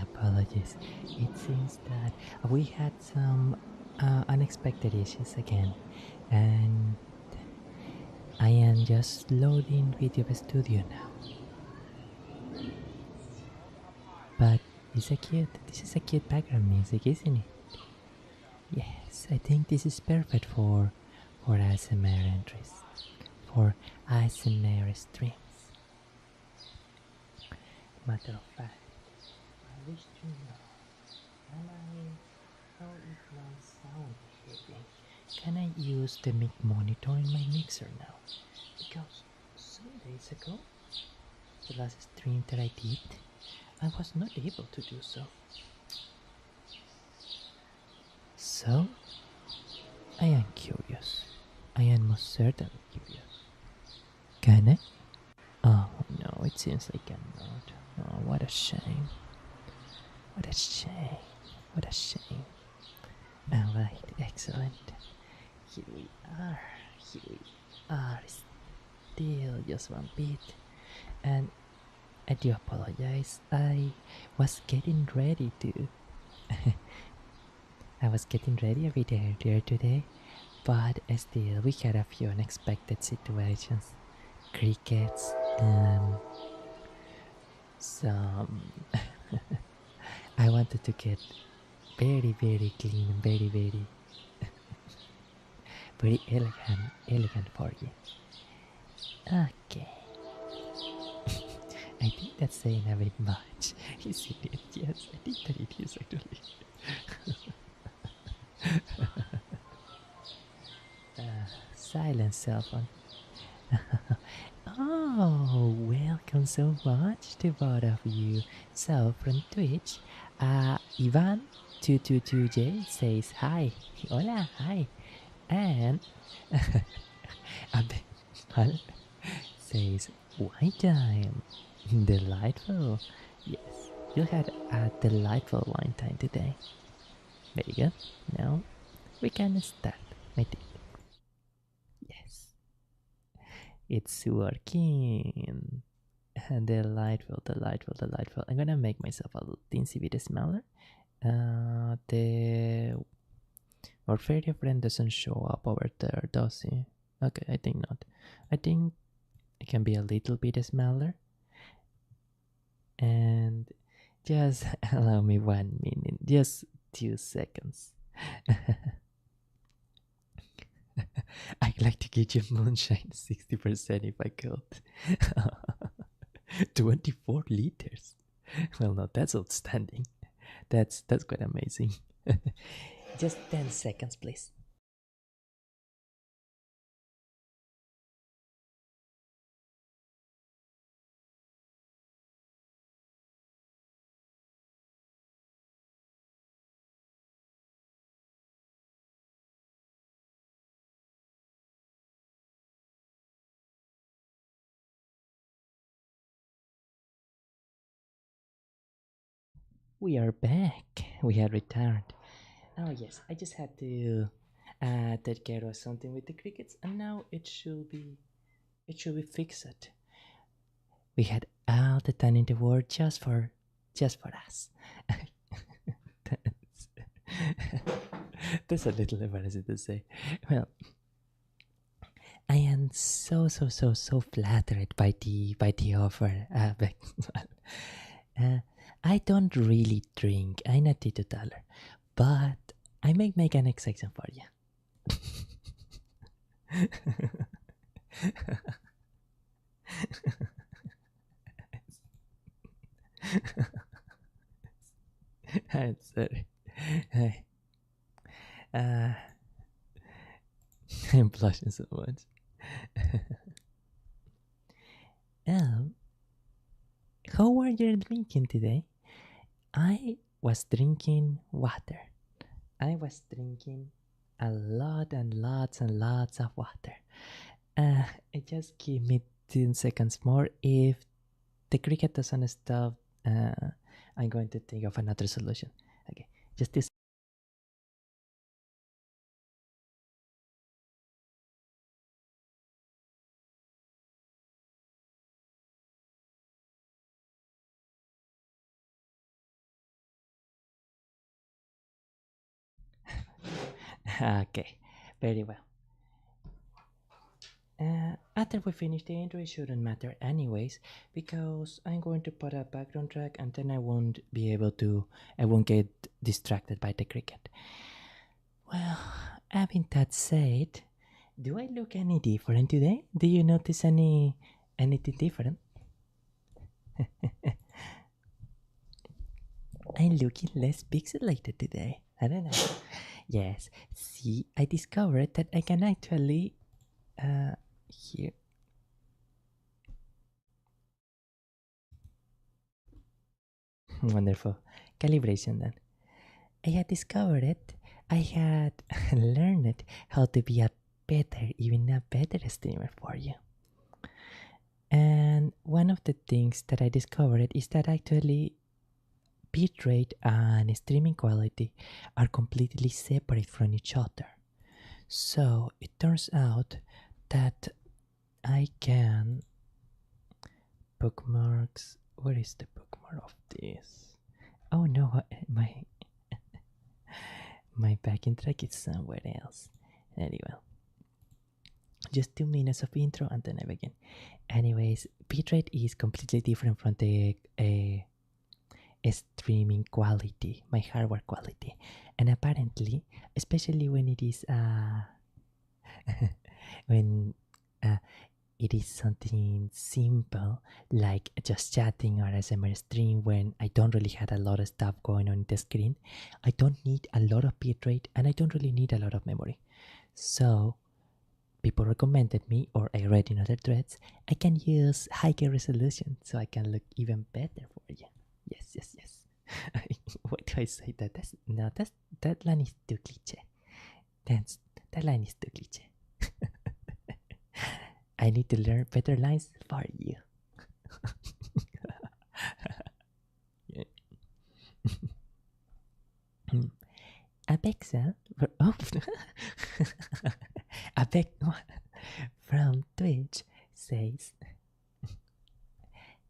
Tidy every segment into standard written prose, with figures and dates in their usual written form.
apologies. It seems that we had some unexpected issues again, and I am just loading Video Studio now. But this is a cute background music, isn't it? Yes, I think this is perfect for ASMR entries, for ASMR streams. Matter of fact, I wish to know, how is my sound behaving? Can I use the mic monitor in my mixer now? Because some days ago, the last stream that I did, I was not able to do so. So, I am curious. I am most certainly curious. Can I? Oh no, it seems I cannot. Oh, what a shame. What a shame. What a shame. Alright, excellent. Here we are. Here we are. Still just one bit. And I do apologize. I was getting ready to. I was getting ready a bit earlier today, but still, we had a few unexpected situations. Crickets, some. I wanted to get very, very clean, very elegant for you. Okay. I think that's saying a bit much, isn't it? Yes, I think that it is actually. Silence, cell phone. Oh, welcome so much to both of you. So, from Twitch, Ivan222J says hi. Hola, hi. And Abel says, wine time. Delightful. Yes, you had a delightful wine time today. Very good. Now we can start, I think. Yes, it's working. Delightful. I'm gonna make myself a teensy bit smaller. The Warfare friend doesn't show up over there, does he? Okay, I think not. I think it can be a little bit smaller. And just allow me 1 minute, just 2 seconds. I'd like to get you moonshine 60% if I could. 24 liters. Well, no, that's outstanding. That's quite amazing. Just 10 seconds, please. We are back. We have returned. Oh yes, I just had to take care of something with the crickets, and now it should be fixed. We had all the time in the world just for us. that's, that's a little embarrassing to say. Well, I am so flattered by the offer, but uh, I don't really drink. I'm a teetotaler, but I may make an exception for you. I'm sorry. Uh, I'm blushing so much. um, how are you drinking today? I was drinking water. I was drinking a lot and lots of water. Just give me 10 seconds more. If the cricket doesn't stop, I'm going to think of another solution. Okay, just this. Okay, very well. After we finish the intro, it shouldn't matter anyways, because I'm going to put a background track and then I won't get distracted by the cricket. Well, having that said, do I look any different today? Do you notice anything different? I'm looking less pixelated today. I don't know. Yes, see, I discovered that I can actually here. Wonderful calibration then. I had discovered it. I had learned how to be a better, even a better streamer for you. And one of the things that I discovered is that actually bitrate and streaming quality are completely separate from each other. So it turns out that I can bookmarks. Where is the bookmark of this? Oh no, my backing track is somewhere else. Anyway, just 2 minutes of intro and then I begin. Anyways, bitrate is completely different from the streaming quality, my hardware quality, and apparently, especially when it is when uh, it is something simple like just chatting or SMR stream when I don't really have a lot of stuff going on the screen. I don't need a lot of bitrate and I don't really need a lot of memory. So people recommended me, or I read in other threads, I can use higher resolution so I can look even better for you. Yes, yes, yes. Why do I say that? That line is too cliche. That's, that line is too cliche. I need to learn better lines for you. A pixel. Oh, a from Twitch says,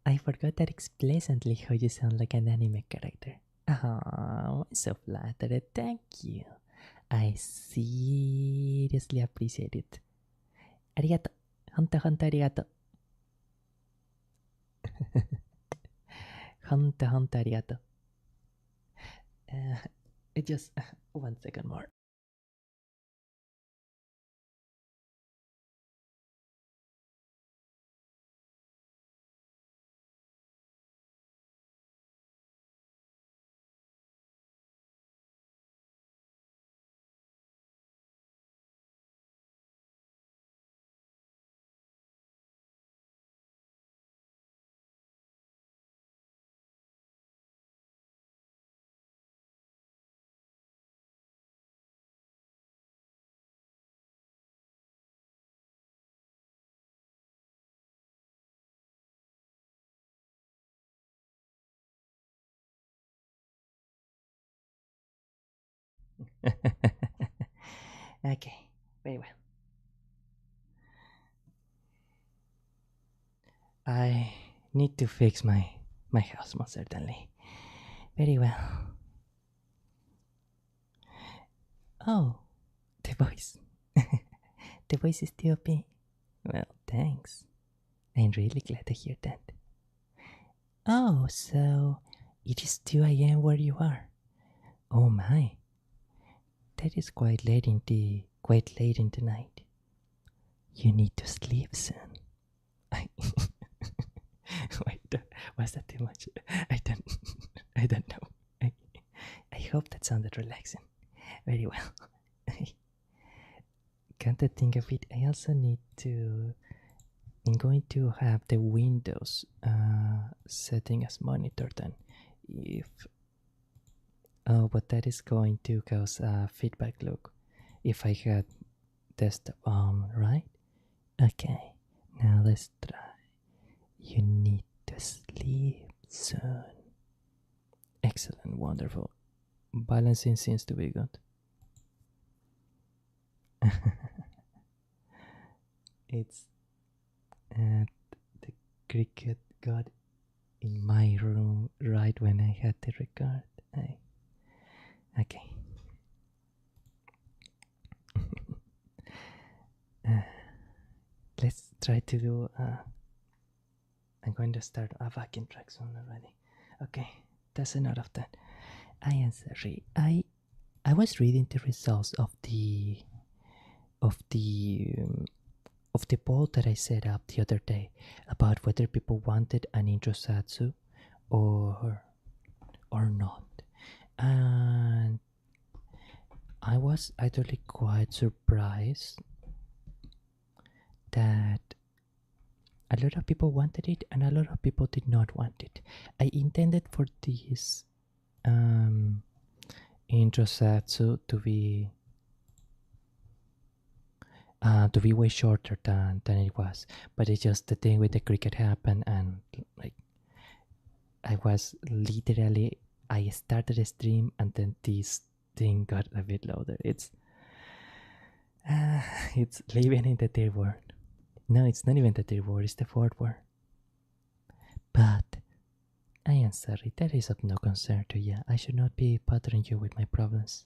I forgot that explicitly how you sound like an anime character. Oh, I'm so flattered. Thank you. I seriously appreciate it. Arigato. Honto, honto, arigato. Honto, honto, arigato. Just 1 second more. Okay, very well. I need to fix my house most certainly. Very well. Oh, the voice. The voice is still okay. Well, thanks. I'm really glad to hear that. Oh, so it is 2 a.m. where you are. Oh my, that is quite late in the night. You need to sleep soon. I Wait, was that too much? I don't, I don't know. I, I hope that sounded relaxing. Very well. Come to think of it, I also need to. I'm going to have the Windows setting as monitor then. If but that is going to cause a feedback loop. If I had desktop right? Okay, now let's try. You need to sleep soon. Excellent, wonderful. Balancing seems to be good. It's the cricket got in my room right when I had to record. Okay. try to do. I'm going to start a backing track soon already. Okay, that's enough of that. I am sorry. I was reading the results of the um, of the poll that I set up the other day about whether people wanted an intro satsu or not, and I was actually quite surprised that a lot of people wanted it and a lot of people did not want it. I intended for this intro satsu to be way shorter than it was, but it's just the thing with the cricket happened, and like I was literally I started a stream and then this thing got a bit louder. It's living in the third world. No, it's not even the third world, it's the fourth world. But I am sorry, that is of no concern to you. I should not be bothering you with my problems.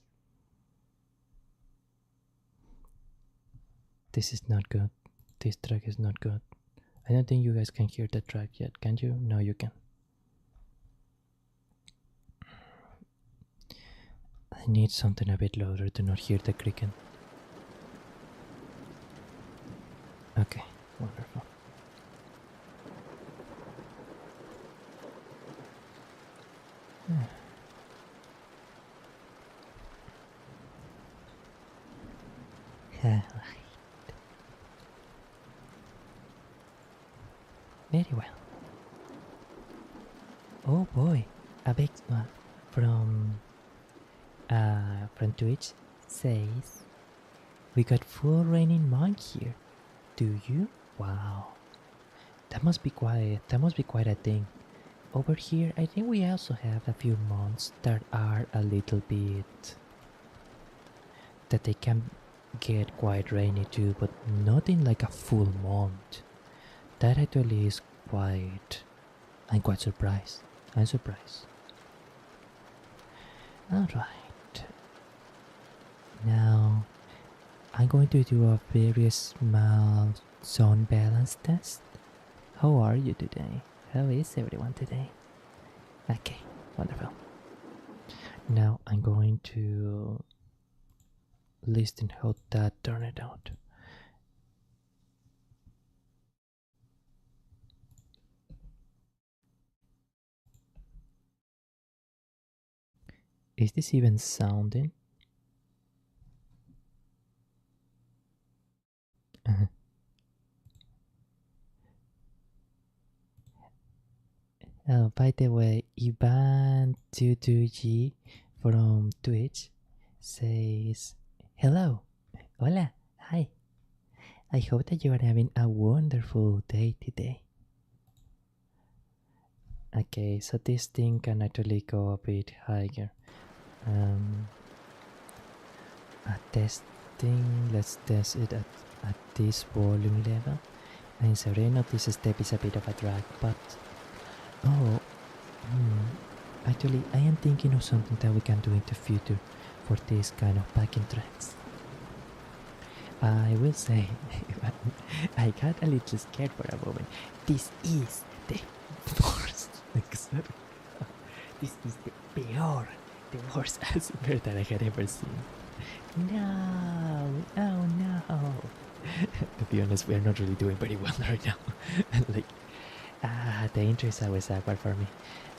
This is not good. This track is not good. I don't think you guys can hear the track yet, can you? No, you can. I need something a bit louder to not hear the cricket. Okay, wonderful. Very well. Oh boy, a big from Twitch says we got full raining monk here. Do you? Wow. That must be quite a thing. Over here, I think we also have a few months that are a little bit that they can get quite rainy too, but nothing like a full month. That actually is quite. I'm quite surprised. I'm surprised. Alright. Now I'm going to do a very small zone balance test. How are you today? How is everyone today? Okay, wonderful. Now I'm going to listen how that turned out. Is this even sounding? Oh, by the way, Ivan22G from Twitch says, hello, hola, hi. I hope that you are having a wonderful day today. Okay, so this thing can actually go a bit higher. Testing, let's test it at this volume level. I'm sorry, I know this step is a bit of a drag, but oh, actually I am thinking of something that we can do in the future for this kind of backing tracks. I will say, I got a little scared for a moment. This is the worst. This is the worst ASMR that I had ever seen. No, oh no. To be honest, we are not really doing very well right now. Like, the intro is always awkward for me.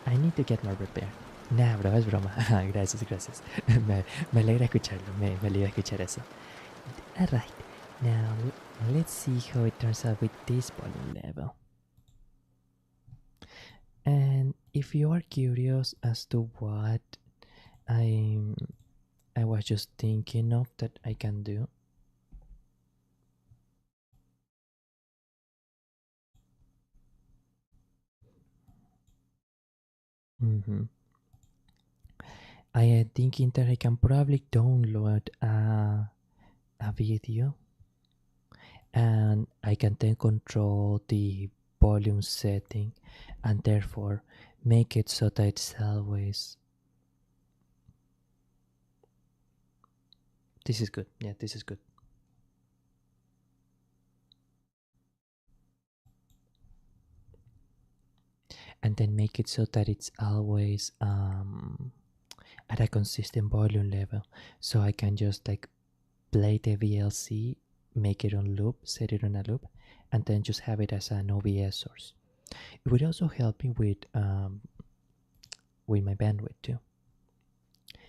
I need to get more prepared. Nah, bro, es broma. Gracias, gracias. Me alegra escucharlo, me alegra escuchar eso. Alright, now let's see how it turns out with this volume level. And if you are curious as to what I was just thinking of that I can do, I am thinking that I can probably download a video and I can then control the volume setting and therefore make it so that it's always. This is good. Yeah, this is good. make it so that it's always at a consistent volume level, so I can just like play the VLC, make it on loop, set it on a loop, and then just have it as an OBS source. It would also help me with my bandwidth too.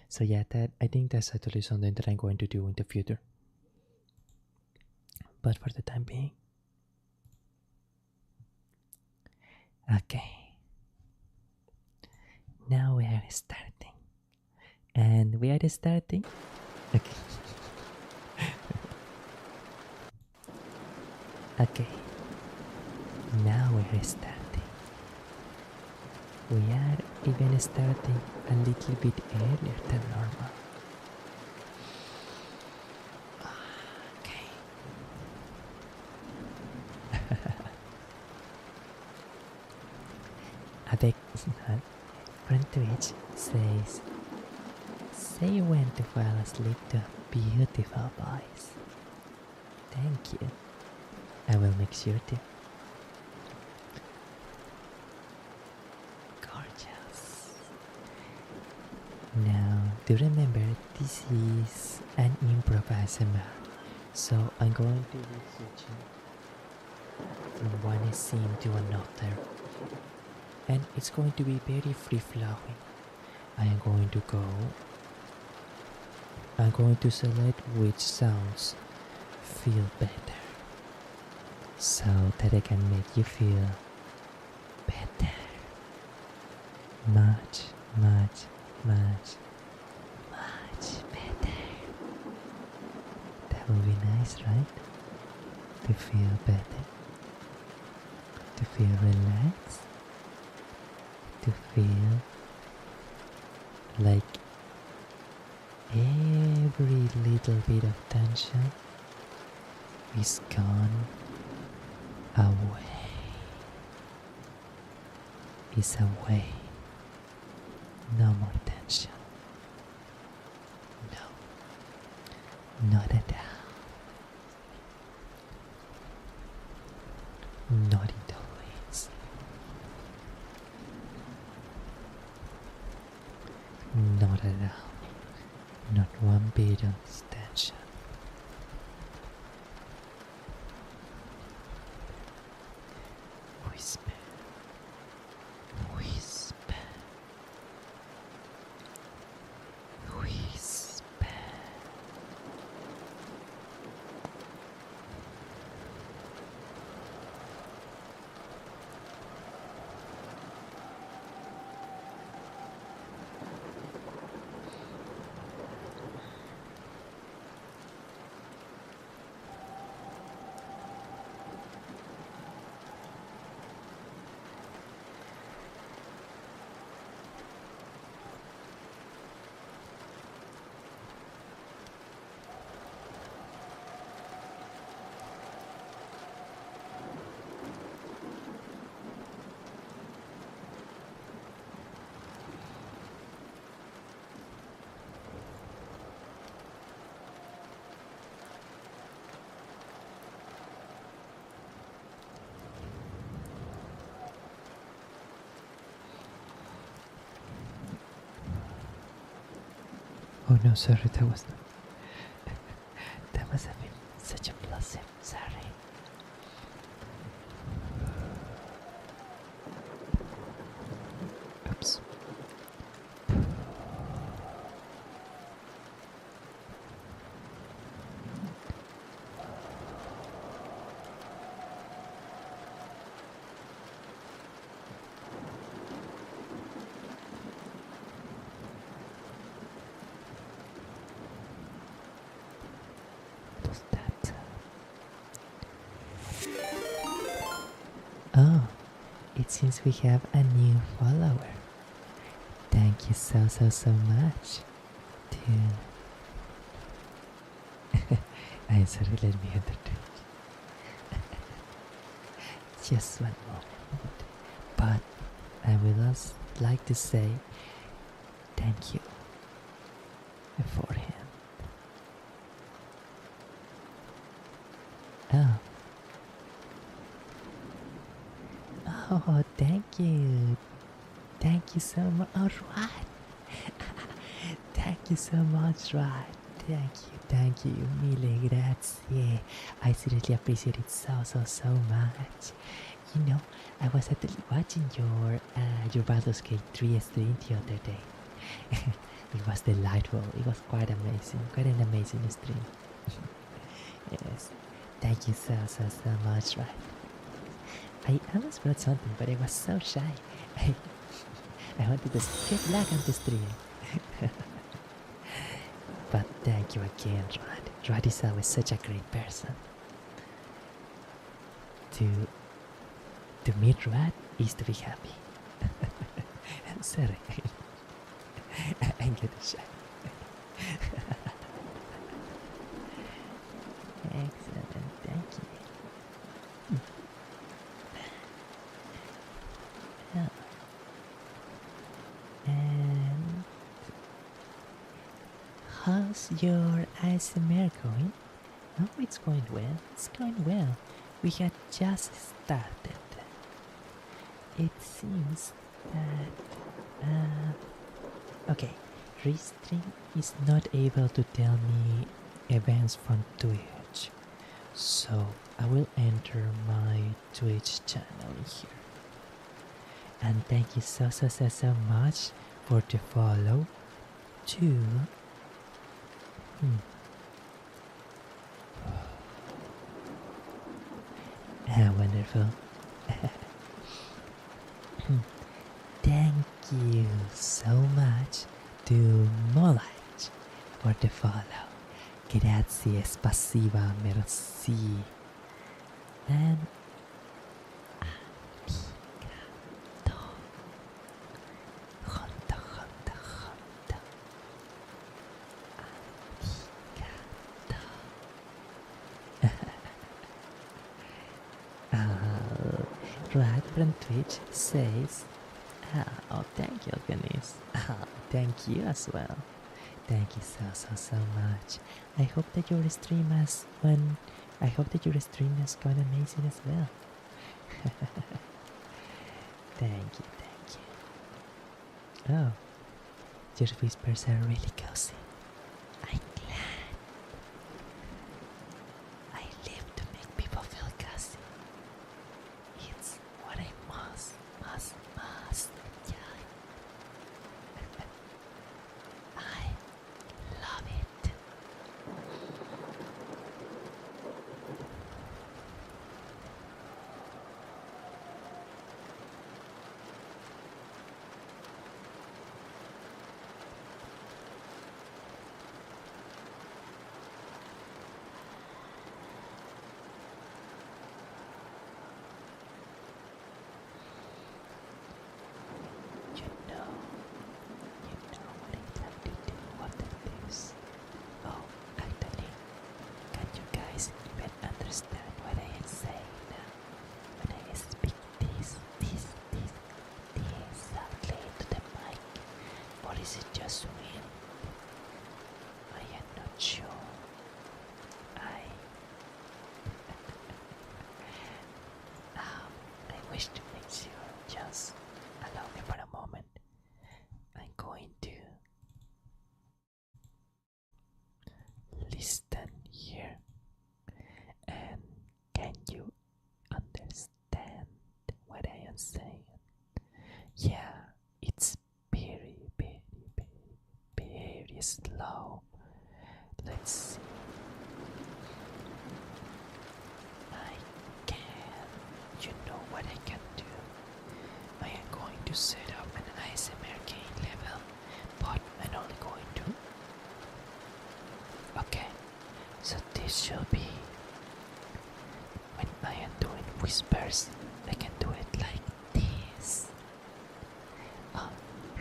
So yeah, that I think that's actually something that I'm going to do in the future. But for the time being, okay. Now we are starting, and we are starting. Okay. Okay. Now we are starting. We are even starting a little bit earlier than normal. Okay. Avec friend Twitch says, say when to fall asleep to a beautiful voice. Thank you. I will make sure to. Gorgeous. Now, do remember this is an improv ASMR, so I'm going to be switching from one scene to another, and it's going to be very free flowing. I'm going to select which sounds feel better, so that I can make you feel better. Much, much, much, much better. That would be nice, right? To feel better, to feel relaxed, to feel like every little bit of tension is gone away. Is away. No more tension. No. Not at all. Not in the least. Not at all. Not one bit of tension. Whisper. Whisper. Whisper. Oh no, sorry, that was such a blessing. Sorry. Oops. Oh, it seems we have a new follower. Thank you so much. I'm sorry, let me enter. Just one moment. But I would also like to say thank you beforehand. Oh. Oh, thank you. Thank you so much. All right. Thank you so much, Rod. Thank you, mille grazie. I seriously appreciate it so much. You know, I was actually watching your Baldur's Gate 3 stream the other day. It was delightful. It was quite amazing. Quite an amazing stream. Yes. Thank you so much, Rod. I almost brought something, but I was so shy. I wanted to get black on the stream. But thank you again, Rod. Rod is always such a great person. To meet Rod is to be happy. I'm sorry. I'm getting shy. Excellent, thank you. Yeah. And how's your ASMR going? Oh, it's going well. It's going well. We had just started. It seems that okay, Restream is not able to tell me events from Twitch, so I will enter my Twitch channel here. And thank you so much for the follow to wonderful. Thank you so much to Molach for the follow. Grazie, spasiba, merci. And arigato. Honda, honda, honda. Arigato. Rad from Twitch says, oh, thank you, Ganesh. Oh, thank you as well. Thank you so much. I hope that your stream has gone amazing as well. Thank you. Oh, your whispers are really cozy. I'm glad. I live to make people feel cozy. It's what I must enjoy. I love it. You know what I'd like to do after this. Oh, actually, can you guys even understand what I am saying now? When I speak this loudly to the mic, or is it just wind? I am not sure. I wish to make sure. Just allow me for a moment. I'm going to listen here. And can you understand what I am saying? Yeah, it's very slow. Let's see. I can. You know what I can do? I am going to set up an ASMR gain level, but I'm only going to. Okay, so this should be when I am doing whispers. I can do it like this.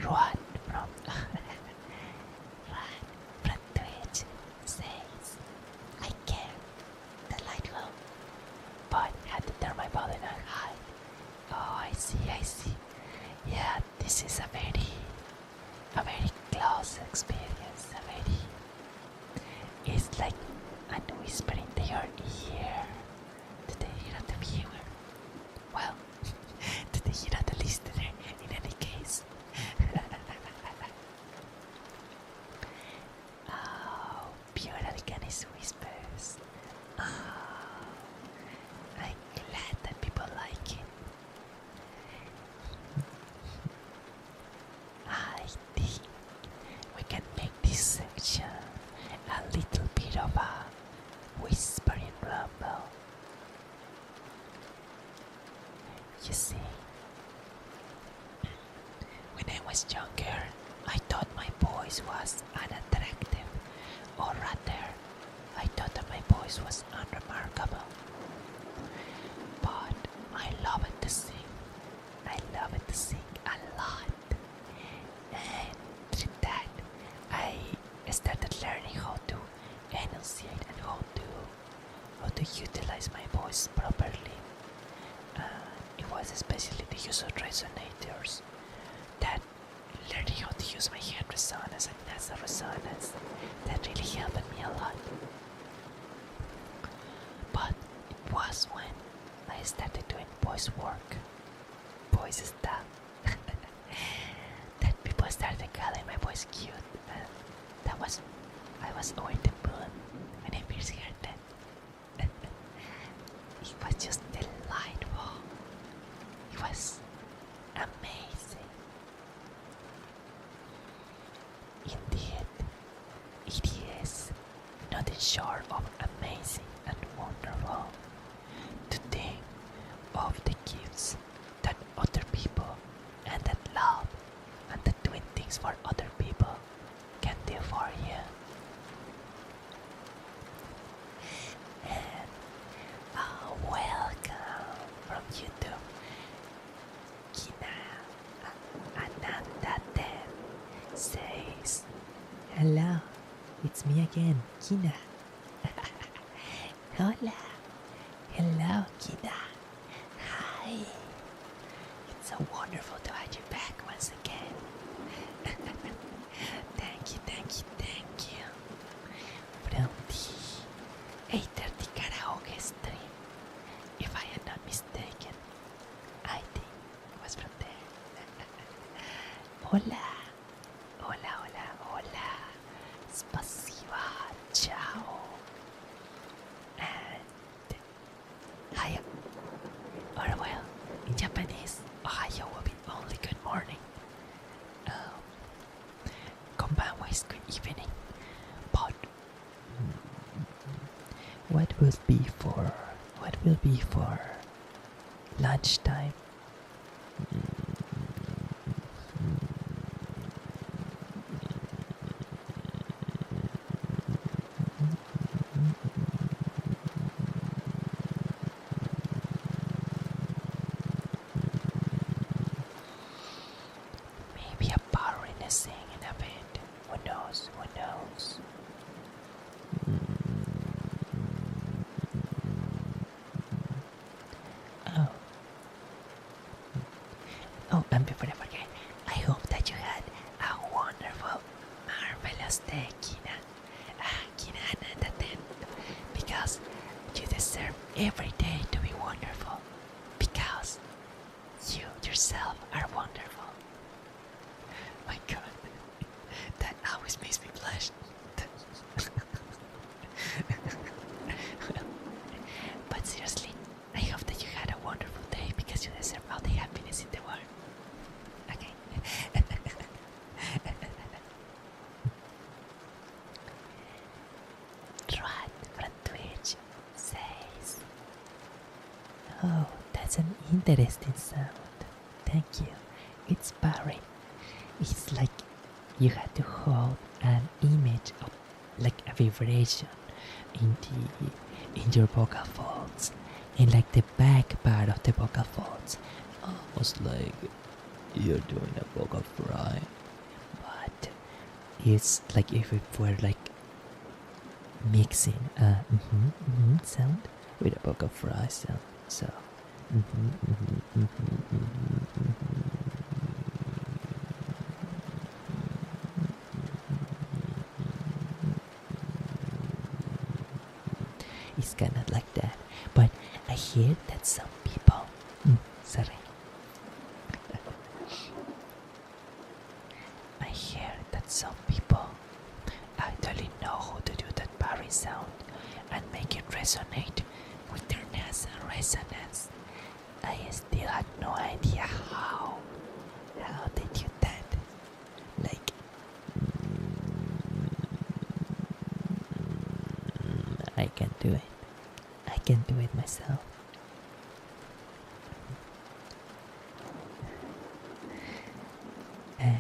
Rod from Twitch says I can. Delightful, but had to turn my volume on high. Oh, I see. Yeah, this is a very close experience. It's like I'm whispering to your ear, to the ear of the viewer. pure organic whispers. Ah, I'm glad that people like it. I think we can make this section a little bit of a whispering rumble. You see, when I was younger, I thought my voice was unattractive, or rather, I thought that my voice was unremarkable. But I love it to sing. I love it to sing a lot. And through that, I started learning how to enunciate and how to utilize my voice properly. It was especially the use of resonators, that learning how to use my hand resonance and nasal resonance, that really helped me a lot. But it was when I started doing voice work, voice stuff, that people started calling my voice cute, and I was over the moon when I first heard that. It was just delightful. It was amazing. Indeed, it is nothing short of amazing and wonderful to think of the gifts that other people and that love and that doing things for other people can do for you. And welcome from YouTube, Kina Ananda 10 says, hello, it's me again, Kina. Hola, hello, Kina. Hi. It's so wonderful to have you back once again. Thank you, thank you, thank you. From the 8:30 karaoke stream, if I am not mistaken. I think it was from there. Hola, hola, hola, hola. Spasiba, ciao. And hi, or well, in Japanese, Ohayo will be only good morning. Konbanwa is good evening. But what will be for lunchtime? Maybe a bar in a sing in a bit. Who knows? Who knows? Oh. Oh, and before I forget, I hope that you had a wonderful, marvelous day, Kina. Kina Ananda 10. Because you deserve every day to be wonderful. Because you yourself are wonderful. My God, that always makes me blush. But seriously, I hope that you had a wonderful day because you deserve all the happiness in the world. Okay. Rod from Twitch says, oh, that's an interesting sound. Thank you. It's barring. It's like you had to hold an image of like a vibration in your vocal folds, in like the back part of the vocal folds, almost like you're doing a vocal fry. But it's like if it were like mixing sound with a vocal fry sound. So it's kind of like that. But I hear that some people, sorry, I hear that some people actually know how to do that resonate with their nasal resonance. I still had no idea how. How they do that? Like, I can do it. I can do it myself. And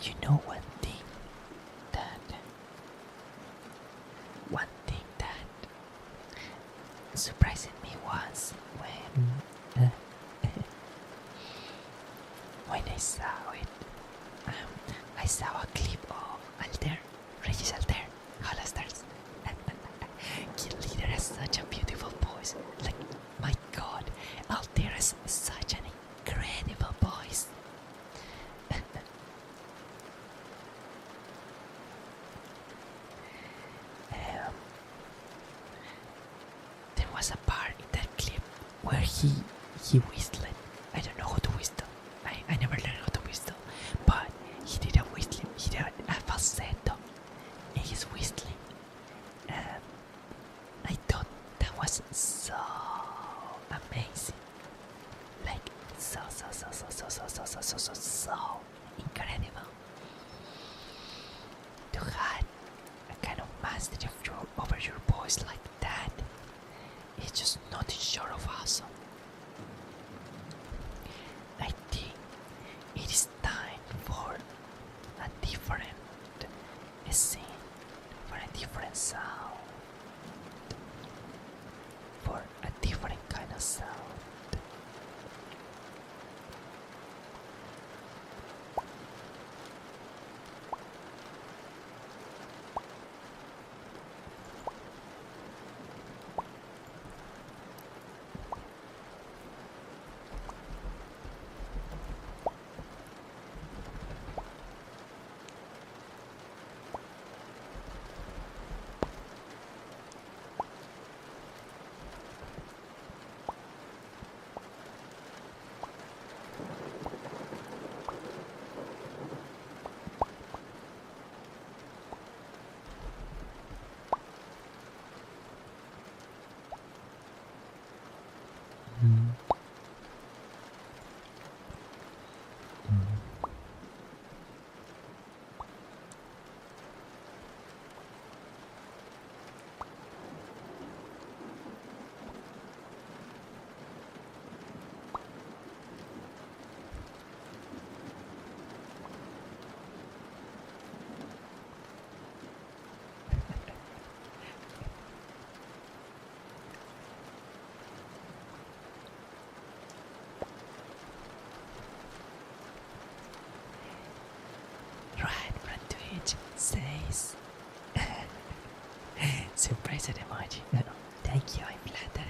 you know one thing that surprised me was when I saw it. I saw a clip of Alter, Regis Alter, Holosters. Kid Leader has such a beautiful voice. Like, my god, Alter has such an incredible voice. There was a part in that clip where he whistled. I don't know how to whistle. I never learned how to whistle, but he did a whistling. He did a falsetto in his whistling, and I thought that was so amazing. Like so incredible to have a kind of mastery over your voice like that. It's just nothing short of awesome. I think it is time for a different scene, for a different sound, for a different kind of sound. Says surprised emoji. Thank you, I'm flattered.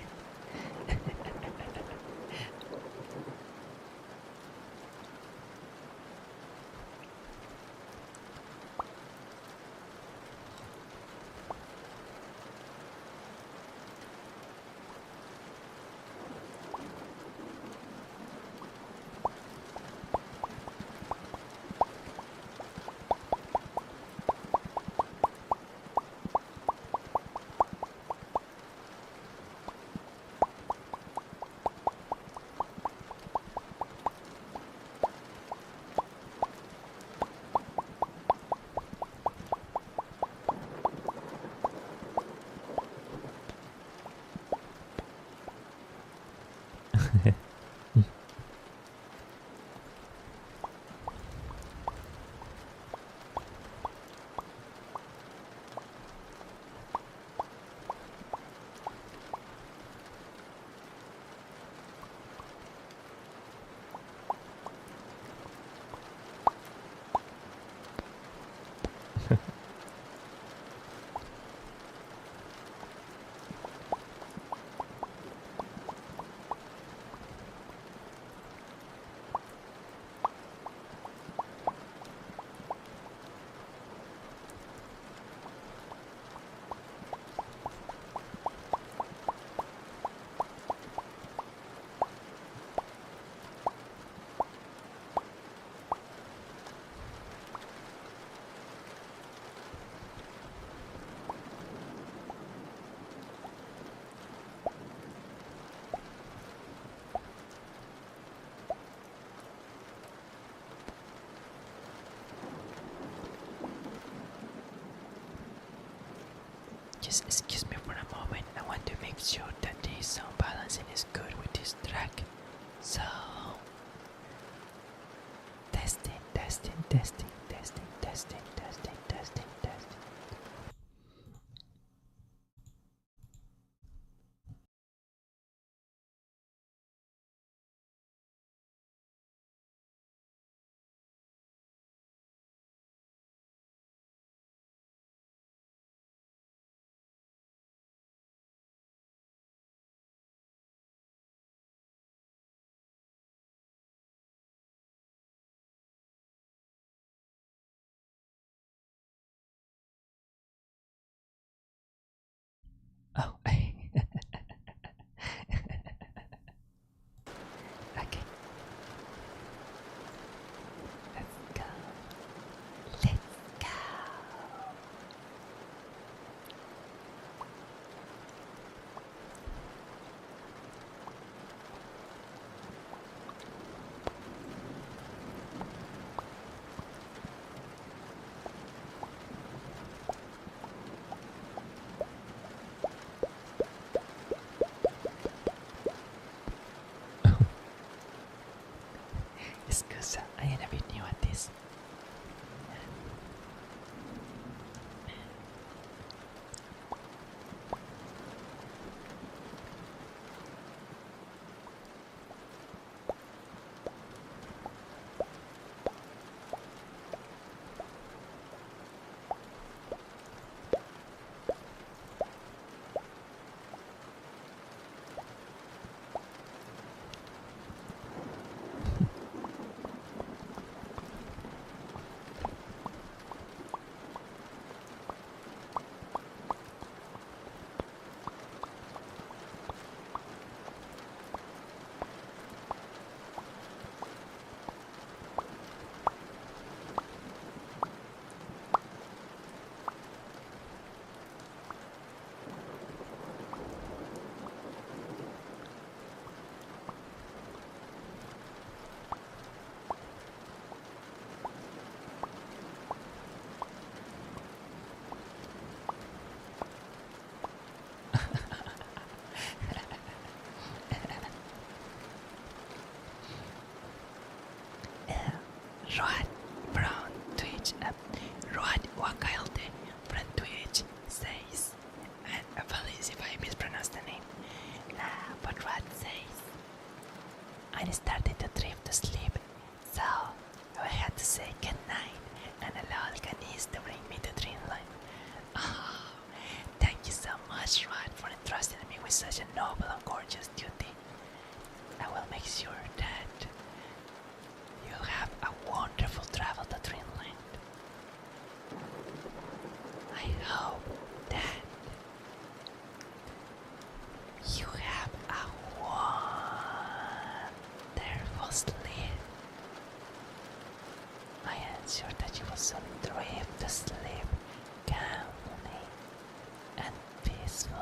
Just excuse me for a moment. I want to make sure that the sound balancing is good with this track. So, testing, testing, testing, testing, testing, testing, testing, testing. Oh, okay. Let's go. Let's go. Scusa, I am a bit new at this. Rod from Twitch, Rod Wakilde from Twitch says, and apologies if I mispronounced the name, but Rod says, I started to drift to sleep, so I had to say goodnight and allow Alcanis to bring me to dreamland. Oh, thank you so much, Rod, for entrusting me with such a noble and gorgeous duty. I will make sure that you have a wonderful travel to Dreamland. I hope that you have a wonderful sleep. I am sure that you will soon drift to sleep calmly and peacefully.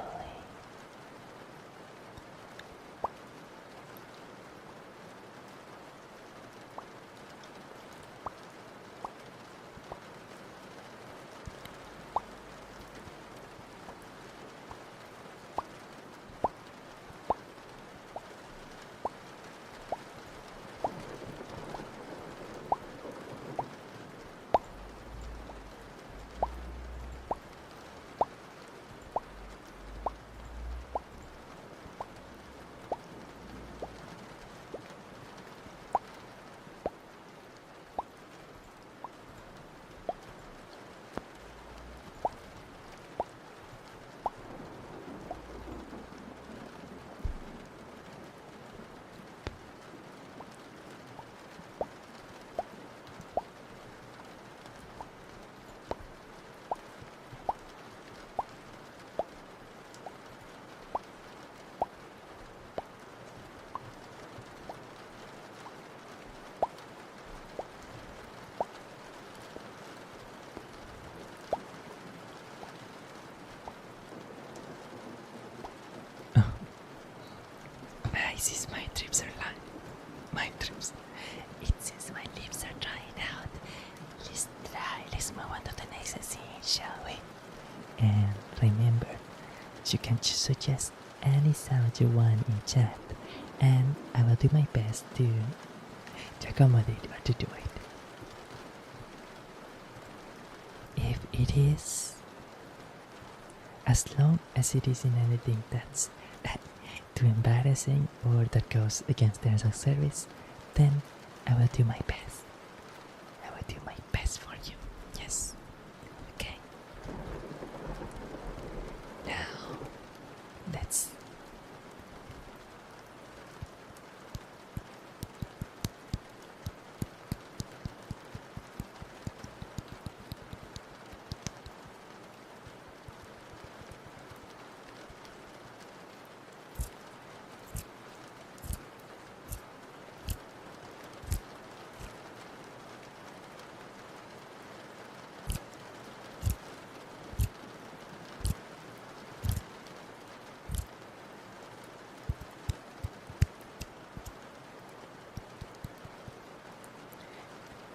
It seems my trips are long. My trips. It seems my lips are drying out. Let's move on to the next scene, shall we? And remember, You can suggest any sound you want in chat, and I will do my best to accommodate or to do it. If it is, as long as it isn't anything that's too embarrassing or that goes against terms of service, then I will do my best. I will do my best for you. Yes. Okay. Now, let's.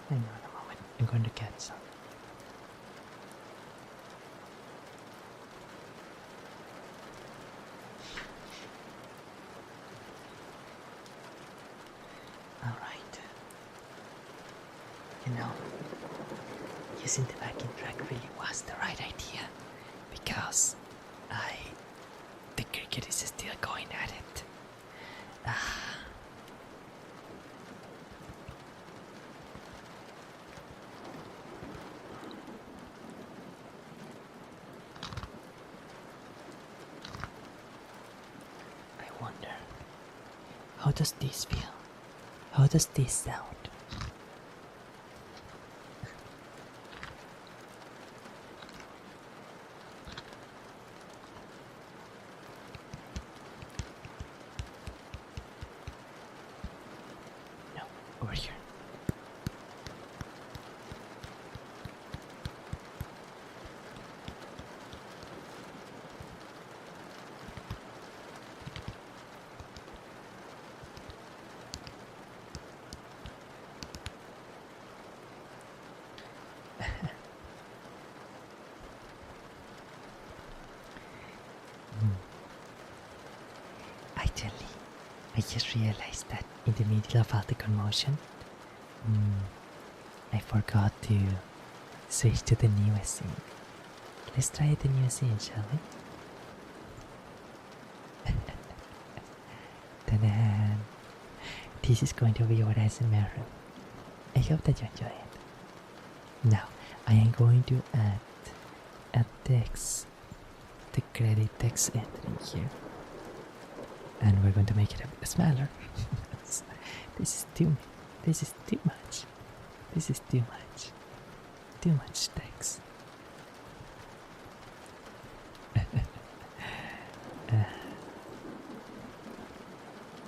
Hang on a moment. I'm going to get some. All right. You know, using the backing track really was the right idea because the cricket is still going at it. I wonder, how does this feel? How does this sound? No, over here. Actually, I just realized that in the middle of all the commotion, I forgot to switch to the newest scene. Let's try the new scene, shall we? Ta-da! This is going to be our ASMR room. I hope that you enjoy it. Now, I am going to add a text, the credit text entry here. And we're going to make it a bit smaller. This is too much. This is too much. Too much text.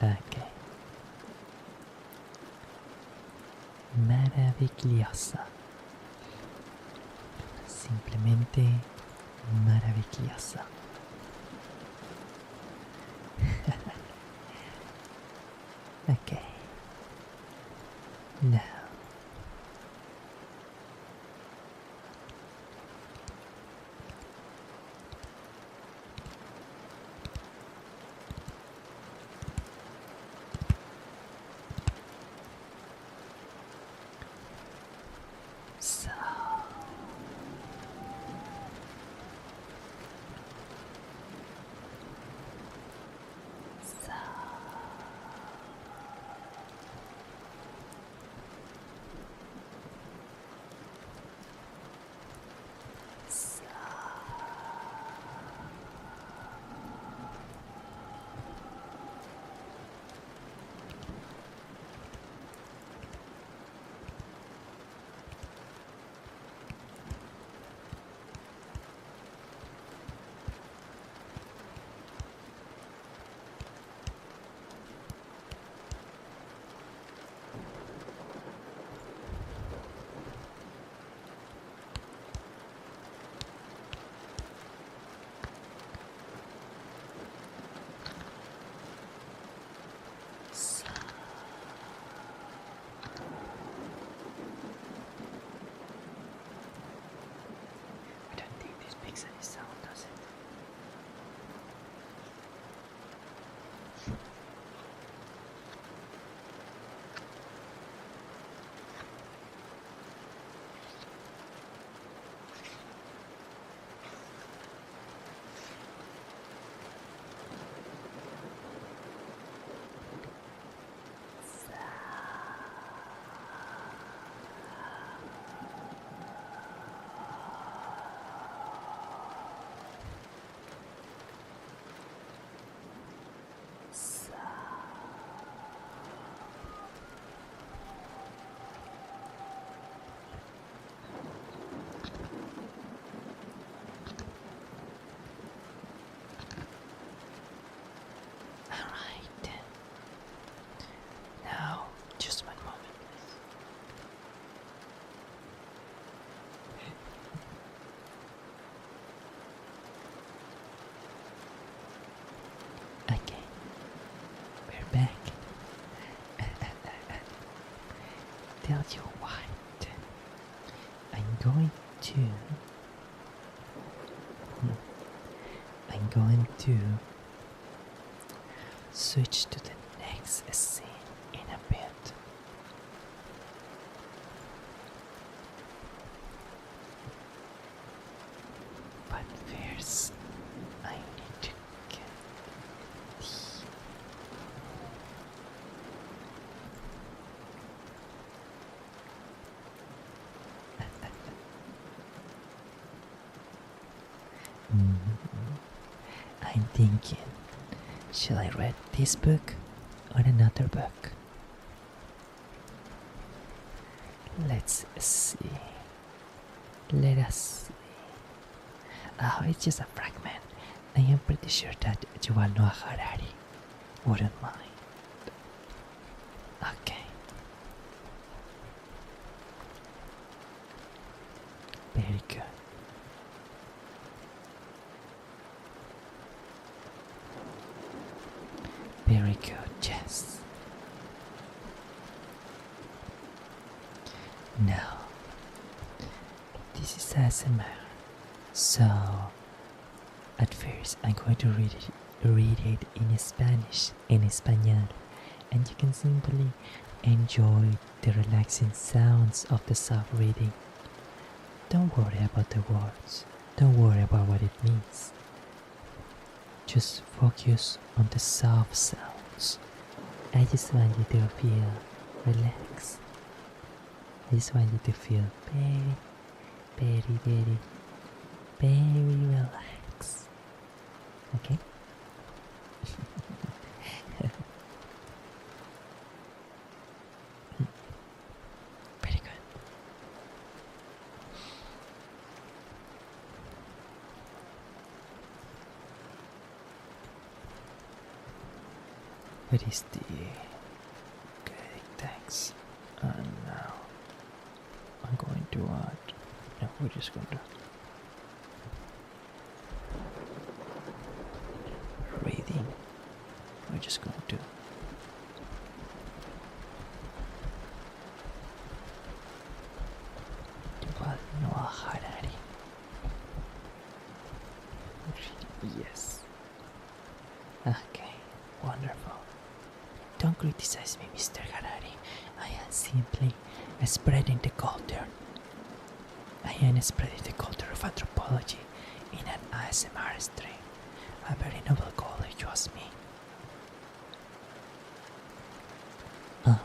Okay. Maravillosa. Simplemente maravillosa. Okay. Now. So. going to I'm going to switch to the next scene in a bit. But first, I need to get the I'm thinking, shall I read this book or another book? Let's see. Let us see. Oh, it's just a fragment. I am pretty sure that Yuval Noah Harari wouldn't mind. Okay. Very good. Very good, yes. Now, this is ASMR. So, at first, I'm going to read it in Spanish, en español, and you can simply enjoy the relaxing sounds of the soft reading. Don't worry about the words. Don't worry about what it means. Just focus on the soft sounds. I just want you to feel relaxed. I just want you to feel very, very, very relaxed. Okay? Very good. Where is the... Okay, thanks. And now I'm going to add... No, we're just going to... Reading. We're just going to... Yuval Noah Harari. Yes. Okay, wonderful. Don't criticize me, Mr. Harari. I am simply spreading the culture. I am spreading the culture of anthropology in an ASMR stream. A very noble goal, if you ask me. Alright.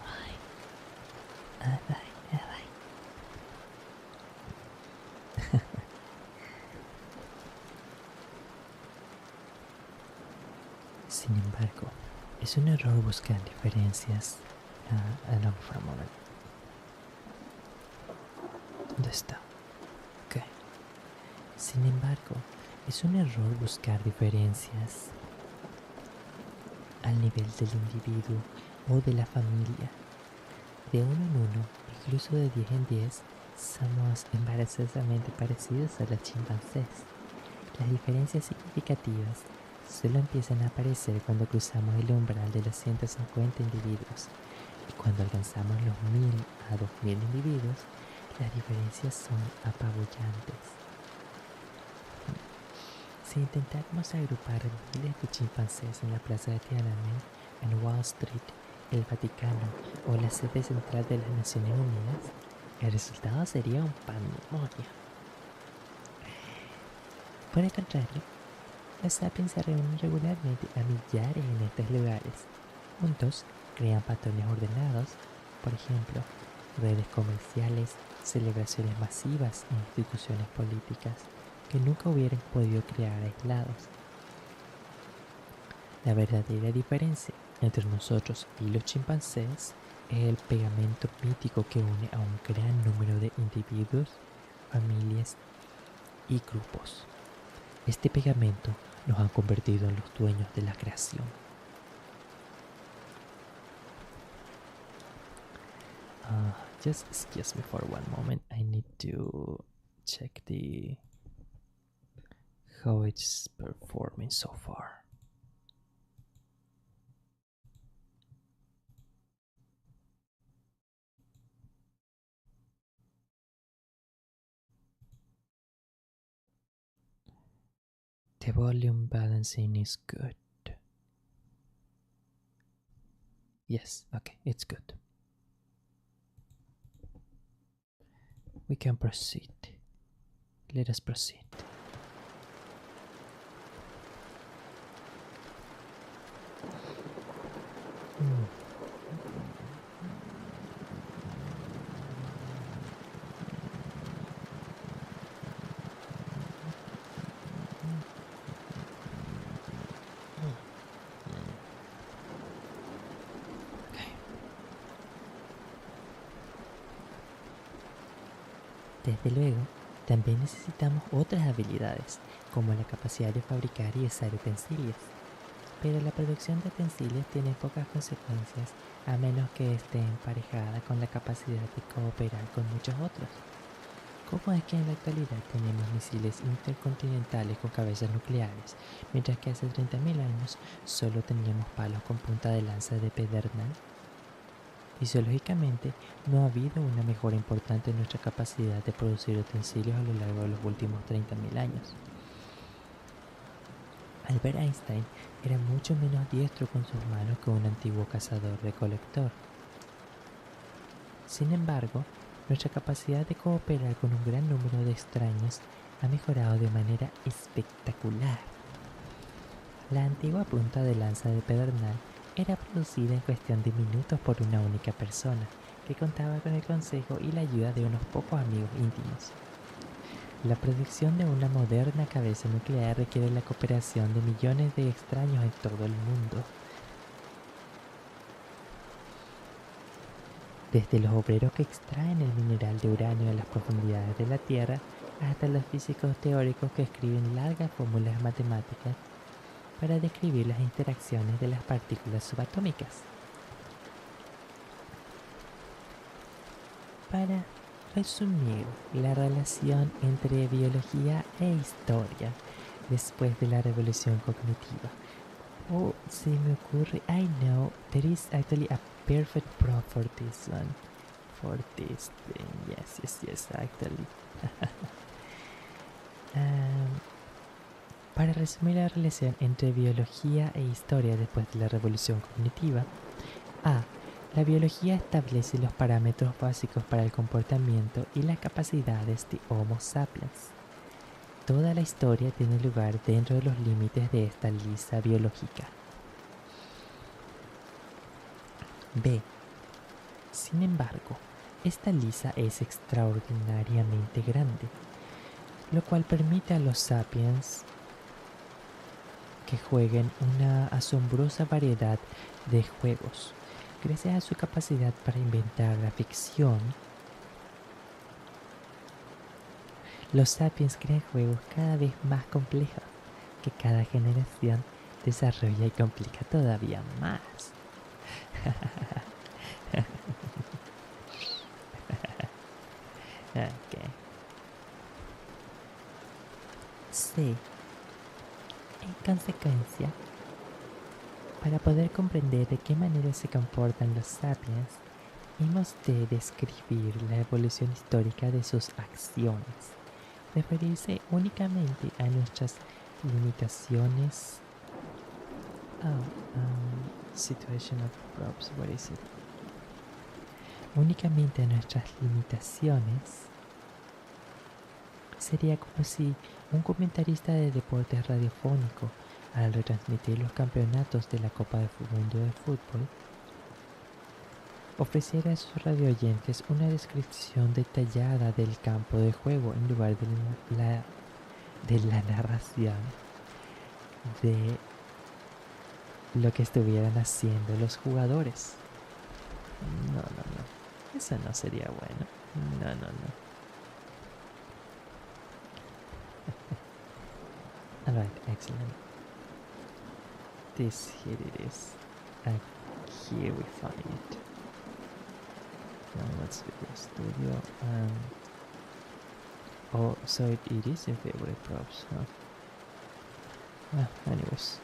Sin embargo, es un error buscar diferencias. No, for a moment. ¿Dónde está? Ok. Sin embargo, es un error buscar diferencias al nivel del individuo o de la familia. De uno en uno, incluso de 10 en 10, somos embarazosamente parecidos a los chimpancés. Las diferencias significativas solo empiezan a aparecer cuando cruzamos el umbral de los 150 individuos, y cuando alcanzamos los 1000 a 2000 individuos, las diferencias son apabullantes. Si intentáramos agrupar miles de chimpancés en la plaza de Tiananmen, en Wall Street, el Vaticano o la sede central de las Naciones Unidas, el resultado sería un pandemonio. Por el contrario, los sapiens se reúnen regularmente a millares en estos lugares. Juntos crean patrones ordenados, por ejemplo, redes comerciales, celebraciones masivas e instituciones políticas que nunca hubieran podido crear aislados. La verdadera diferencia entre nosotros y los chimpancés es el pegamento mítico que une a un gran número de individuos, familias y grupos. Este pegamento nos ha convertido en los dueños de la creación. Just excuse me for one moment. I need to check how it's performing so far. The volume balancing is good. Yes, okay, it's good. We can proceed. Let us proceed. Desde luego, también necesitamos otras habilidades, como la capacidad de fabricar y usar utensilios. Pero la producción de utensilios tiene pocas consecuencias a menos que esté emparejada con la capacidad de cooperar con muchos otros. ¿Cómo es que en la actualidad tenemos misiles intercontinentales con cabezas nucleares, mientras que hace 30.000 años solo teníamos palos con punta de lanza de pedernal? Fisiológicamente, no ha habido una mejora importante en nuestra capacidad de producir utensilios a lo largo de los últimos 30.000 años. Albert Einstein era mucho menos diestro con sus manos que un antiguo cazador-recolector. Sin embargo, nuestra capacidad de cooperar con un gran número de extraños ha mejorado de manera espectacular. La antigua punta de lanza de pedernal era producida en cuestión de minutos por una única persona, que contaba con el consejo y la ayuda de unos pocos amigos íntimos. La producción de una moderna cabeza nuclear requiere la cooperación de millones de extraños en todo el mundo. Desde los obreros que extraen el mineral de uranio en las profundidades de la Tierra, hasta los físicos teóricos que escriben largas fórmulas matemáticas para describir las interacciones de las partículas subatómicas. Para resumir la relación entre biología e historia después de la revolución cognitiva, se me ocurre, I know, there is actually a perfect prop for this one, for this thing, yes, actually. Para resumir la relación entre biología e historia después de la revolución cognitiva, la biología establece los parámetros básicos para el comportamiento y las capacidades de Homo sapiens. Toda la historia tiene lugar dentro de los límites de esta lista biológica. B. Sin embargo, esta lista es extraordinariamente grande, lo cual permite a los sapiens que jueguen una asombrosa variedad de juegos. Gracias a su capacidad para inventar la ficción, los sapiens crean juegos cada vez más complejos que cada generación desarrolla y complica todavía más. Okay. C. En consecuencia, para poder comprender de qué manera se comportan los sapiens, hemos de describir la evolución histórica de sus acciones, referirse únicamente a nuestras limitaciones. Situation of props, what is it? Únicamente a nuestras limitaciones. Sería como si un comentarista de deportes radiofónico, al retransmitir los campeonatos de la Copa del Mundo de Fútbol, ofreciera a sus radioyentes una descripción detallada del campo de juego en lugar de la narración de lo que estuvieran haciendo los jugadores. No. Eso no sería bueno. No. Alright, excellent. Here it is. And here we find it. Now let's Visual Studio and so it is your favorite props, huh? Anyways.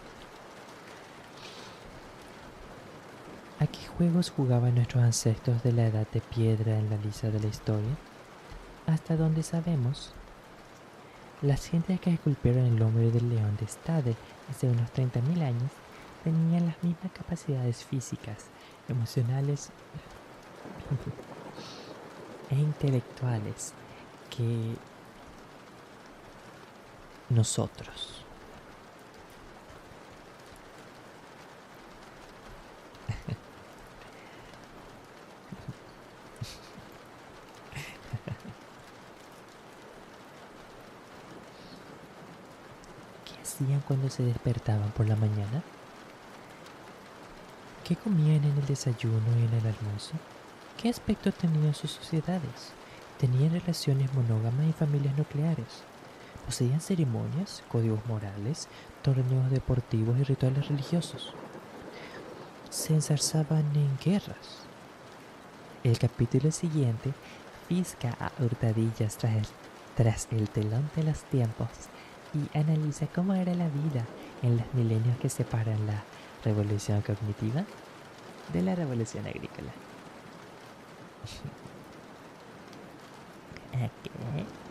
¿A qué juegos jugaban nuestros ancestros de la edad de piedra en la lista de la historia? Hasta donde sabemos, Las gentes que esculpieron el hombre del león de Stade hace unos 30.000 años tenían las mismas capacidades físicas, emocionales e intelectuales que nosotros. ¿Qué hacían cuando se despertaban por la mañana? ¿Qué comían en el desayuno y en el almuerzo? ¿Qué aspecto tenían sus sociedades? ¿Tenían relaciones monógamas y familias nucleares? ¿Poseían ceremonias, códigos morales, torneos deportivos y rituales religiosos? ¿Se ensarzaban en guerras? El capítulo siguiente fisca a hurtadillas tras el telón de los tiempos y analiza cómo era la vida en los milenios que separan la revolución cognitiva de la revolución agrícola.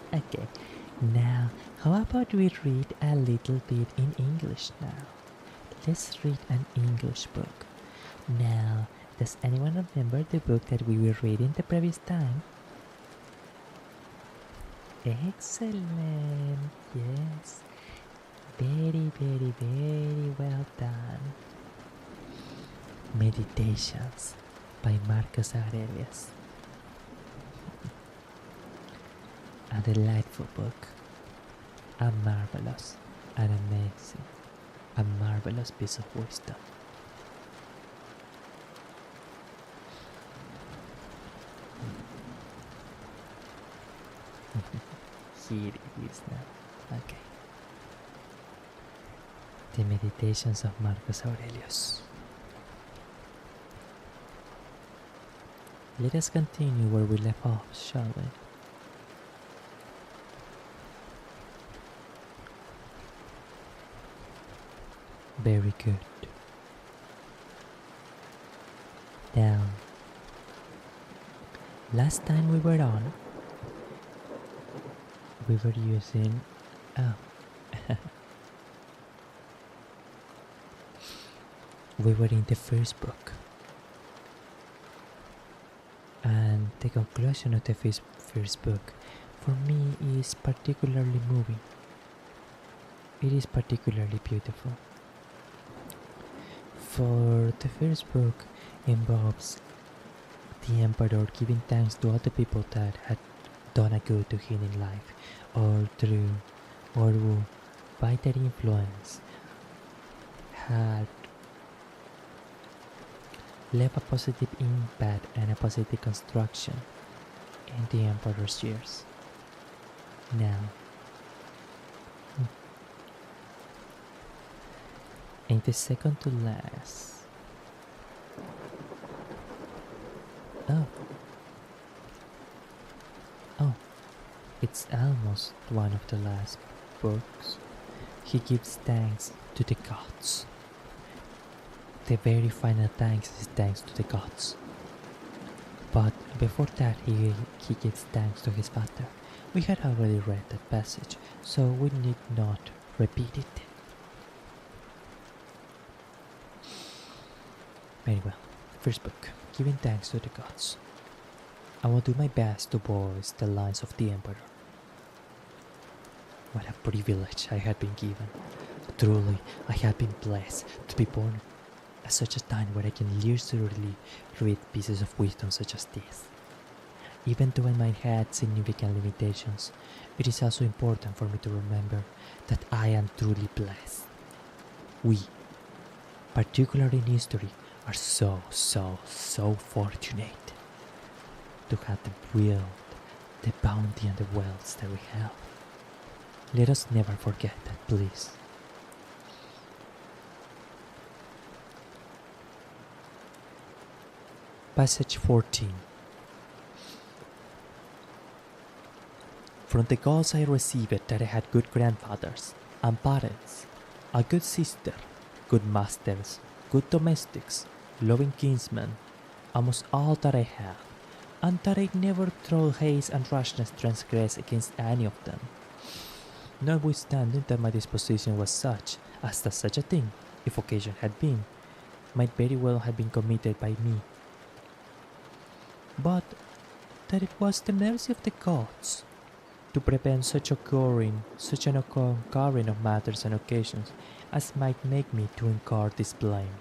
Okay. Now, how about we read a little bit in English now? Let's read an English book. Now, does anyone remember the book that we were reading the previous time? Excellent, yes. Very, very, very well done. Meditations by Marcus Aurelius. A delightful book. A marvelous, an amazing, a marvelous piece of wisdom. Here it is now. Okay. The Meditations of Marcus Aurelius. Let us continue where we left off, shall we? Very good. Now, last time we were on, we were using we were in the first book, and the conclusion of the first book for me is particularly moving. It is particularly beautiful. For the first book involves the emperor giving thanks to all the people that had done a good to him in life, or who by their influence had left a positive impact and a positive construction in the emperor's years. Now, in the second to last, it's almost one of the last books. He gives thanks to the gods. The very final thanks is thanks to the gods. But before that, he gives thanks to his father. We had already read that passage, so we need not repeat it. Very well. First book, giving thanks to the gods. I will do my best to voice the lines of the emperor. What a privilege I had been given. Truly, I have been blessed to be born at such a time where I can leisurely read pieces of wisdom such as this. Even though I might have significant limitations, it is also important for me to remember that I am truly blessed. We, particularly in history, are so fortunate to have the wealth, the bounty and the wealth that we have. Let us never forget that, please. Passage 14. From the gods I received that I had good grandfathers and parents, a good sister, good masters, good domestics, loving kinsmen, almost all that I have, and that I never through haste and rashness transgress against any of them. notwithstanding that my disposition was such as that such a thing, if occasion had been, might very well have been committed by me. But that it was the mercy of the gods to prevent such an occurring of matters and occasions as might make me to incur this blame.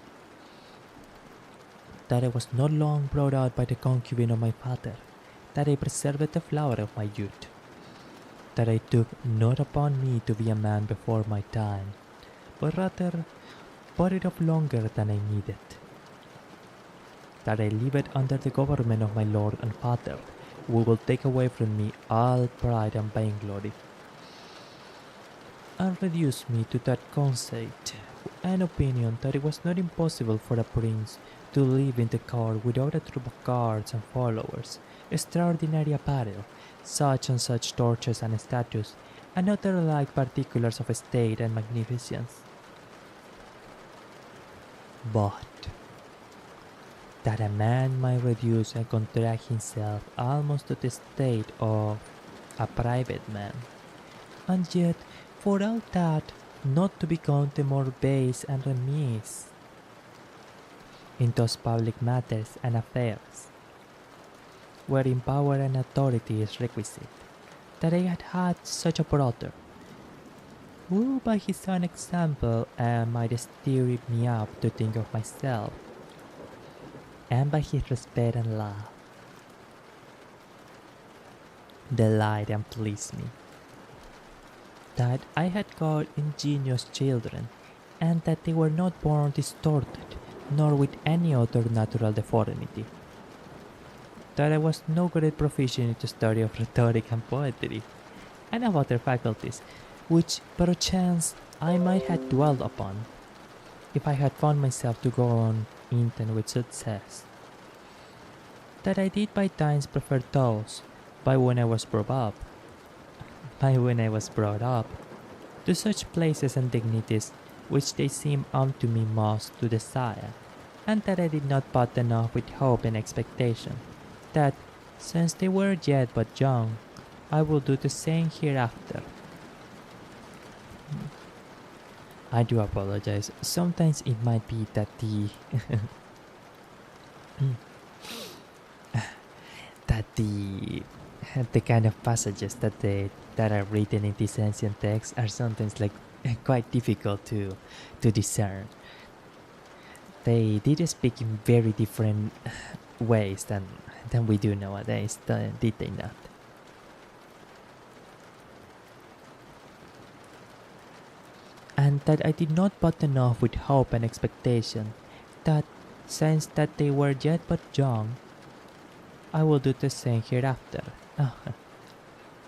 That I was not long brought out by the concubine of my father, that I preserved the flower of my youth, that I took not upon me to be a man before my time, but rather bore it off longer than I needed, that I lived under the government of my lord and father, who will take away from me all pride and vainglory, and reduce me to that conceit and opinion that it was not impossible for a prince to live in the court without a troop of guards and followers, extraordinary apparel, such and such torches and statues, and other like particulars of state and magnificence. But that a man might reduce and contract himself almost to the state of a private man, and yet for all that not to become the more base and remiss in those public matters and affairs, wherein power and authority is requisite, that I had such a brother, who by his own example might stir me up to think of myself, and by his respect and love, delight and please me, that I had got ingenious children, and that they were not born distorted, nor with any other natural deformity, that I was no great proficient in the study of rhetoric and poetry, and of other faculties, which perchance I might have dwelt upon, if I had found myself to go on intent with success, that I did by times prefer those by when I was brought up, to such places and dignities which they seemed unto me most to desire, and that I did not button off with hope and expectation, that, since they were yet but young, I will do the same hereafter. I do apologize. Sometimes it might be that the kind of passages that are written in these ancient texts are sometimes like quite difficult to discern. They did speak in very different ways than we do nowadays, did they not? And that I did not button off with hope and expectation, that since that they were yet but young, I will do the same hereafter.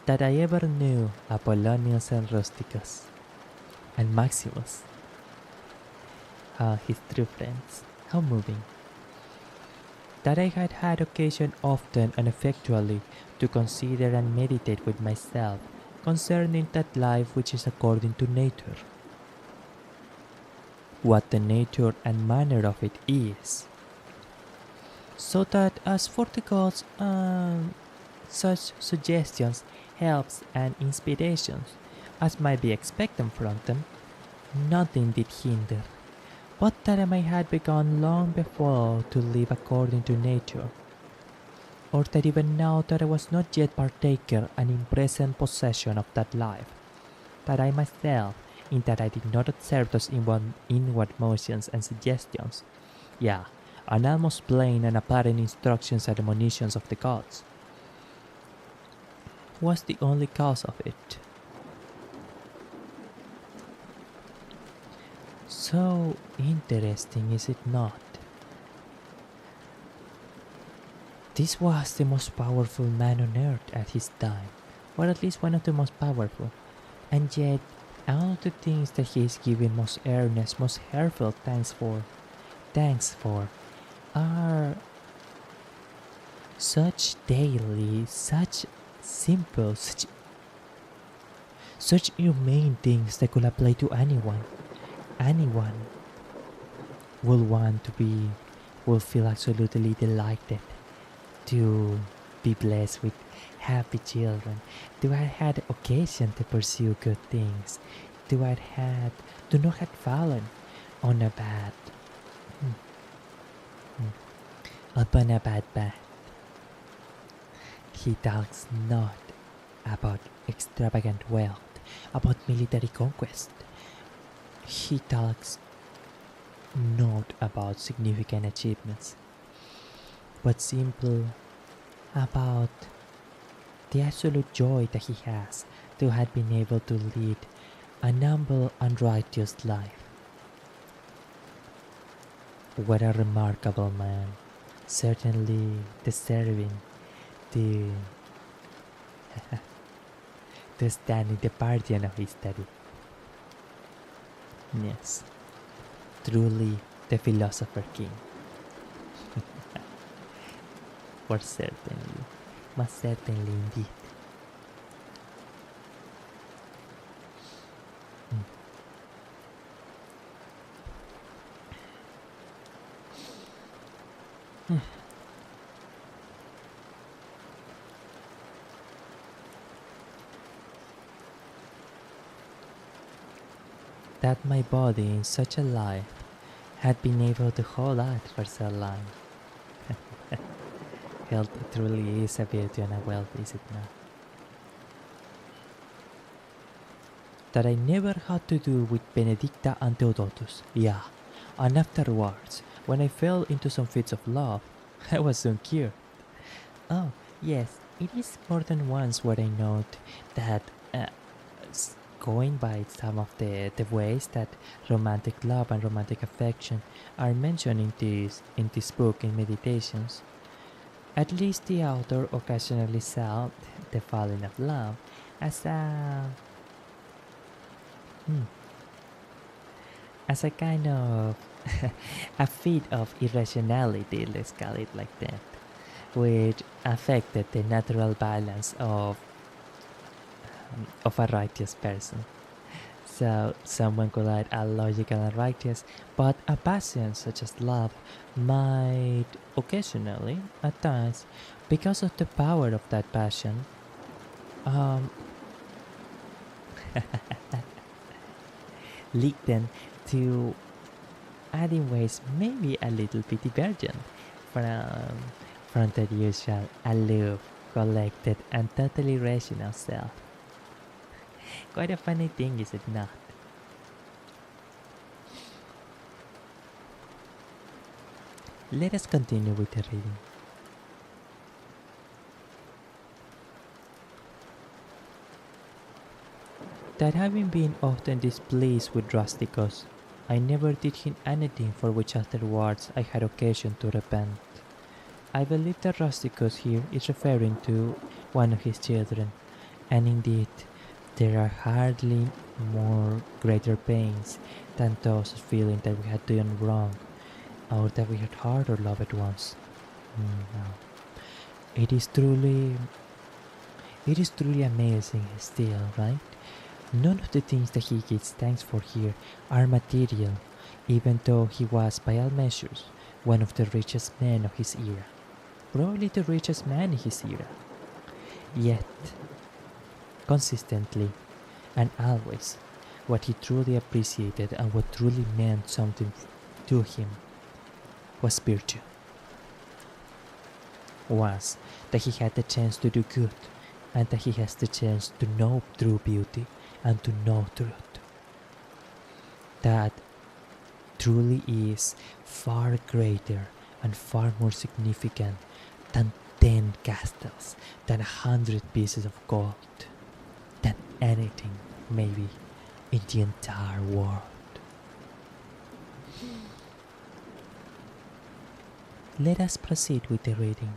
That I ever knew Apollonius and Rusticus, and Maximus, his true friends, how moving. That I had had occasion often and effectually to consider and meditate with myself concerning that life which is according to nature, what the nature and manner of it is, so that as for the gods, such suggestions, helps, and inspirations as might be expected from them, nothing did hinder, but that I might had begun long before to live according to nature, or that even now that I was not yet partaker and in present possession of that life, that I myself, in that I did not observe those inward motions and suggestions, and almost plain and apparent instructions and admonitions of the gods, was the only cause of it. So interesting, is it not? This was the most powerful man on earth at his time, or at least one of the most powerful, and yet all of the things that he is giving most earnest, most heartfelt thanks for, are such daily, such simple, such humane things that could apply to anyone. Anyone will feel absolutely delighted to be blessed with happy children, to have had occasion to pursue good things, to not have fallen on a bad, upon a bad path. He talks not about extravagant wealth, about military conquest. He talks not about significant achievements, but simple about the absolute joy that he has to have been able to lead a humble and righteous life. What a remarkable man, certainly deserving to, to stand in the guardian of history. Yes, truly the philosopher king. For certainly, most certainly indeed. That my body in such a life had been able to hold out for so long. Health truly is a beauty and a wealth, is it not? That I never had to do with Benedicta and Theodotus, yeah, and afterwards, when I fell into some fits of love, I was soon cured. Oh, yes, it is more than once where I note that going by some of the ways that romantic love and romantic affection are mentioned in this book in Meditations. At least the author occasionally saw the falling of love as a kind of a feat of irrationality, let's call it like that, which affected the natural balance of a righteous person. So someone could add a logical and righteous, but a passion such as love might occasionally, at times, because of the power of that passion, lead them to adding ways maybe a little bit divergent from the usual aloof, collected, and totally rational self. Quite a funny thing, is it not? Let us continue with the reading. That having been often displeased with Rusticus, I never did him anything for which afterwards I had occasion to repent. I believe that Rusticus here is referring to one of his children, and indeed there are hardly more greater pains than those of feeling that we had done wrong, or that we had hurt our loved ones. No. It is truly amazing still, right? None of the things that he gives thanks for here are material, even though he was by all measures one of the richest men of his era, probably the richest man in his era. Yet, consistently and always, what he truly appreciated and what truly meant something to him was virtue. Was that he had the chance to do good, and that he has the chance to know true beauty and to know truth. That truly is far greater and far more significant than 10 castles, than 100 pieces of gold, than anything maybe in the entire world. Let us proceed with the reading.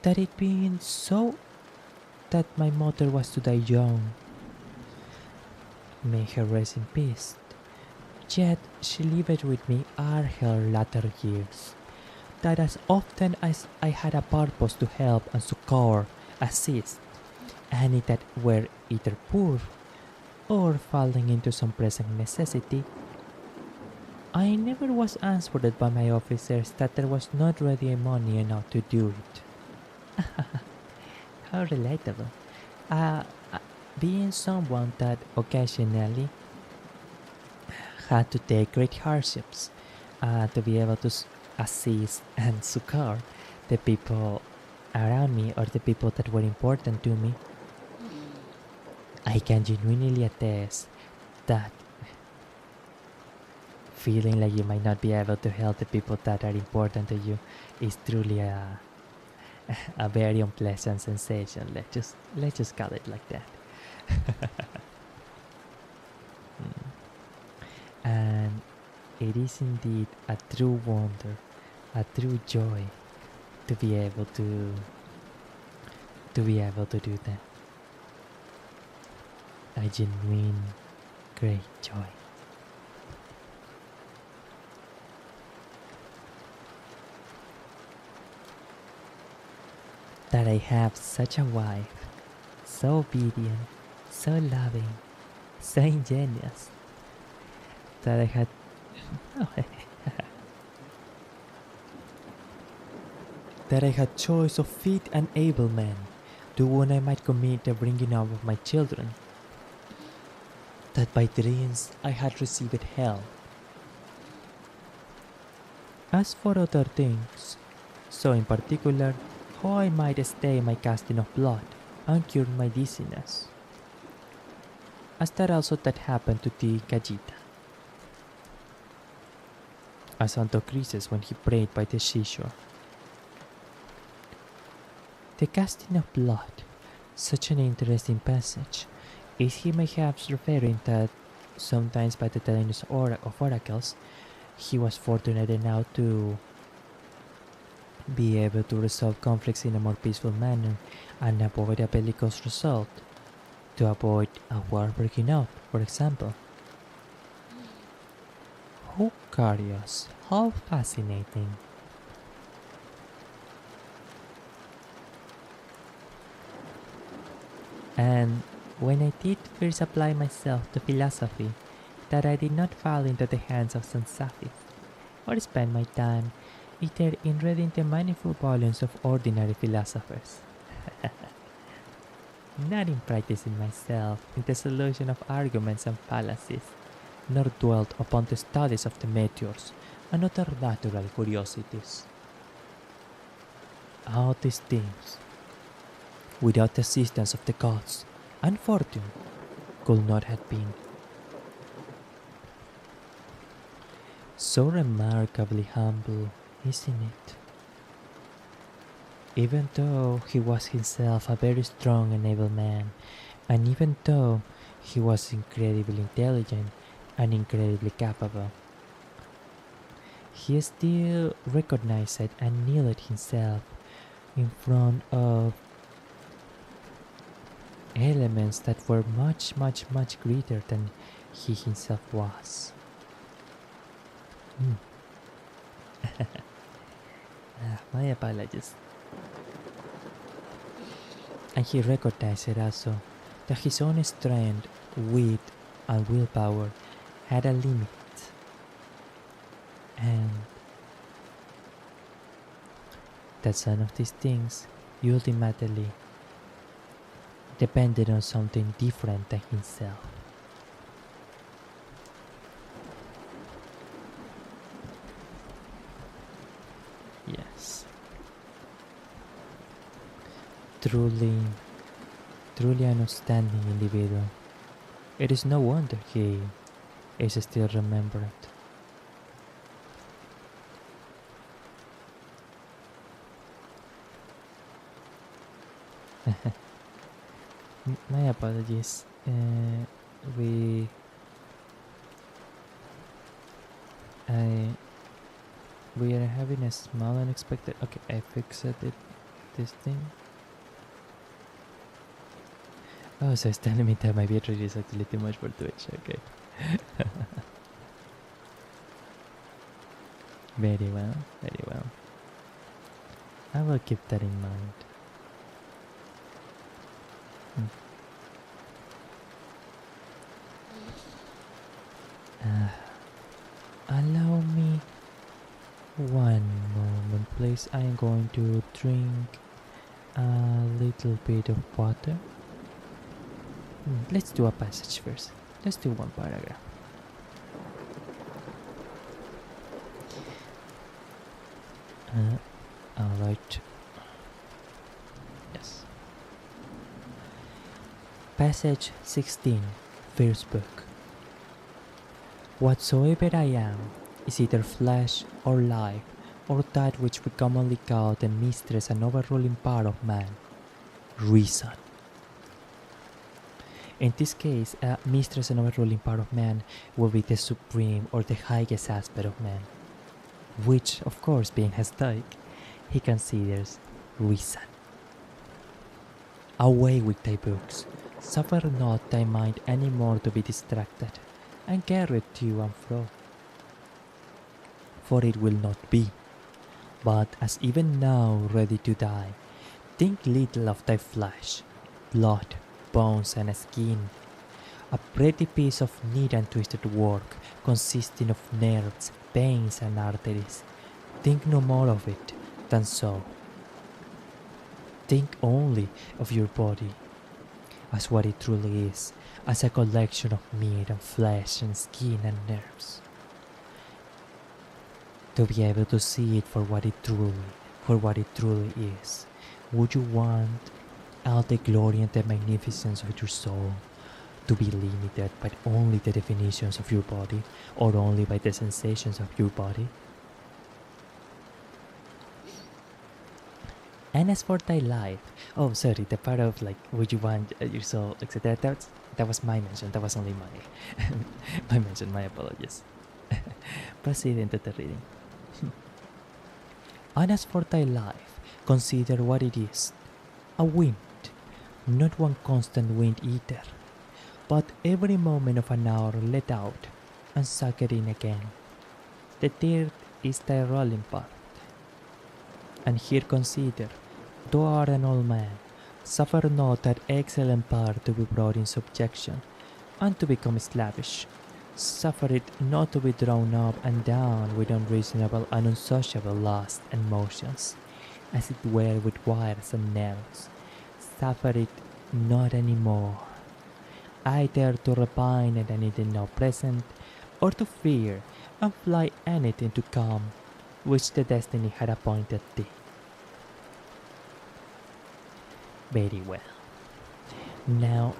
That it being so that my mother was to die young, may her rest in peace, yet she lived with me all her latter years, that as often as I had a purpose to help and succor, assist, any that were either poor or falling into some present necessity, I never was answered by my officers that there was not ready money enough to do it. How relatable. Uh, uh, Being someone that occasionally had to take great hardships to be able to assist and succor the people around me or the people that were important to me, I can genuinely attest that feeling like you might not be able to help the people that are important to you is truly a very unpleasant sensation. Let's just call it like that. And it is indeed a true wonder, a true joy to be able to do that. A genuine great joy. That I have such a wife, so obedient, so loving, so ingenious, that I had that I had choice of fit and able men to whom I might commit the bringing up of my children, that by dreams I had received help. As for other things, so in particular, how I might stay my casting of blood and cure my dizziness, as that also that happened to the Gallita, as Santo Crises when he prayed by the seashore. The casting of blood, such an interesting passage, is he perhaps referring that sometimes by the telling of oracles, he was fortunate enough to be able to resolve conflicts in a more peaceful manner and avoid a bellicose result, to avoid a war breaking out, for example. How curious, how fascinating. And when I did first apply myself to philosophy, that I did not fall into the hands of some sophists, or spend my time either in reading the manifold volumes of ordinary philosophers, not in practicing myself in the solution of arguments and fallacies, nor dwelt upon the studies of the meteors and other natural curiosities. All these things, without the assistance of the gods and fortune, could not have been. So remarkably humble, isn't it? Even though he was himself a very strong and able man, and even though he was incredibly intelligent and incredibly capable, he still recognized it and kneeled himself in front of elements that were much, much, much greater than he himself was. My apologies. And he recognized it also that his own strength, wit, and willpower had a limit, and that some of these things ultimately depended on something different than himself. Yes. Truly, truly an outstanding individual. It is no wonder he is still remembered. My apologies. We I we are having a small unexpected. Okay, I fixed it. This thing. Oh, so it's telling me that my battery is actually too much for Twitch. Okay. Very well. Very well. I will keep that in mind. Allow please. I am going to drink a little bit of water. Let's do a passage first. Let's do one paragraph. Alright. Yes. Passage 16, first book. Whatsoever I am is either flesh or life, or that which we commonly call the mistress and overruling part of man, reason. In this case, a mistress and overruling part of man will be the supreme or the highest aspect of man, which, of course, being a Stoic, he considers reason. Away with thy books, suffer not thy mind any more to be distracted, and carry it to and fro. For it will not be, but as even now ready to die, think little of thy flesh, blood, bones, and skin, a pretty piece of neat and twisted work, consisting of nerves, veins, and arteries. Think no more of it than so. Think only of your body as what it truly is, as a collection of meat and flesh and skin and nerves. To be able to see it for what it truly is, would you want all the glory and the magnificence of your soul to be limited by only the definitions of your body, or only by the sensations of your body? And as for thy life, oh sorry, the part of like, would you want your soul, etc. That was my mention. That was only my my mention. My apologies. Proceed into the reading. And as for thy life, consider what it is: a wind, not one constant wind either, but every moment of an hour let out and suck it in again. The third is thy rolling part. And here consider, thou art an old man, suffer not that excellent part to be brought in subjection, and to become slavish. Suffer it not to be drawn up and down with unreasonable and unsociable lusts and motions, as it were with wires and nails. Suffer it not any more, either to repine at anything now present, or to fear and fly anything to come, which the destiny had appointed thee. Very well. Now,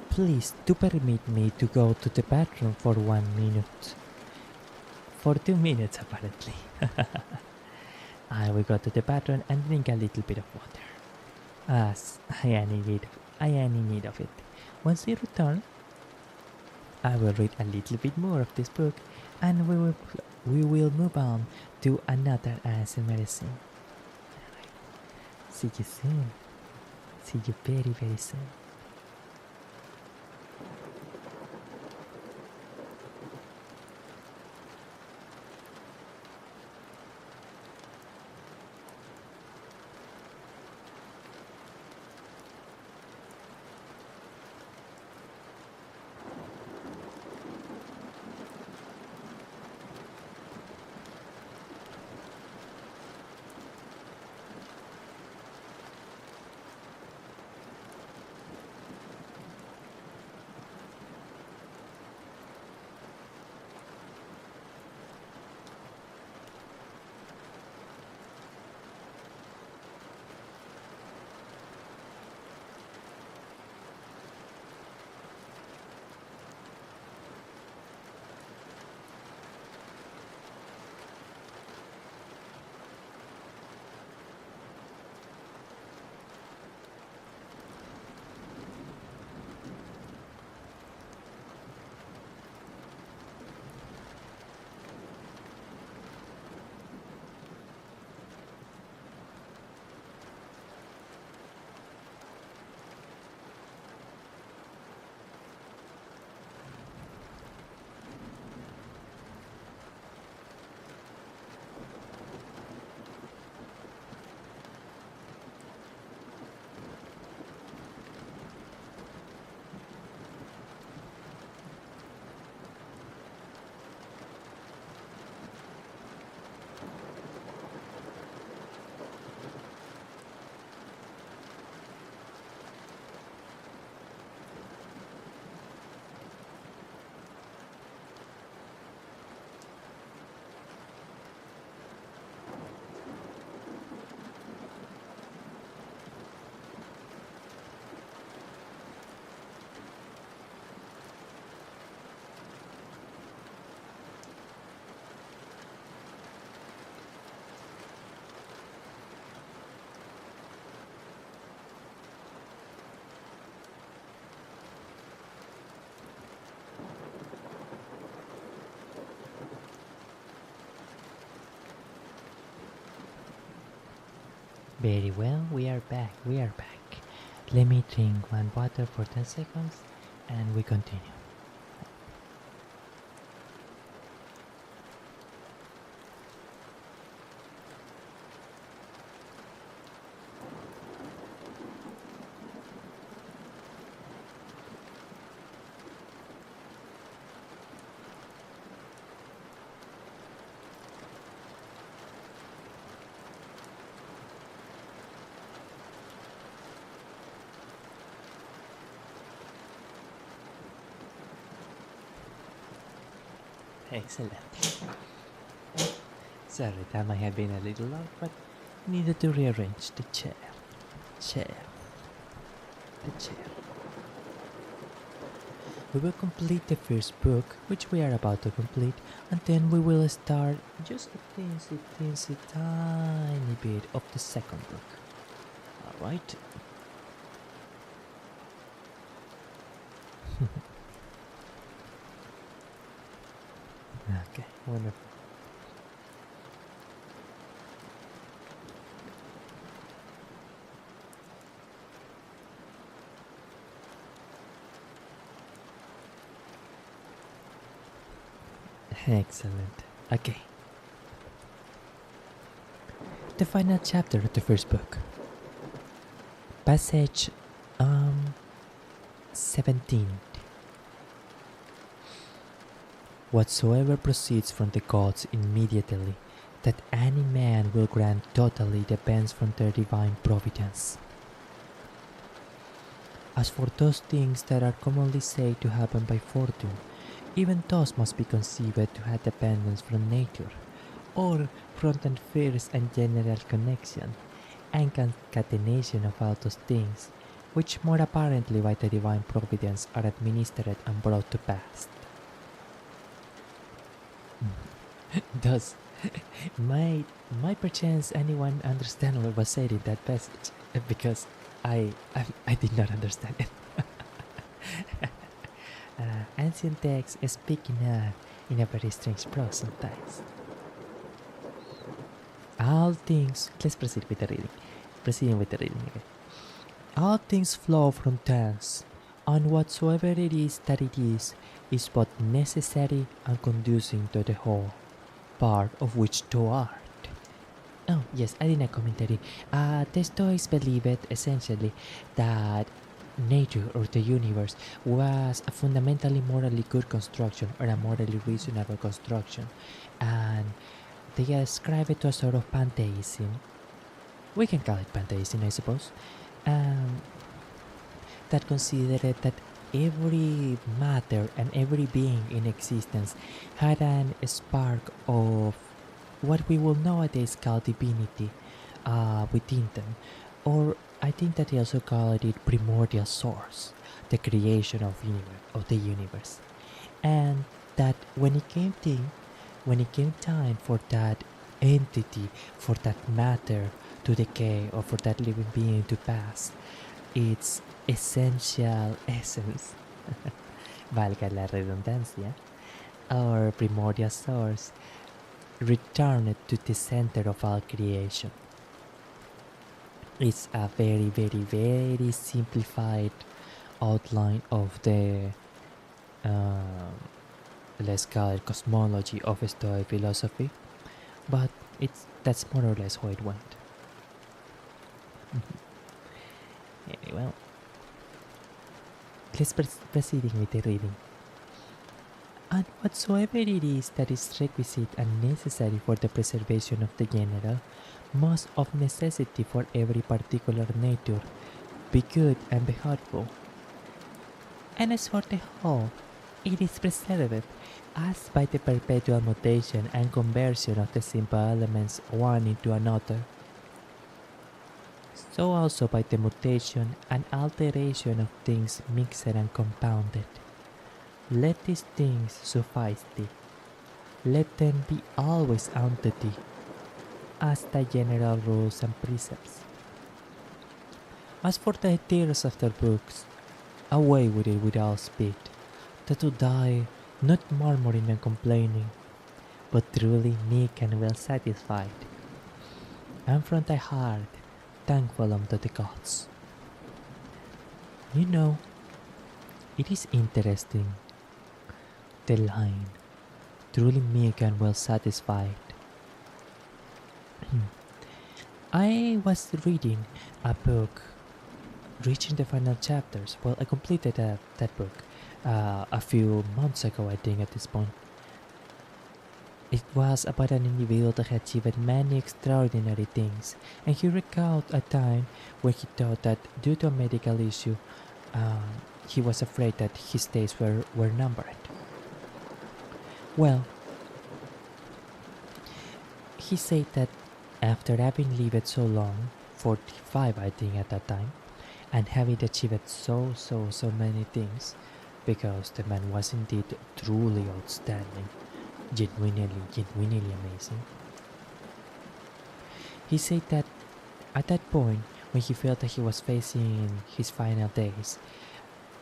please do permit me to go to the bathroom for 1 minute. For 2 minutes, apparently. I will go to the bathroom and drink a little bit of water, as I am in need of it. Once I return, I will read a little bit more of this book, and we will move on to another ASMR scene. See you soon. See you very, very soon. Very well, we are back, we are back. Let me drink one water for 10 seconds and we continue. Excellent. Sorry, that might have been a little loud, but needed to rearrange the chair. Chair. The chair. We will complete the first book, which we are about to complete, and then we will start just a teensy tiny bit of the second book. Alright? Okay, wonderful. Excellent. Okay. The final chapter of the first book. Passage 17. Whatsoever proceeds from the gods immediately, that any man will grant totally depends from their divine providence. As for those things that are commonly said to happen by fortune, even those must be conceived to have dependence from nature, or from the first and general connection, and concatenation of all those things, which more apparently by the divine providence are administered and brought to pass. Thus, might perchance anyone understand what was said in that passage, because I did not understand it. Ancient texts speak in a very strange prose sometimes. All things, let's proceed with the reading. Proceeding with the reading again. All things flow from thence, and whatsoever it is that it is both necessary and conducing to the whole, part of which thou art. Oh, yes, adding a commentary. The Stoics believed essentially that nature or the universe was a fundamentally morally good construction or a morally reasonable construction, and they ascribe it to a sort of pantheism. We can call it pantheism, I suppose. That considered that every matter and every being in existence had a spark of what we will nowadays call divinity within them, or I think that they also called it primordial source, the creation of the universe, and that when it came time for that entity, for that matter to decay, or for that living being to pass, its essential essence, valga la redundancia, or primordial source, returned to the center of all creation. It's a very, very, very simplified outline of the, let's call it cosmology of Stoic philosophy, but that's more or less how it went. Well, let's proceeding with the reading. And whatsoever it is that is requisite and necessary for the preservation of the general, must of necessity for every particular nature be good and be helpful. And as for the whole, it is preserved as by the perpetual mutation and conversion of the simple elements one into another, so also by the mutation and alteration of things mixed and compounded. Let these things suffice thee. Let them be always unto thee, as thy general rules and precepts. As for thy tears after books, away with it without speed, that to die not murmuring and complaining, but truly meek and well satisfied. And from thy heart, thankful unto the gods. You know, it is interesting, the line, truly meek and well satisfied. I was reading a book, reaching the final chapters. Well, I completed that book a few months ago, I think, at this point. It was about an individual that had achieved many extraordinary things, and he recalled a time when he thought that due to a medical issue, he was afraid that his days were numbered. Well, he said that after having lived so long, 45 I think at that time, and having achieved so many things, because the man was indeed truly outstanding, genuinely amazing. He said that at that point, when he felt that he was facing his final days,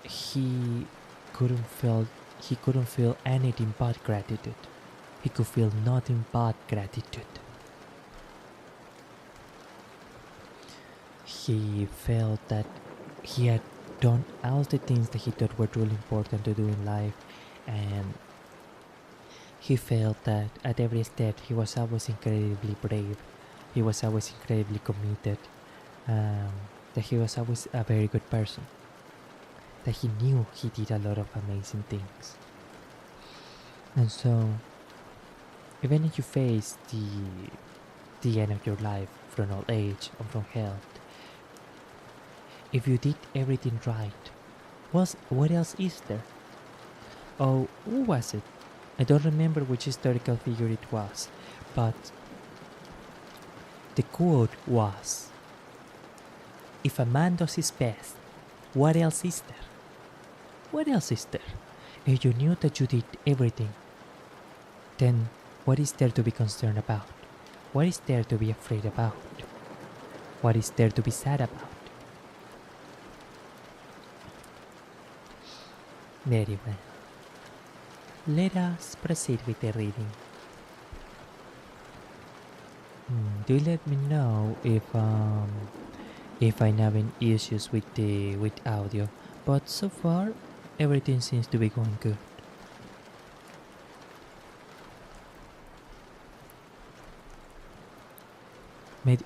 he couldn't feel anything but gratitude. He could feel nothing but gratitude. He felt that he had done all the things that he thought were truly important to do in life, and he felt that at every step he was always incredibly brave, he was always incredibly committed, that he was always a very good person, that he knew he did a lot of amazing things. And so, even if you face the end of your life from old age or from health, if you did everything right, what else is there? Oh, who was it? I don't remember which historical figure it was, but the quote was, "If a man does his best, what else is there? What else is there? If you knew that you did everything, then what is there to be concerned about? What is there to be afraid about? What is there to be sad about?" Very well. Let us proceed with the reading. Do let me know if I'm having issues with audio, but so far everything seems to be going good.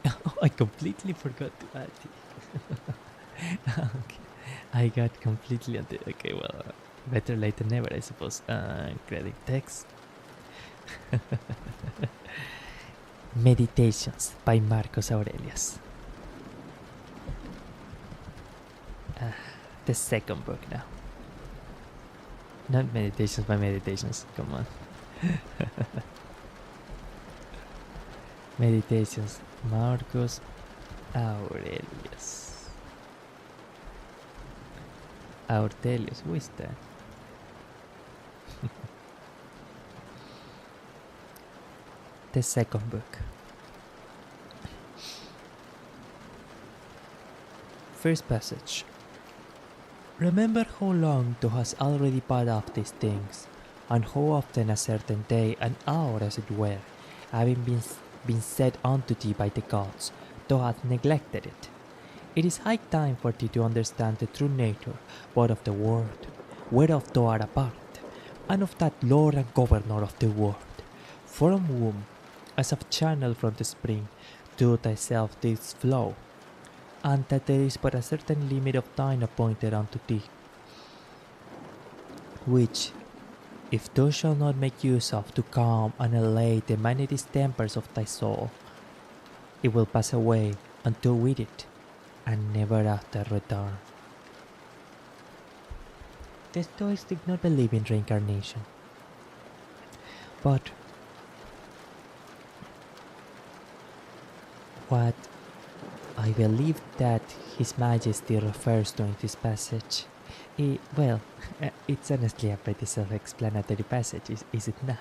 Oh, I completely forgot to add it. Okay. I got completely on the. Okay, well, better late than never, I suppose. Credit text. Meditations by Marcus Aurelius. The second book now. Not Meditations by Meditations, come on. Meditations, Marcus Aurelius. Aurelius, who is that? The second book. First passage. Remember how long thou hast already put off these things, and how often a certain day, an hour as it were, having been set unto thee by the gods, thou hast neglected it. It is high time for thee to understand the true nature, both of the world, whereof thou art a part, and of that Lord and Governor of the world, from whom, as of channel from the spring, thou thyself didst flow, and that there is but a certain limit of time appointed unto thee, which, if thou shalt not make use of to calm and allay the many distempers of thy soul, it will pass away unto with it, and never after return. The Stoics did not believe in reincarnation, but what I believe that His Majesty refers to in this passage, it's honestly a pretty self-explanatory passage, is it not?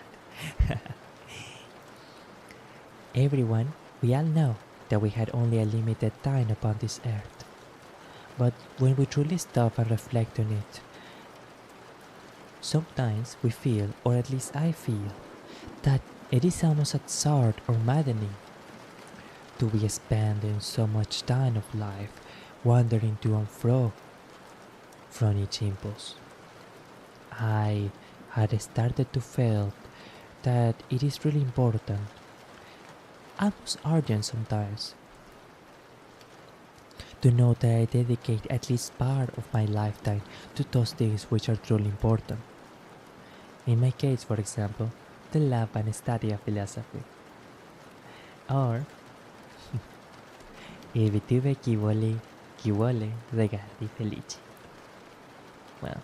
Everyone, we all know that we had only a limited time upon this earth, but when we truly stop and reflect on it, sometimes we feel, or at least I feel, that it is almost absurd or maddening to be spending so much time of life wandering to and fro from each impulse. I had started to feel that it is really important, almost urgent sometimes, to know that I dedicate at least part of my lifetime to those things which are truly important. In my case, for example, the love and study of philosophy. Or, evitube chi vuole regardi felici. Well,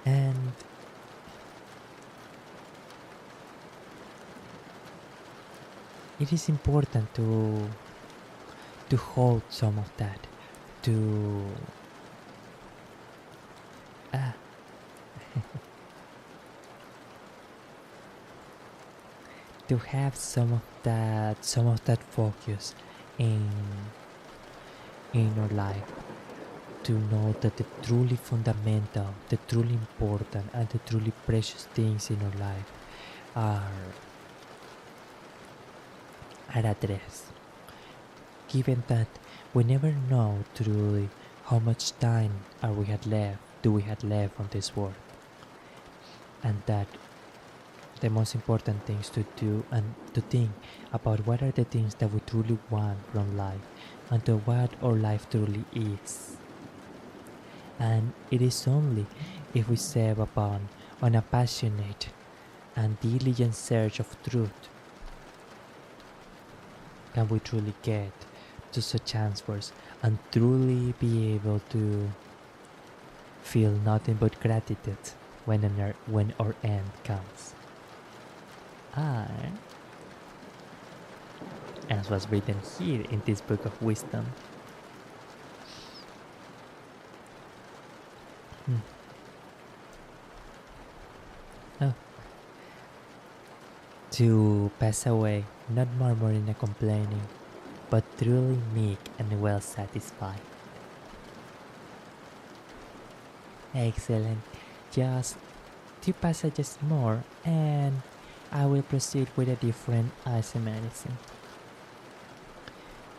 and it is important to hold some of that, to ah, to have some of that focus in our life, to know that the truly fundamental, the truly important, and the truly precious things in our life are addressed. Given that we never know truly how much time do we have left on this world, and that the most important things to do and to think about what are the things that we truly want from life and to what our life truly is. And it is only if we set upon on a passionate and diligent search of truth can we truly get to such answers and truly be able to feel nothing but gratitude when our end comes. As was written here in this book of wisdom. Oh. To pass away, not murmuring and complaining, but truly meek and well satisfied. Excellent. Just 2 passages more and I will proceed with a different medicine.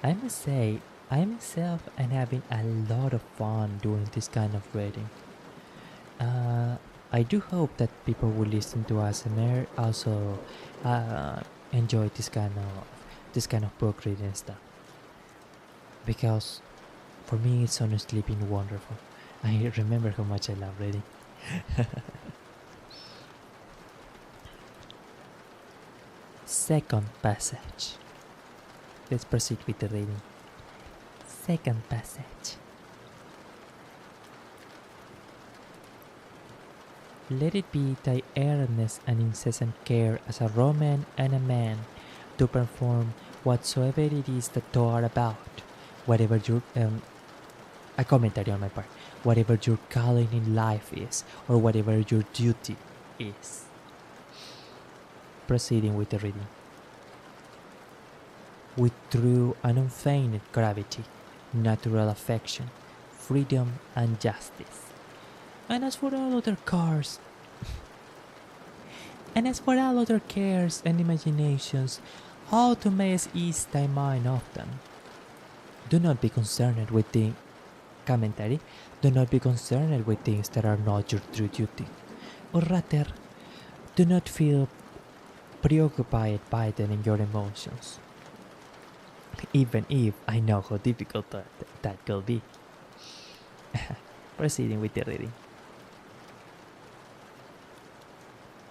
I must say, I myself am having a lot of fun doing this kind of reading. I do hope that people who listen to ASMR also enjoy this kind of book reading stuff. Because for me, it's honestly been wonderful. I remember how much I love reading. Second passage. Let's proceed with the reading. Second passage. Let it be thy earnest and incessant care as a Roman and a man to perform whatsoever it is that thou art about, whatever your a commentary on my part, whatever your calling in life is, or whatever your duty is. Proceeding with the reading. With true and unfeigned gravity, natural affection, freedom and justice. And as for all other cares, and imaginations, how to mayest ease thy mind of them. Do not be concerned with the commentary. Do not be concerned with things that are not your true duty, or rather, do not feel preoccupied by them in your emotions. Even if I know how difficult that could be. Proceeding with the reading.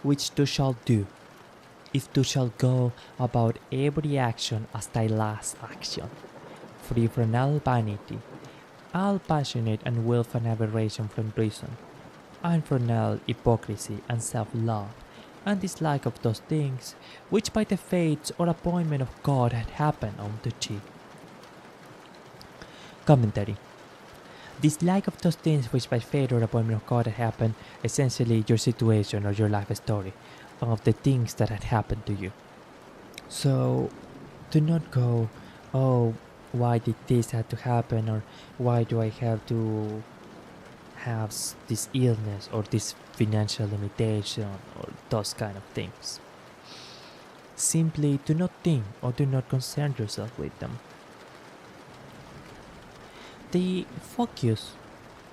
Which thou shalt do, if thou shalt go about every action as thy last action, free from all vanity, all passionate and willful aberration from reason, and from all hypocrisy and self-love, and dislike of those things which by the fates or appointment of God had happened unto thee. Commentary. Dislike of those things which by fate or appointment of God had happened, essentially your situation or your life story, of the things that had happened to you. So, do not go, oh, why did this have to happen, or why do I have to has this illness or this financial limitation or those kind of things. Simply do not think or do not concern yourself with them. The focus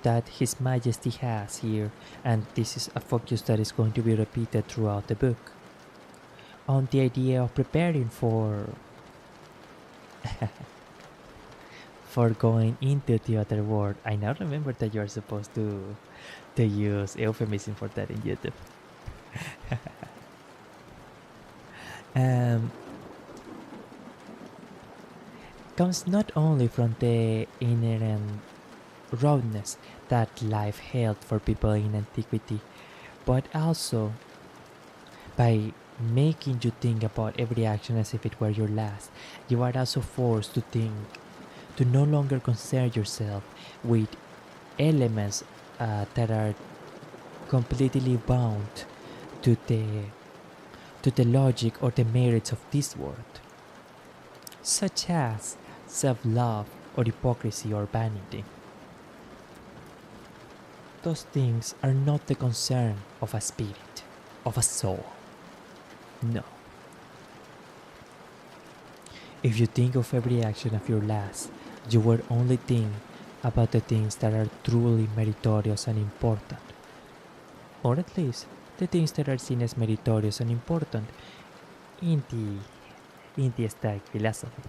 that His Majesty has here, and this is a focus that is going to be repeated throughout the book, on the idea of preparing for for going into the other world. I now remember that you're supposed to use euphemism for that in YouTube. um, comes not only from the inherent roughness that life held for people in antiquity, but also by making you think about every action as if it were your last. You are also forced to think, to no longer concern yourself with elements that are completely bound to the logic or the merits of this world, such as self-love or hypocrisy or vanity. Those things are not the concern of a spirit, of a soul. No. If you think of every action of your last, you will only think about the things that are truly meritorious and important. Or at least, the things that are seen as meritorious and important in the Stoic philosophy.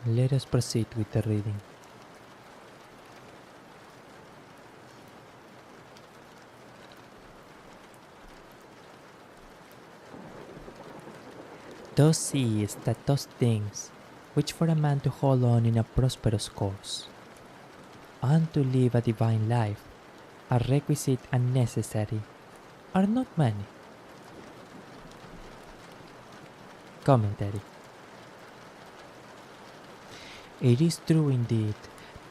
Let us proceed with the reading. Thus seest that those things which for a man to hold on in a prosperous course, and to live a divine life, are requisite and necessary, are not many. Commentary. It is true indeed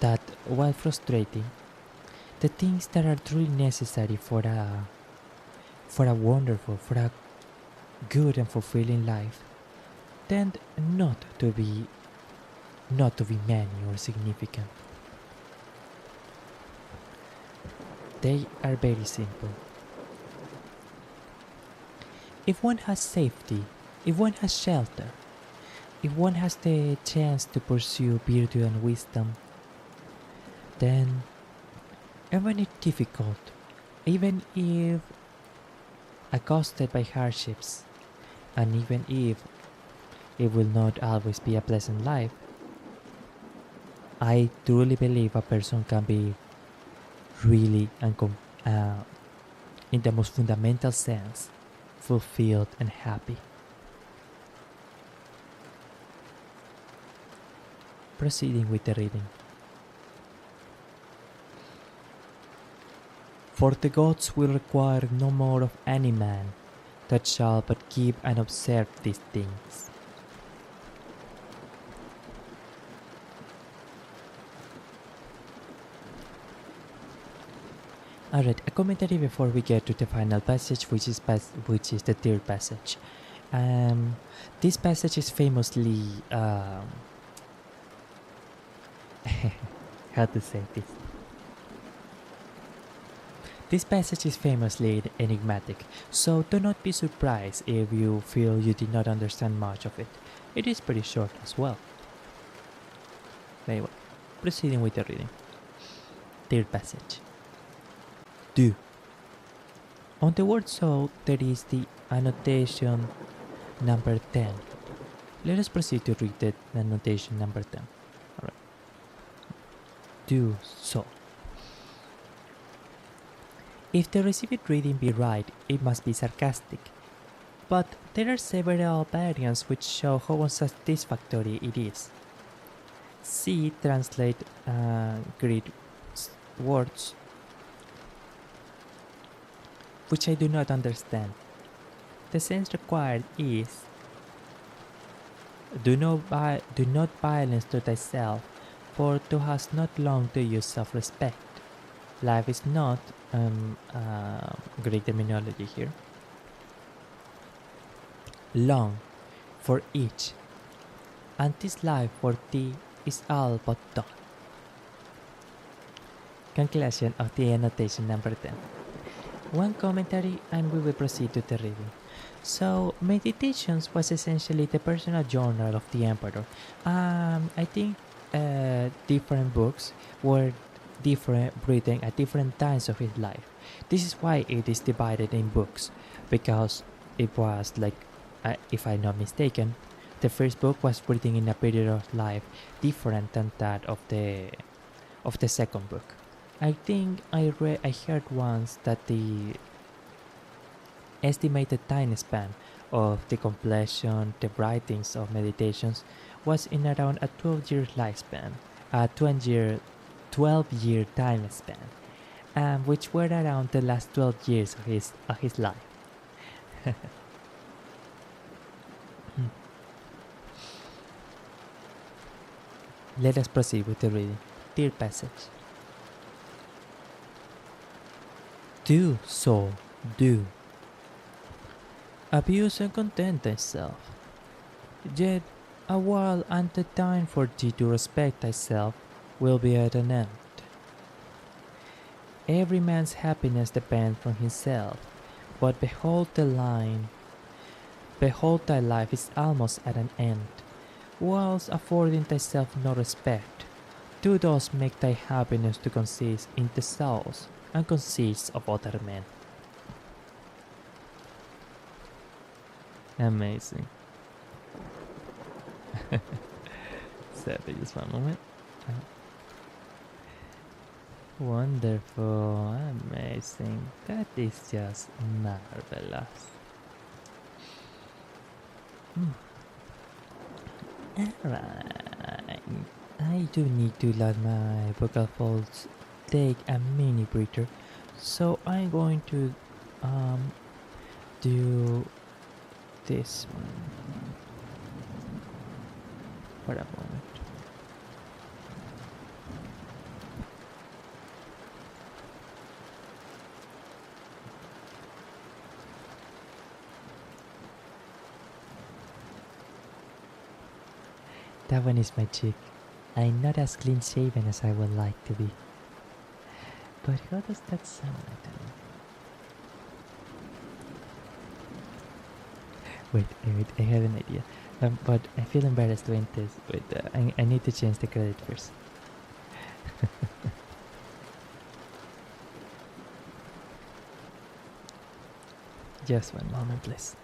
that while frustrating, the things that are truly necessary for a wonderful, for a good and fulfilling life tend not to be many or significant. They are very simple. If one has safety, if one has shelter, if one has the chance to pursue virtue and wisdom, then even if difficult, even if accosted by hardships, and even if it will not always be a pleasant life, I truly believe a person can be really and in the most fundamental sense, fulfilled and happy. Proceeding with the reading. For the gods will require no more of any man that shall but keep and observe these things. Alright, a commentary before we get to the final passage, which is the third passage. This passage is famously how to say this? This passage is famously enigmatic, so do not be surprised if you feel you did not understand much of it. It is pretty short as well. Anyway, proceeding with the reading. Third passage. Do. On the word so, there is the annotation number 10. Let us proceed to read the annotation number 10. Alright. Do so. If the received reading be right, it must be sarcastic. But there are several variants which show how unsatisfactory it is. See translate Greek words which I do not understand. The sense required is do not violence to thyself, for thou hast not long to use self-respect. Life is not Greek terminology here. Long for each and this life for thee is all but done. Conclusion of the annotation number 10. One commentary and we will proceed to the reading. So, Meditations was essentially the personal journal of the emperor. I think different books were written at different times of his life. This is why it is divided in books, because it was like, if I'm not mistaken, the first book was written in a period of life different than that of the second book. I think I heard once that the estimated time span of the completion, the writings of Meditations was in around a 12-year lifespan, a 12-year time span, which were around the last 12 years of his life. Let us proceed with the reading. Dear passage. Do, soul, do. Abuse and content thyself. Yet, a while and the time for thee to respect thyself will be at an end. Every man's happiness depends from himself, but behold thy life is almost at an end. Whilst affording thyself no respect, do thus make thy happiness to consist in the souls and conceits of other men. Amazing. Sorry, just one moment. Wonderful, amazing. That is just marvelous. Alright. I do need to let my vocal folds take a mini breather, so I'm going to do this one for a moment. That one is my cheek. I'm not as clean shaven as I would like to be. But how does that sound? Wait, I have an idea. But I feel embarrassed doing this. Wait, I need to change the credit first. Just one moment, please.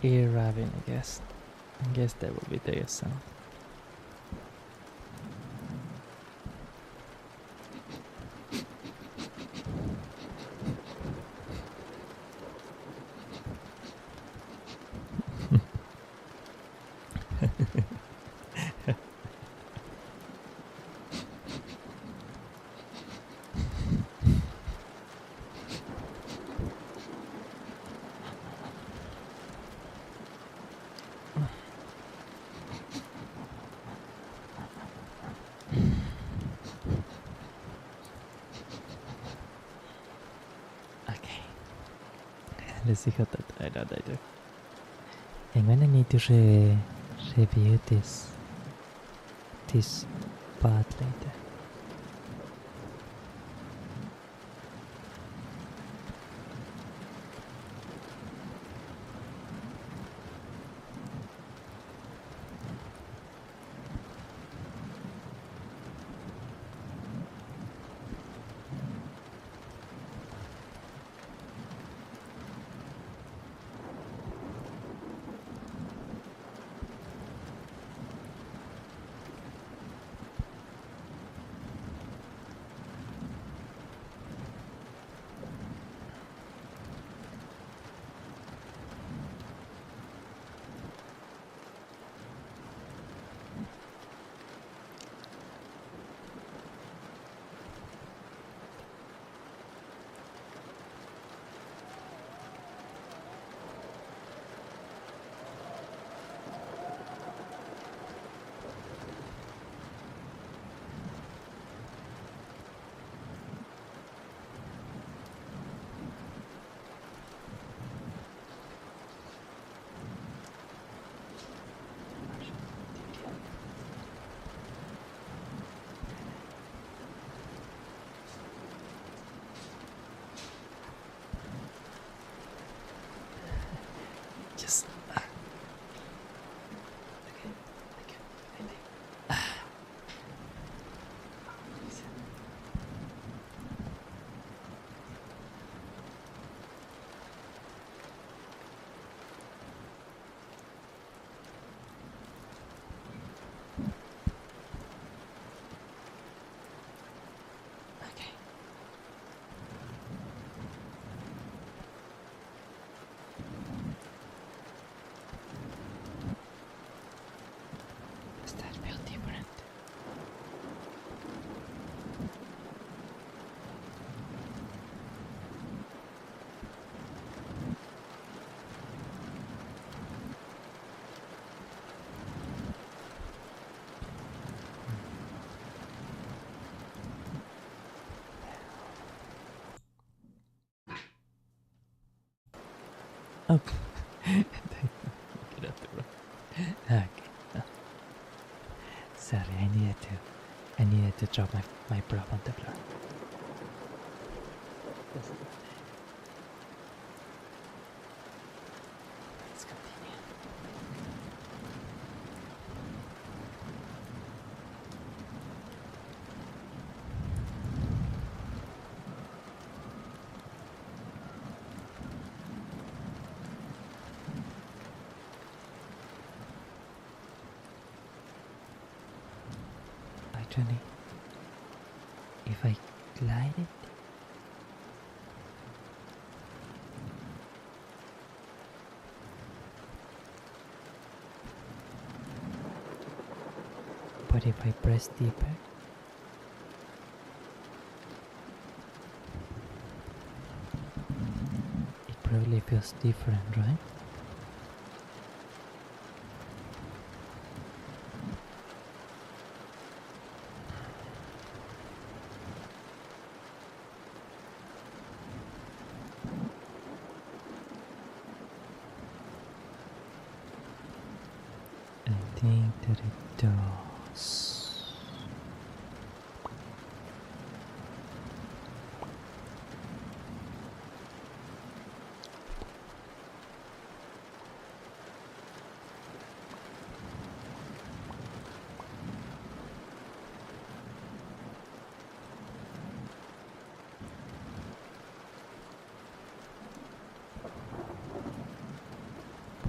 Ear rubbing, I guess. I guess that will be the sound. Let's see how that I do. I'm gonna need to review this part later. Oh, get up the road. Okay. Oh, sorry, I needed to drop my prop on the floor. Let's continue. Actually, if I glide it, but if I press deeper, it probably feels different, right? I think that it does.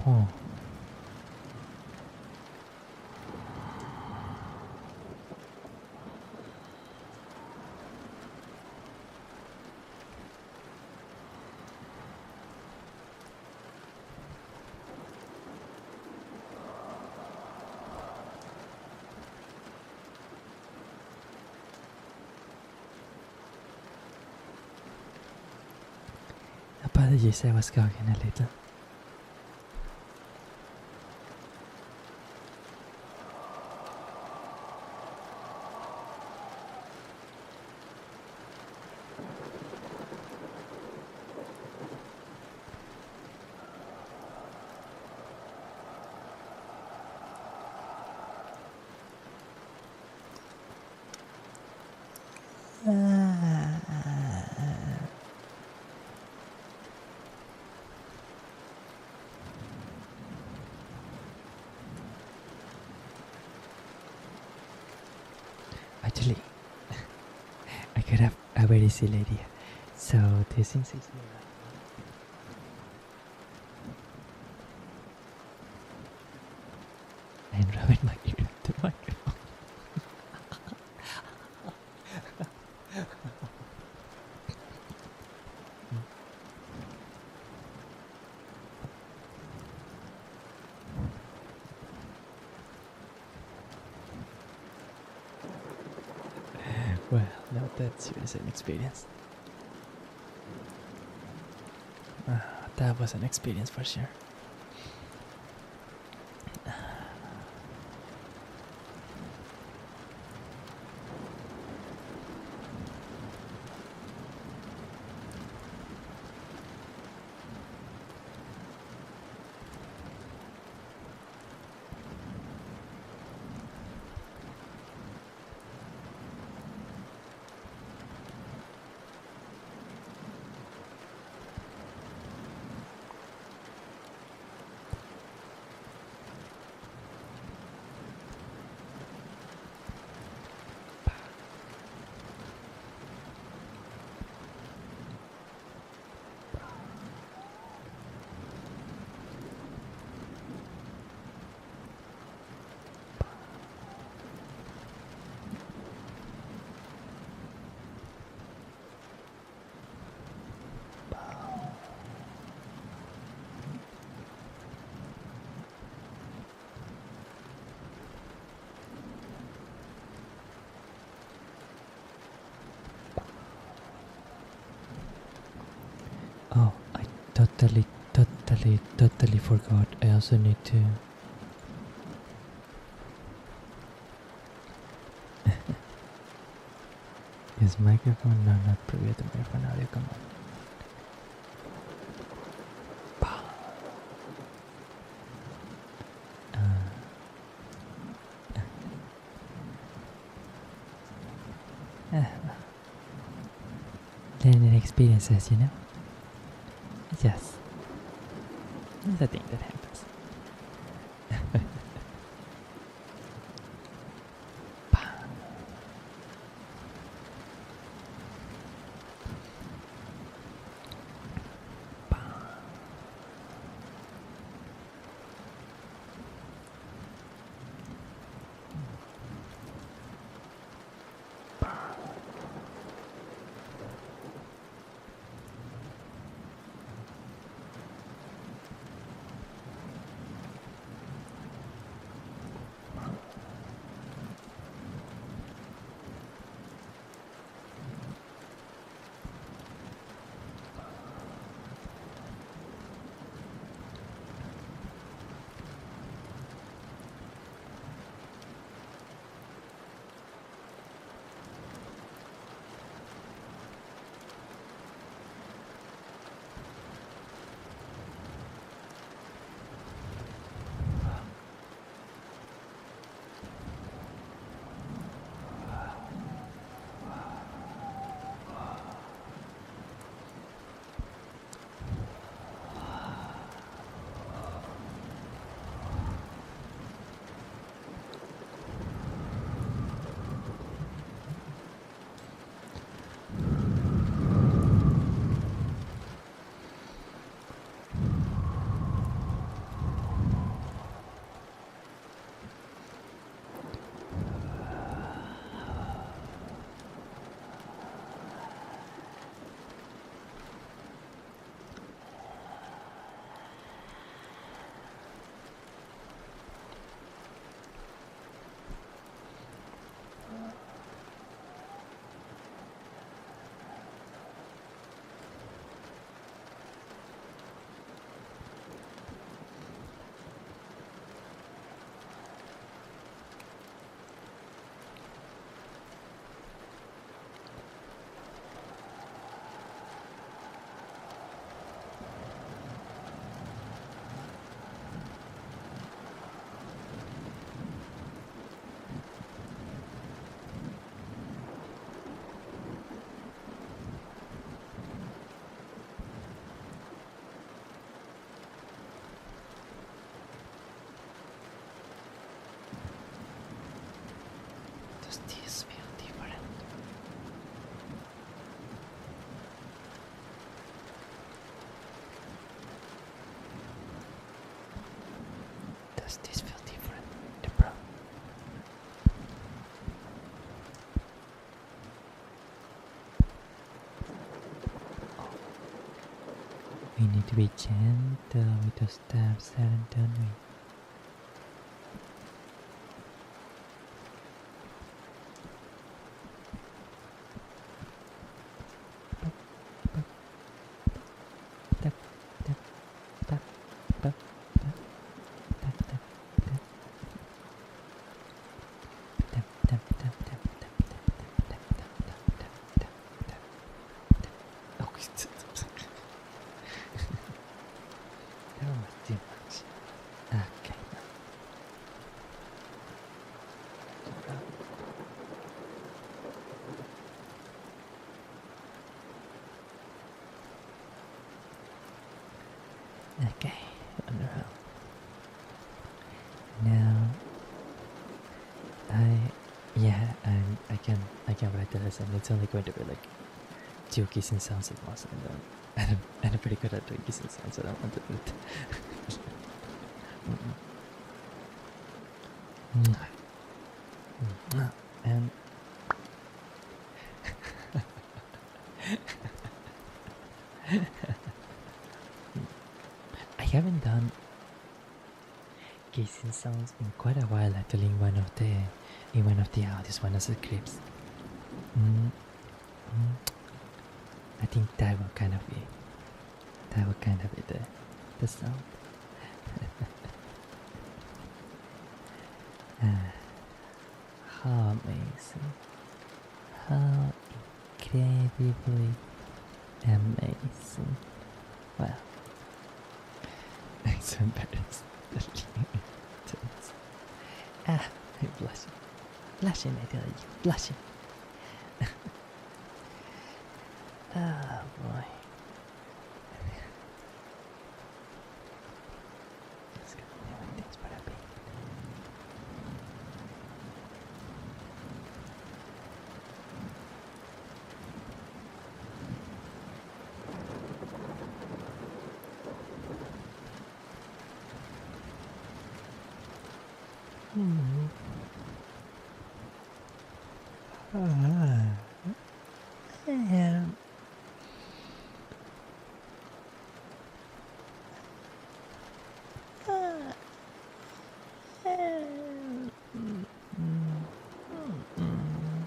Oh. Apologies, I was gagging a little. Actually, I could have a very silly idea. So this is I'm rubbing my ear at the microphone. Well, now that's serious an experience. That was an experience for sure. Oh, I totally forgot. I also need to. Use microphone? No, not preview the microphone audio command. learning experiences, you know? Yes. It's a thing that happens. Does this feel different? Does this feel different? The bro. Oh. We need to be gentle with the steps, don't we? That was too much. Okay. Okay, wonderful. Now, I can write the lesson. It's only going to be like 2 kissing sounds at once, and I'm pretty good at doing kissing sounds, so I don't want to do it. And I haven't done kissing sounds in quite a while, actually. In one of the audios, one of the clips. I think that will kind of be the sound. How amazing! How incredibly amazing! Well, I'm so embarrassed. I'm blushing. Blushing, I tell you, blushing. Hmm. Ah. Um, ah. Mm, mm, mm,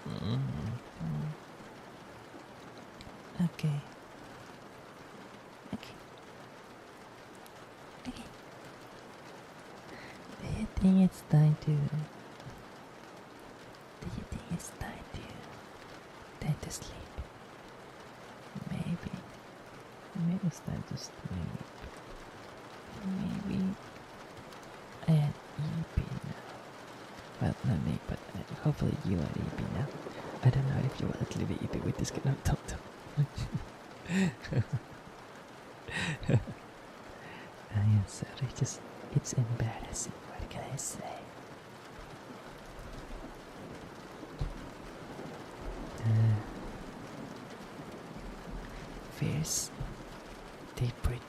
mm, mm. Okay. Okay. Okay. Do you think it's time to? Do you think it's time to sleep? Maybe. Maybe it's time to sleep. Maybe I am EP now. Well, not me, but hopefully you are EP now. I don't know if you will actually be EP with this kind of tone. I am sorry, just it's embarrassing. What can I say? Uh, Fierce, deep breathing.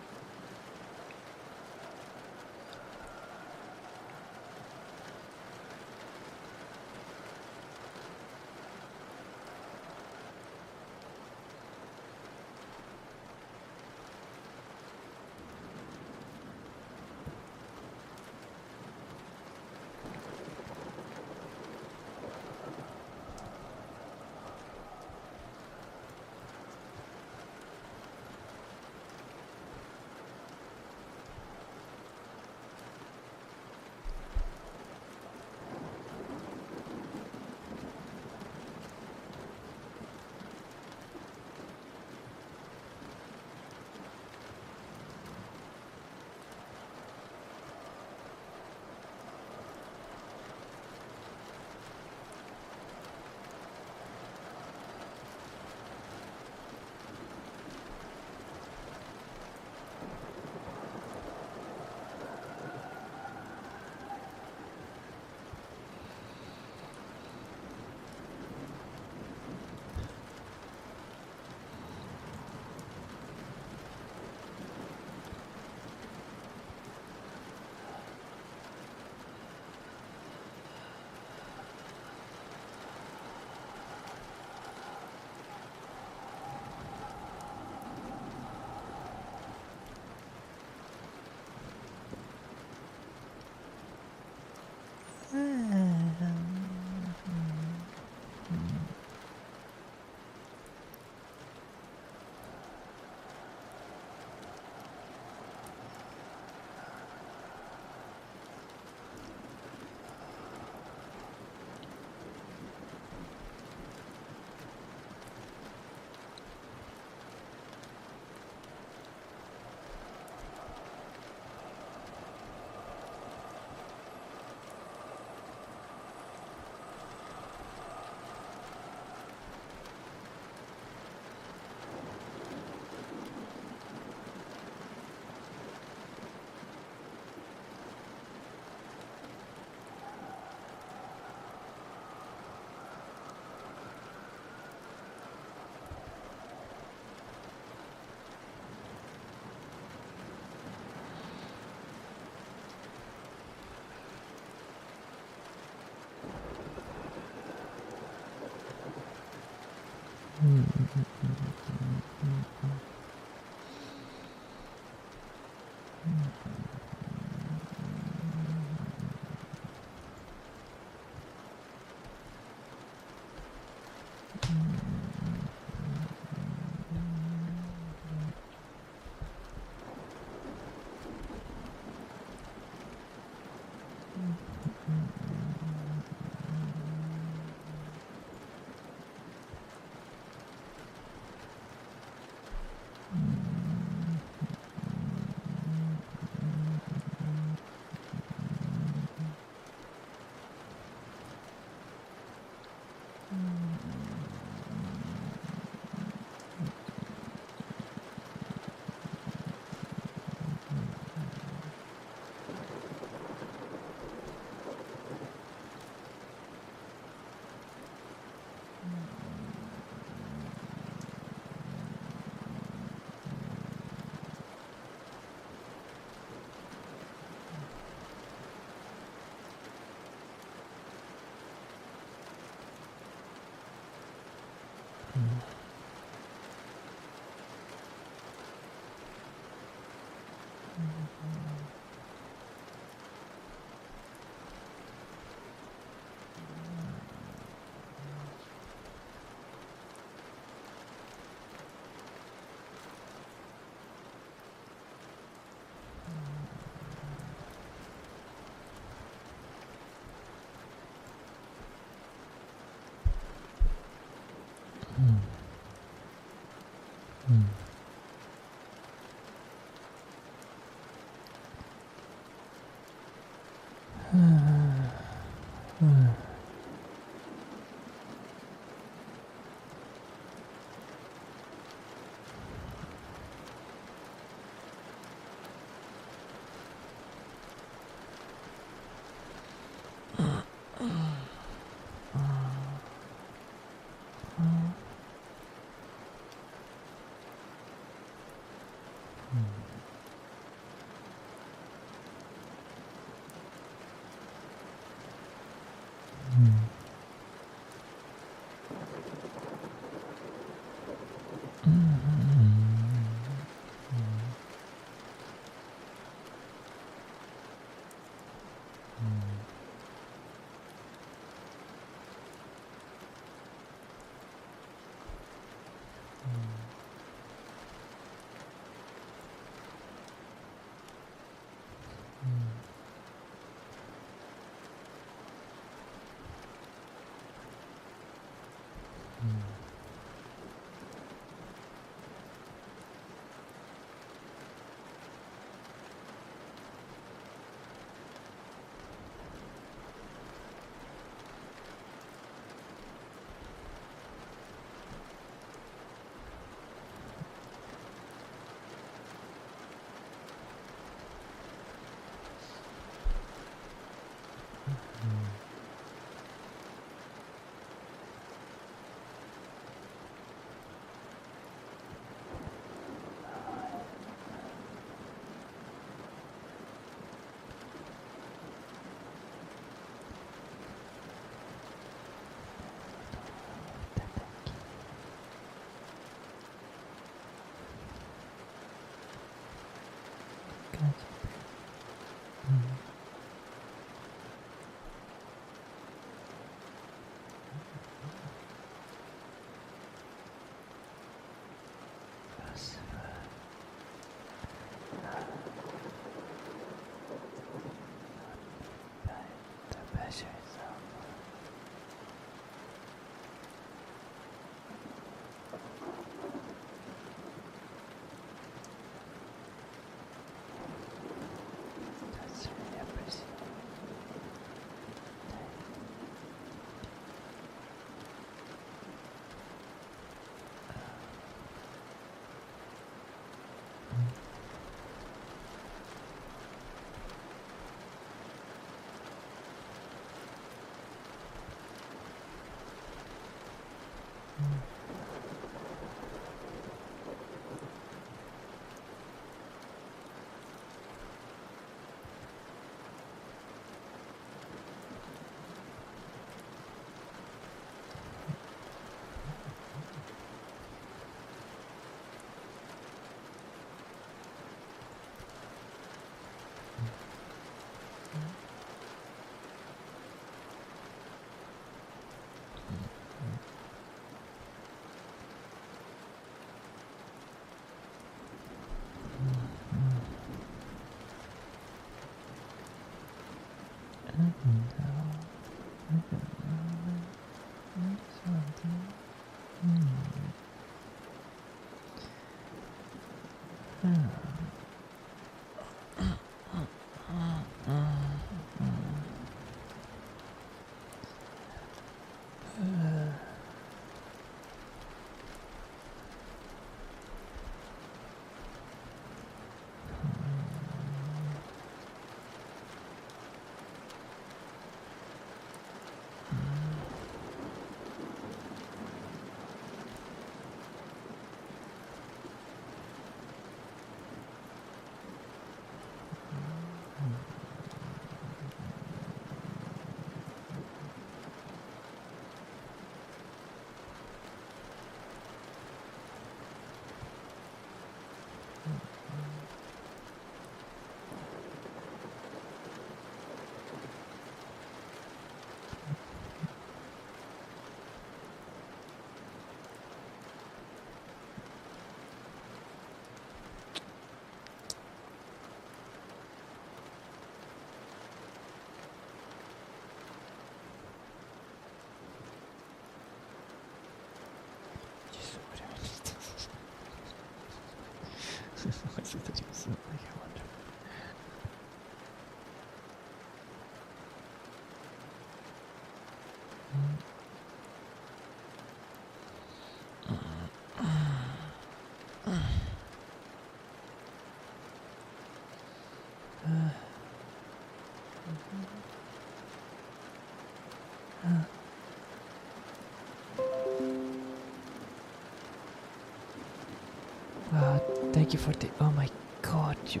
Wow, thank you for the. Oh my god, you.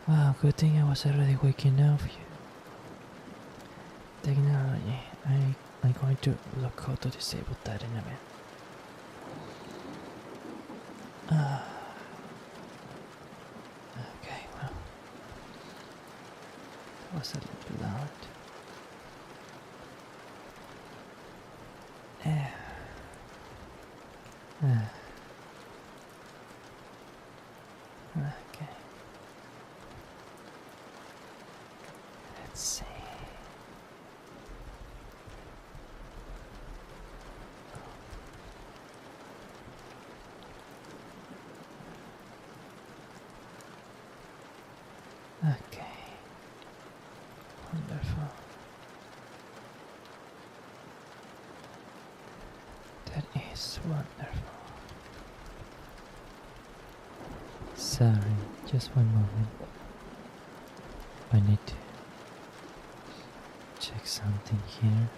Wow, good thing I was already waking up. Technology. I'm going to look how to disable that in a minute. Okay, well. That was a little loud. Okay. Let's see. Okay. Wonderful. That is wonderful. Sorry, just one moment. I need to check something here.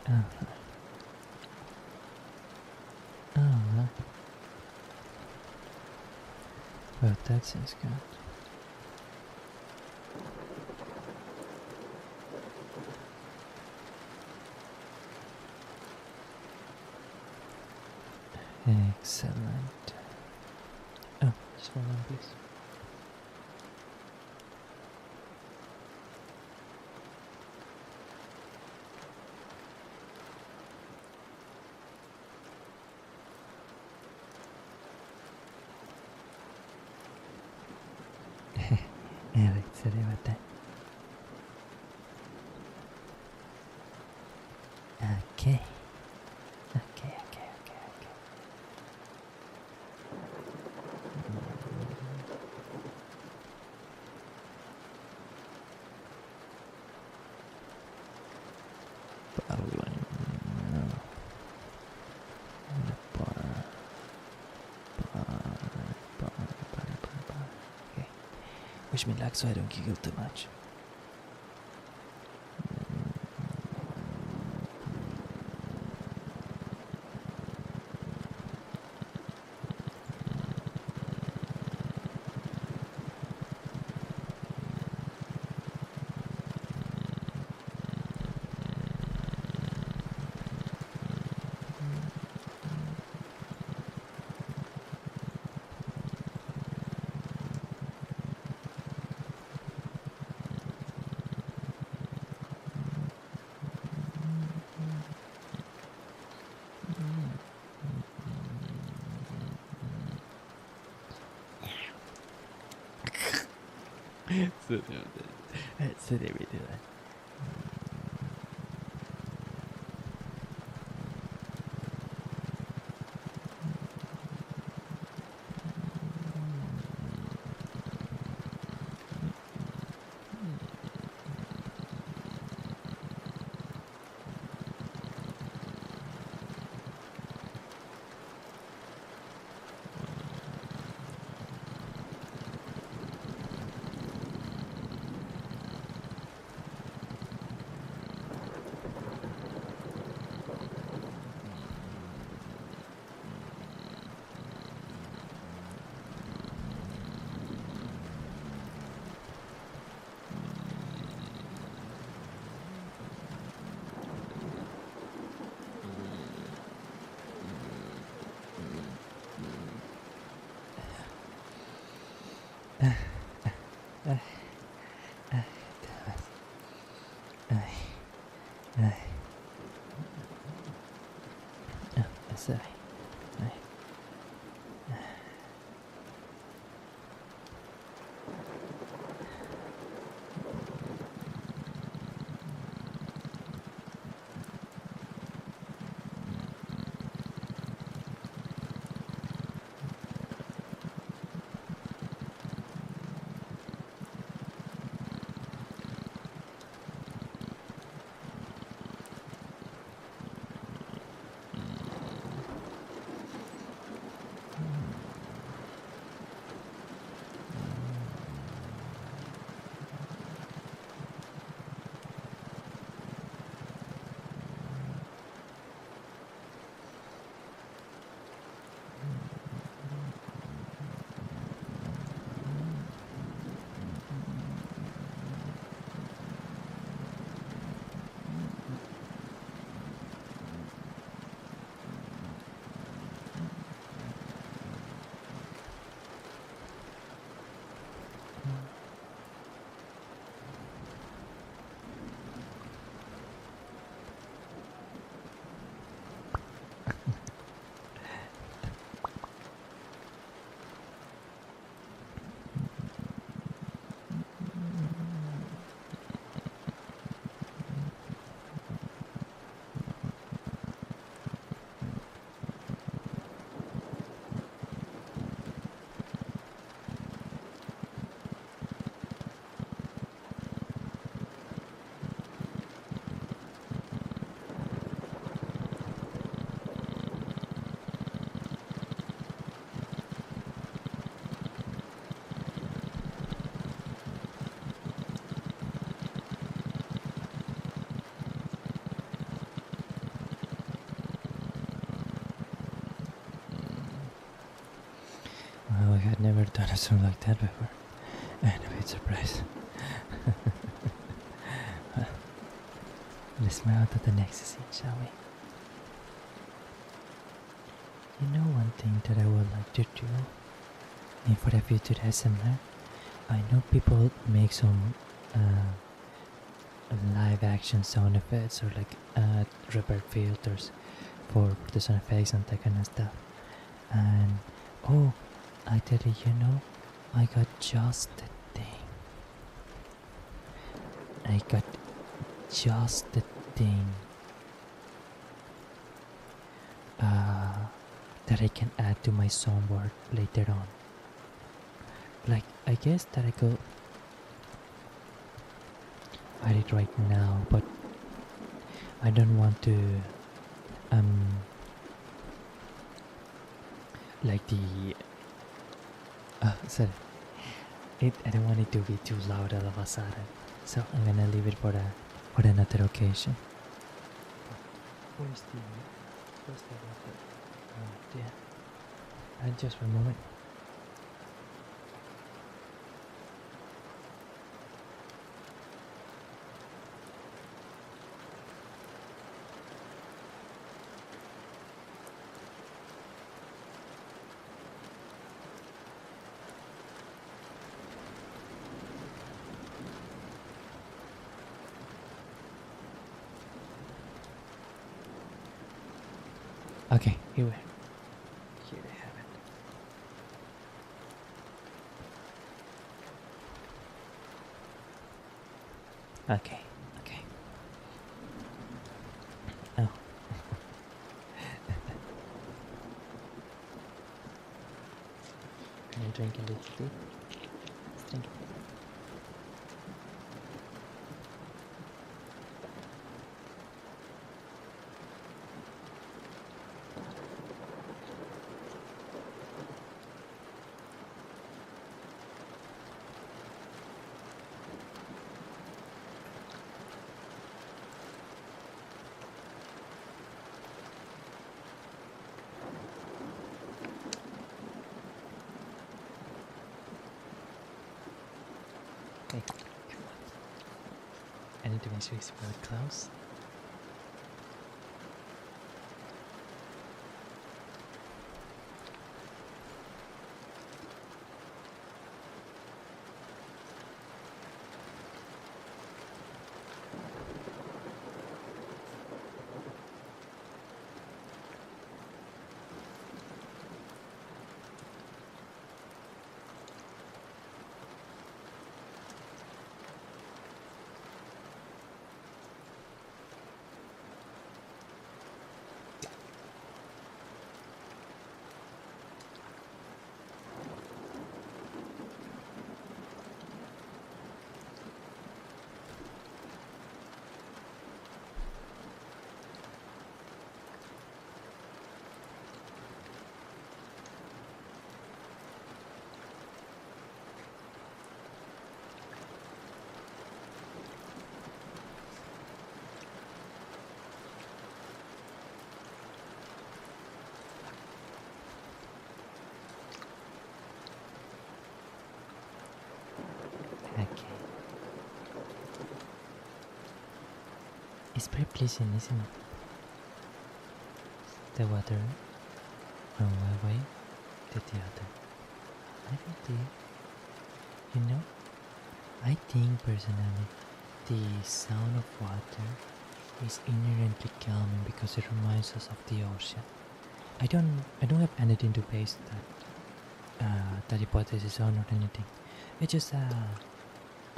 Uh-huh. Oh, well, that seems good. Excellent. Oh, just one moment, please. Alright, sorry about that. Okay. Okay. Okay. Wish me luck so I don't giggle too much. So there we do that. Sorry. song like that before. Anyway, surprise. Let's move on to the next scene, shall we? You know one thing that I would like to do for the future ASMR? I know people make some live action sound effects or like reverb filters for the sound effects and that kind of stuff. And oh, I tell you, I got just the thing. I got just the thing that I can add to my soundboard later on. Like, I guess that I could add it right now, but I don't want to like the sorry, I don't want it to be too loud all of a sudden, so I'm gonna leave it for another occasion. Where's the water? Oh dear. Just for a moment. Okay, here I have it. Okay. Oh. Can I drink a little bit? Let's drink it. Okay, come on. I need to make sure it's really close. Okay. It's very pleasant, isn't it? The water from one way to the other. I think personally the sound of water is inherently calming because it reminds us of the ocean. I don't have anything to base that hypothesis on or anything. It's just a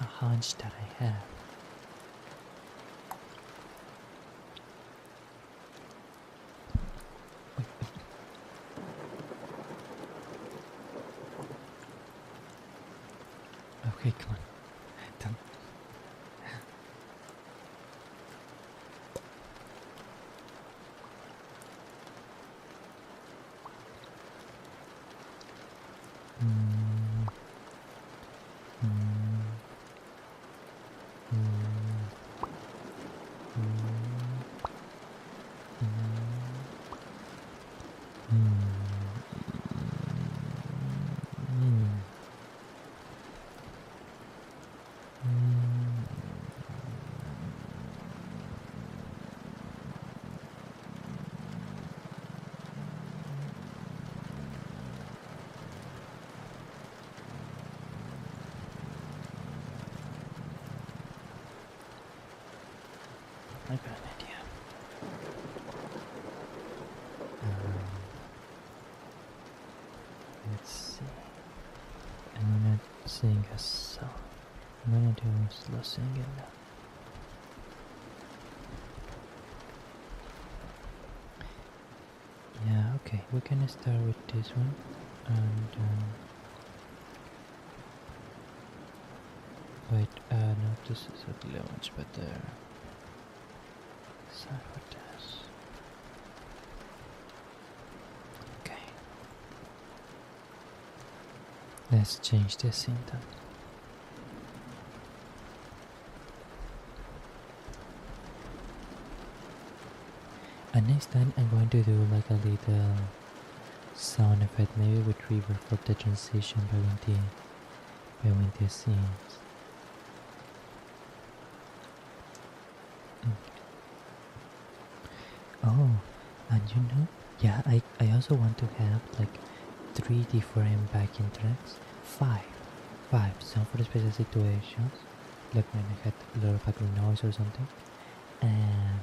hunch that I have. Okay, come on. Don't. I got an idea. Um, let's see. I'm gonna sing a song. I'm gonna do slow singing now. Yeah, okay, we're gonna start with this one, and wait, no, this is a little much better. Sorry for this. Okay, let's change the scene then. And next time I'm going to do like a little sound effect, maybe with reverb for the transition between the scenes. Oh, and you know, yeah, I also want to have like 3 different backing tracks, five, some for special situations, like when I had a lot of background noise or something, and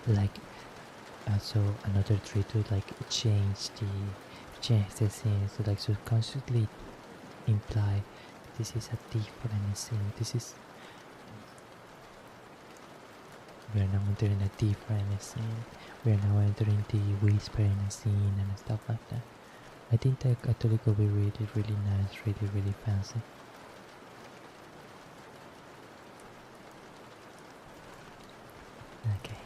like also another 3 to like change the scene, so like subconsciously imply this is a different scene. We are now entering a different scene. We are now entering the whispering scene and stuff like that. I think that actually could be really, really nice, really, really fancy. Okay.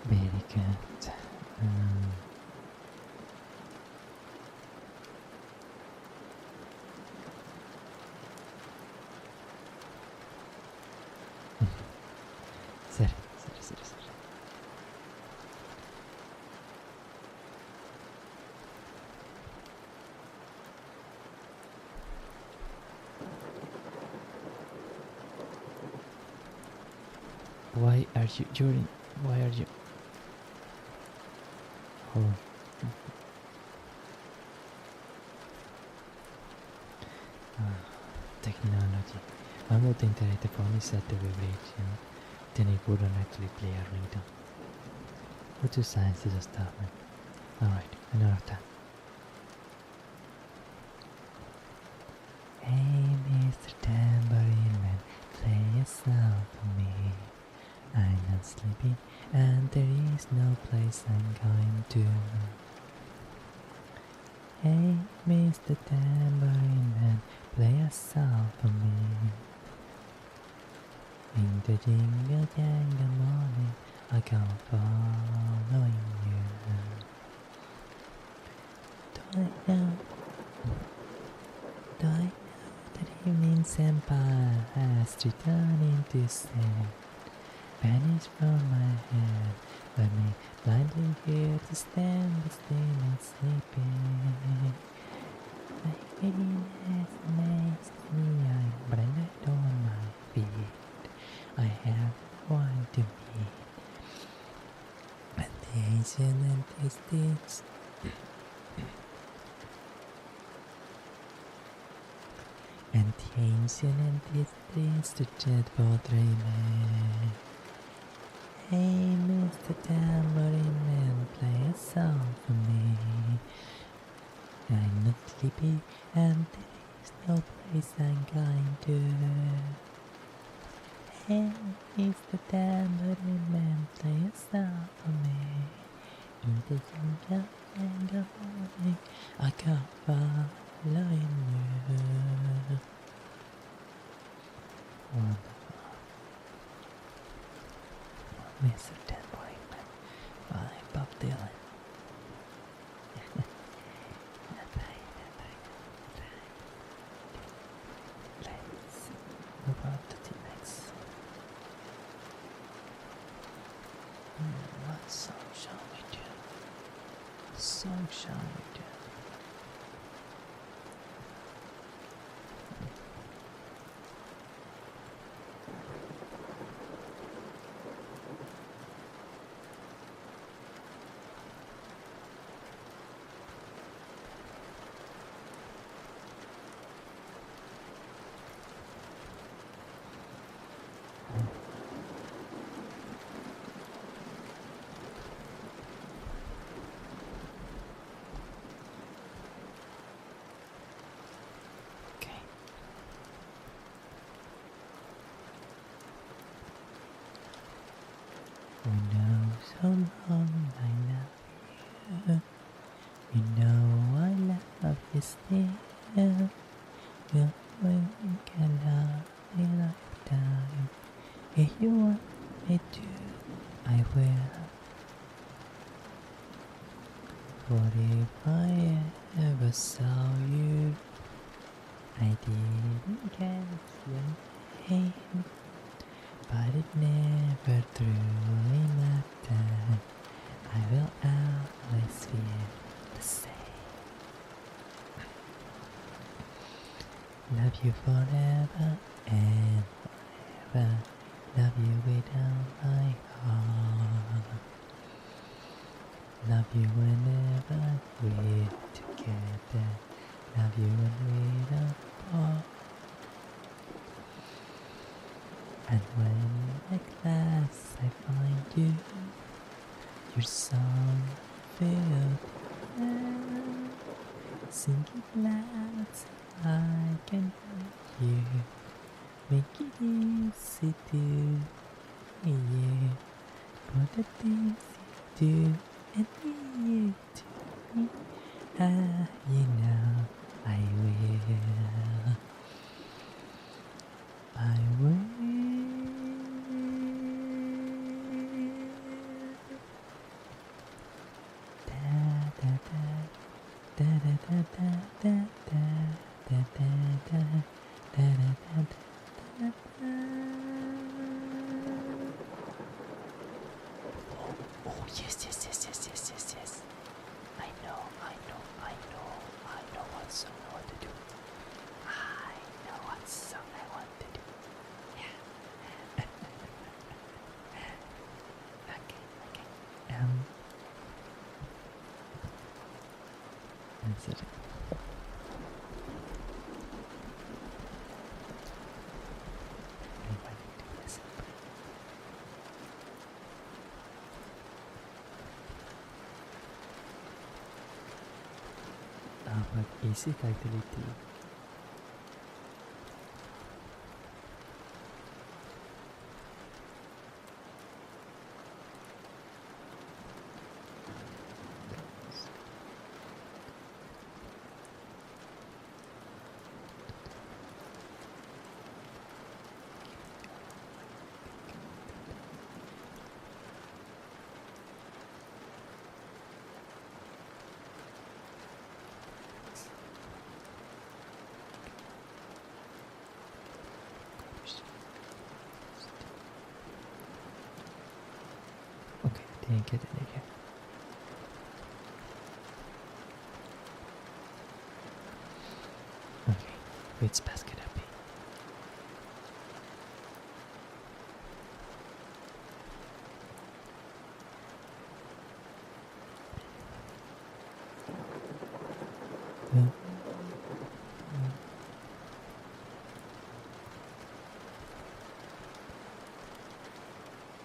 Very good. Sorry. Why are you, Jordan? Why are you? Hold on. Technology. One would think that if the phone is set to vibration, then it wouldn't actually play a ringtone. What do science is a stuff, man? Alright, enough of that. Hey, Mr. Tambourine Man, play a song for me. I'm not sleeping, and there is no place I'm going to. Hey, Mr. Tambourine Man, play a song for me. In the jingle jangle morning, I come following you. Do I know that evening's empire has returned into sand, vanished from my head, let me blindly here to stand, but still not sleeping. My happiness makes me, I'm branded on my feet. I have one to meet, and the ancient and tastes. And the ancient and tastes to chat for dreaming. Hey, Mr. Tambourine Man, play a song for me. I'm not sleepy, and there is no place I'm going to. Hey, Mr. Tambourine Man, play a song for me. In the jungle and the morning, I come following you. Wonderful. Mr. Tambourine Man by Bob Dylan. Let's move on to the next. What song shall we do? What song shall we do? know so long I love you. You know I love you still. We'll make a lovely lifetime. If you want me to, I will. What if I ever saw you? I didn't catch your name, but it never truly mattered. I will always feel the same. Love you forever and forever. Love you with all my heart. Love you whenever we're together. Love you when we're apart. And when at last I find you, your song filled air, sing it loud so I can hear you. Make it easy to hear for the things you do and you to me. You know I will. I will. Da da da da da da da da da da da da da da da. Oh yes yes yes yes yes yes yes. I know what song I want to do. I know what song I want to do. Yeah. Okay. That's it. Maybe I need to listen. But easy calculating. Okay, didn't get it again. Okay, which basket up?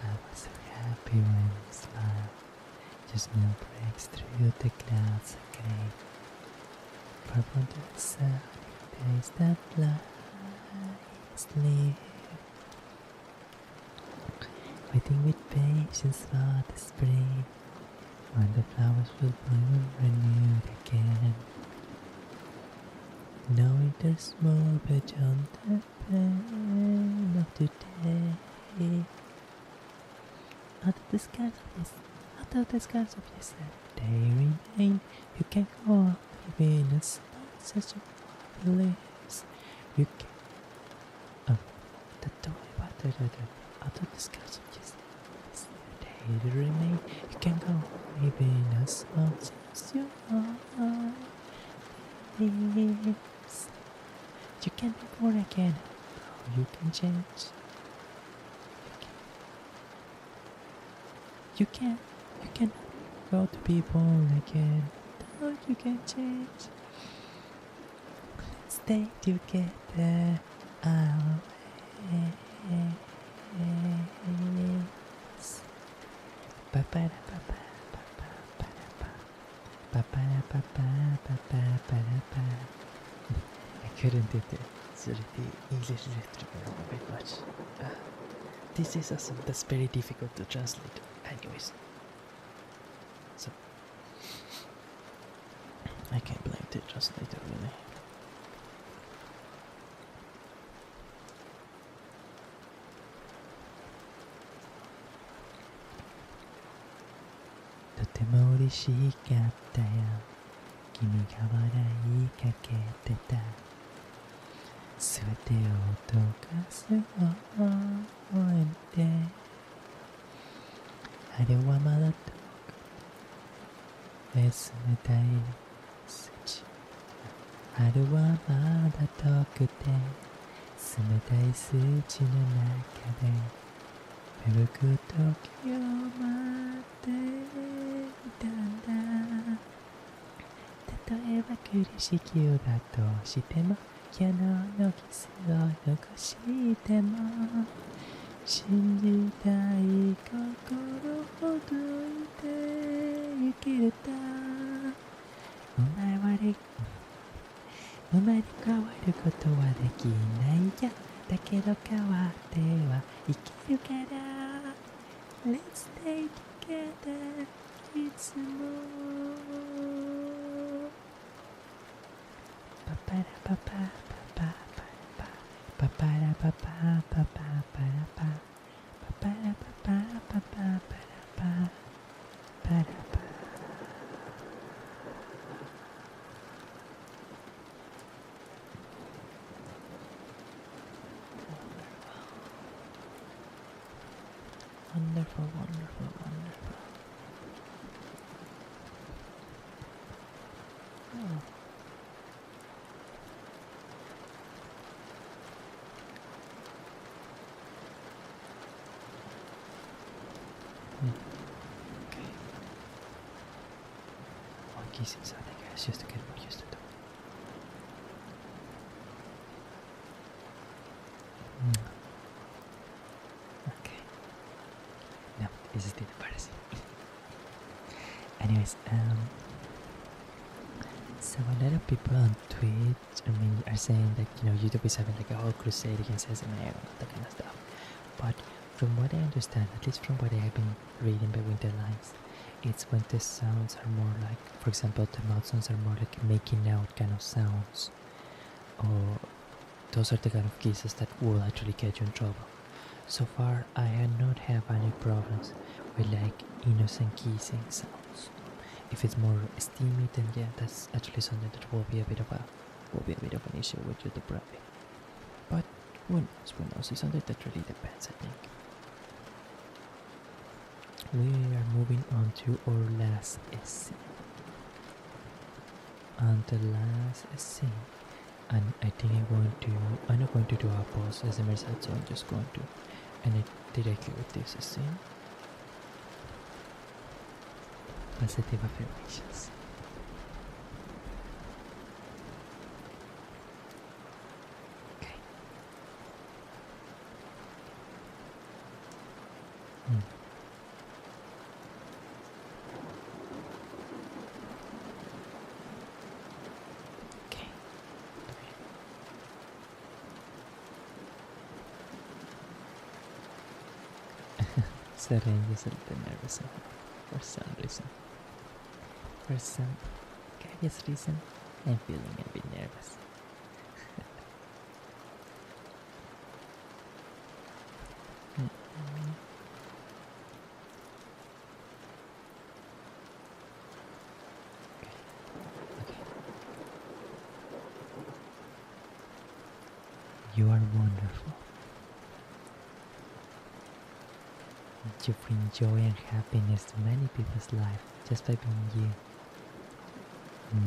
I was so happy when you smiled. Your smile breaks through the clouds again. Purple to the sun, days that fly sleep. Waiting with patience for the spring, when the flowers will bloom renewed again. Knowing there's more beyond the pain of today. Out of the skies of yesterday remain. You can go on living as long as you believe. You can. Oh, don't worry about that. Out of the skies of yesterday remain. You can go on living as long as you believe. You can be born again. You can change. You can go to be born again. Or you can change. Stay together always. I couldn't do it. So the English literature very much. This is awesome. That's very difficult to translate. Anyways, so I can't blame the translator really. とても嬉しかったよ。君が笑いかけてた。すべてを溶かす応援で。春はまだ遠く冷たい数値。春はまだ遠くて冷たい数値の中で芽吹く時を待っていたんだ。例えば苦しきよだとしても昨日のキスを残しても信じたい心ほどいてゆけるだ。生まれ変わることはできないよ。だけど変わっては生きるから Let's stay together いつもパパラパパパパパパパラパパパパパラパパパラパパパパパラパパラパ。Wonderful, wonderful, wonderful. Oh. Okay. Monkey seems like guys just to get more used to it. Okay. No, this is the embarrassing. Anyways, so a lot of people on Twitch, are saying that, YouTube is having like a whole crusade against SMR and all that kind of stuff. But from what I understand, at least from what I have been reading between the lines, it's when the sounds are more like, for example, the mouth sounds are more like making out kind of sounds. Or those are the kind of kisses that will actually get you in trouble. So far, I had not have any problems with like innocent kissing sounds. If it's more steamy, then yeah, that's actually something that will be a bit of an issue with YouTube probably. But who knows? It's something that really depends, I think. We are moving on to our last essay. And the last essay, and I think I'm not going to do a pause SMR set, so I'm just going to end it directly with this essay. Positive affirmations. Okay. Okay. Seren is a little nervous for some reason. For some curious reason, I'm feeling a bit nervous. Okay. You are wonderful. You bring joy and happiness to many people's lives just by being you.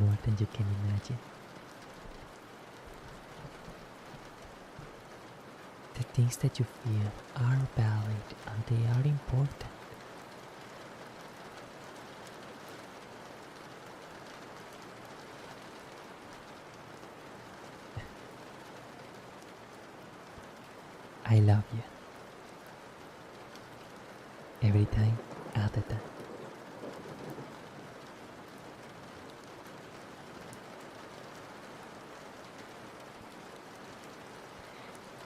More than you can imagine. The things that you feel are valid and they are important. I love you. Every time, all the time.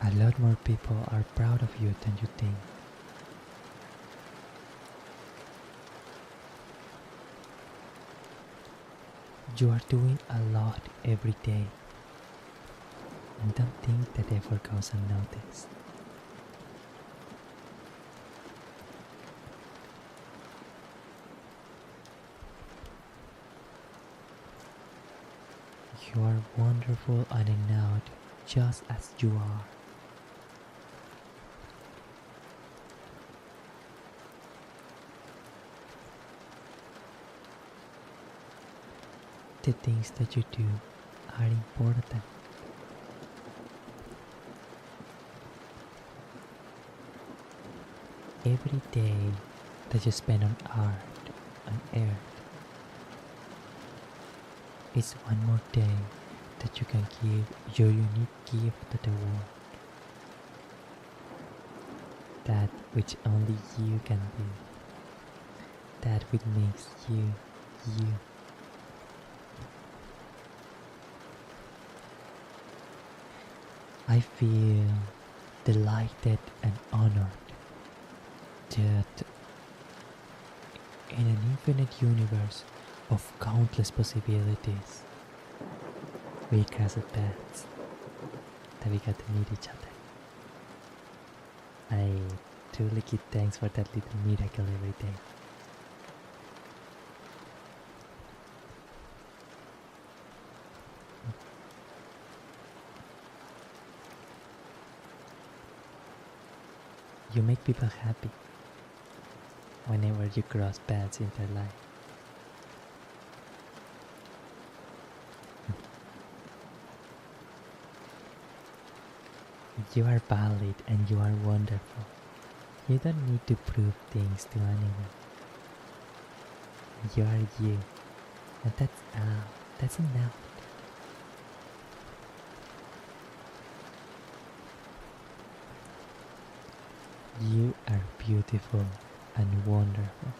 A lot more people are proud of you than you think. You are doing a lot every day, and don't think that effort goes unnoticed. You are wonderful on and out, just as you are. The things that you do are important. Every day that you spend on art, on earth, is one more day that you can give your unique gift to the world. That which only you can do. That which makes you, you. I feel delighted and honored that in an infinite universe of countless possibilities, we crossed paths, that we got to meet each other. I truly give thanks for that little miracle every day. You make people happy whenever you cross paths in their life. You are valid and you are wonderful. You don't need to prove things to anyone. You are you, and that's all. That's enough. You are beautiful and wonderful.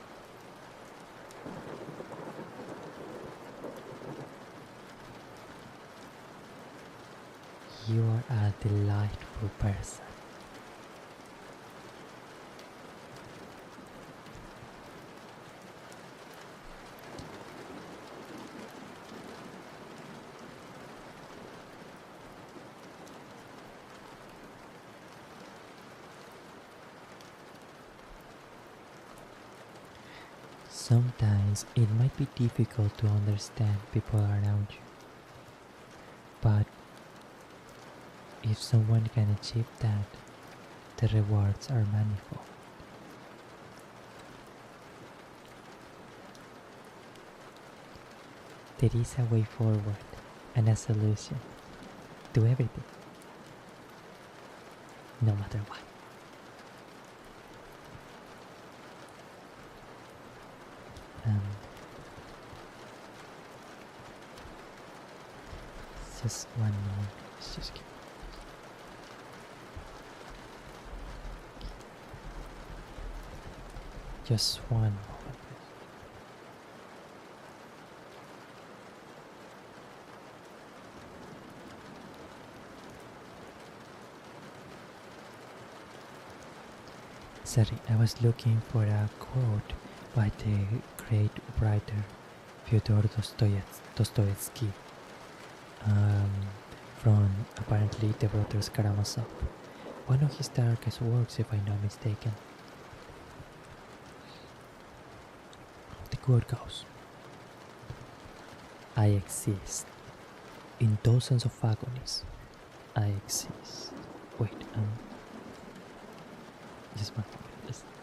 You are a delightful person. Sometimes it might be difficult to understand people around you, but if someone can achieve that, the rewards are manifold. There is a way forward and a solution to everything, no matter what. Just one more. Just keep. Just one moment. Sorry, I was looking for a quote by the great writer Fyodor Dostoevsky from apparently the Brothers Karamazov, one of his darkest works if I'm not mistaken. The quote goes, "I exist in dozens of agonies. I exist." Wait, just one.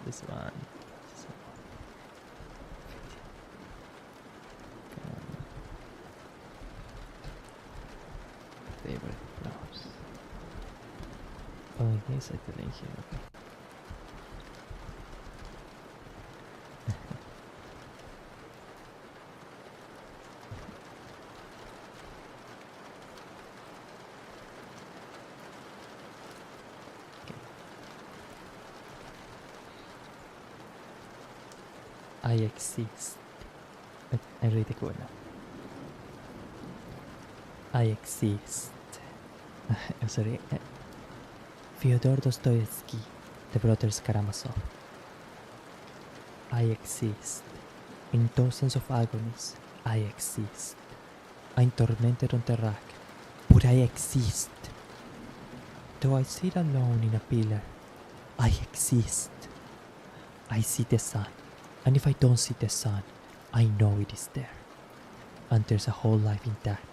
This one. Favorite flowers. Oh, yes, I didn't hear. Okay. I exist. I read the quote now. I exist. I'm sorry. Fyodor Dostoevsky, The Brothers Karamazov. I exist. In dozens of agonies, I exist. I'm tormented on the rock, but I exist. Though I sit alone in a pillar, I exist. I see the sun, and if I don't see the sun, I know it is there. And there's a whole life in that,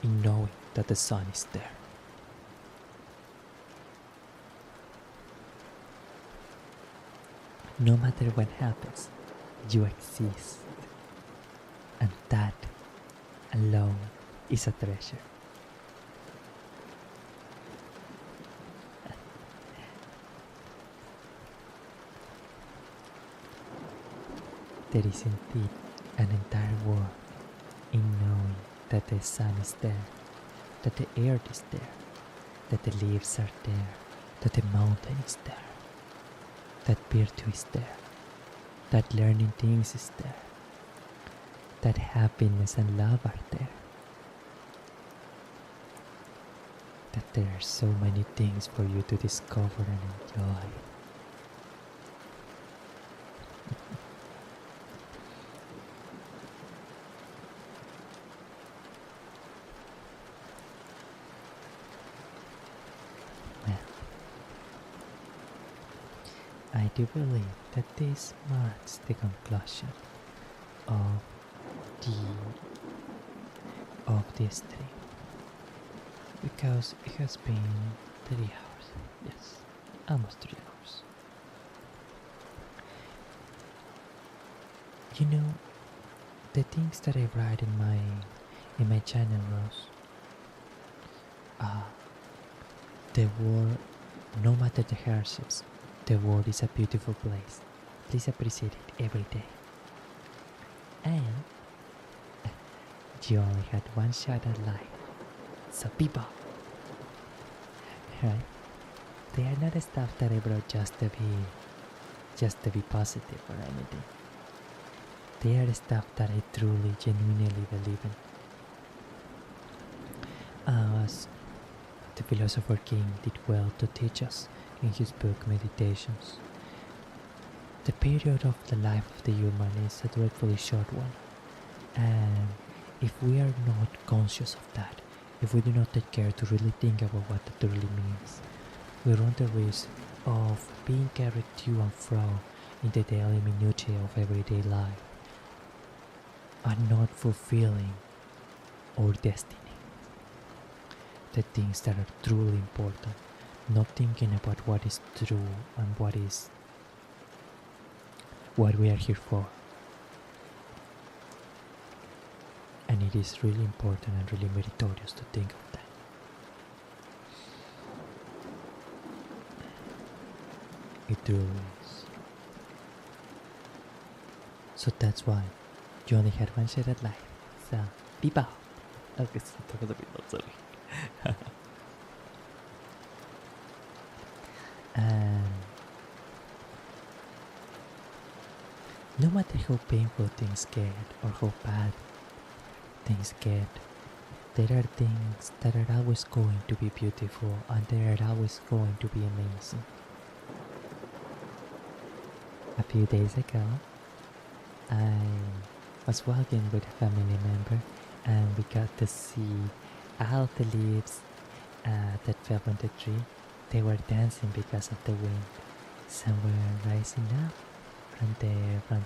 in knowing that the sun is there. No matter what happens, you exist. And that alone is a treasure. There is indeed an entire world in knowing that the sun is there, that the earth is there, that the leaves are there, that the mountain is there, that virtue is there, that learning things is there, that happiness and love are there, that there are so many things for you to discover and enjoy. I do believe that this marks the conclusion of the stream, because it has been 3 hours. Yes, almost 3 hours. You know, the things that I write in my channel, Rose, the world, no matter the hardships, the world is a beautiful place. Please appreciate it every day. And you only had one shot at life. So people, right? They are not stuff that I brought just to be positive or anything. They are stuff that I truly, genuinely believe in. As the philosopher King did well to teach us in his book Meditations, the period of the life of the human is a dreadfully short one, and if we are not conscious of that, if we do not take care to really think about what that really means, we run the risk of being carried to and fro in the daily minutiae of everyday life and not fulfilling our destiny, the things that are truly important, not thinking about what is true and what we are here for. And it is really important and really meritorious to think of that. It truly is. So that's why you only had one shot at life. So, peep out. Okay, estamos a bit sorry. And no matter how painful things get or how bad things get, there are things that are always going to be beautiful and they are always going to be amazing. A few days ago, I was walking with a family member and we got to see all the leaves that fell on the tree. They were dancing because of the wind. Some were rising up from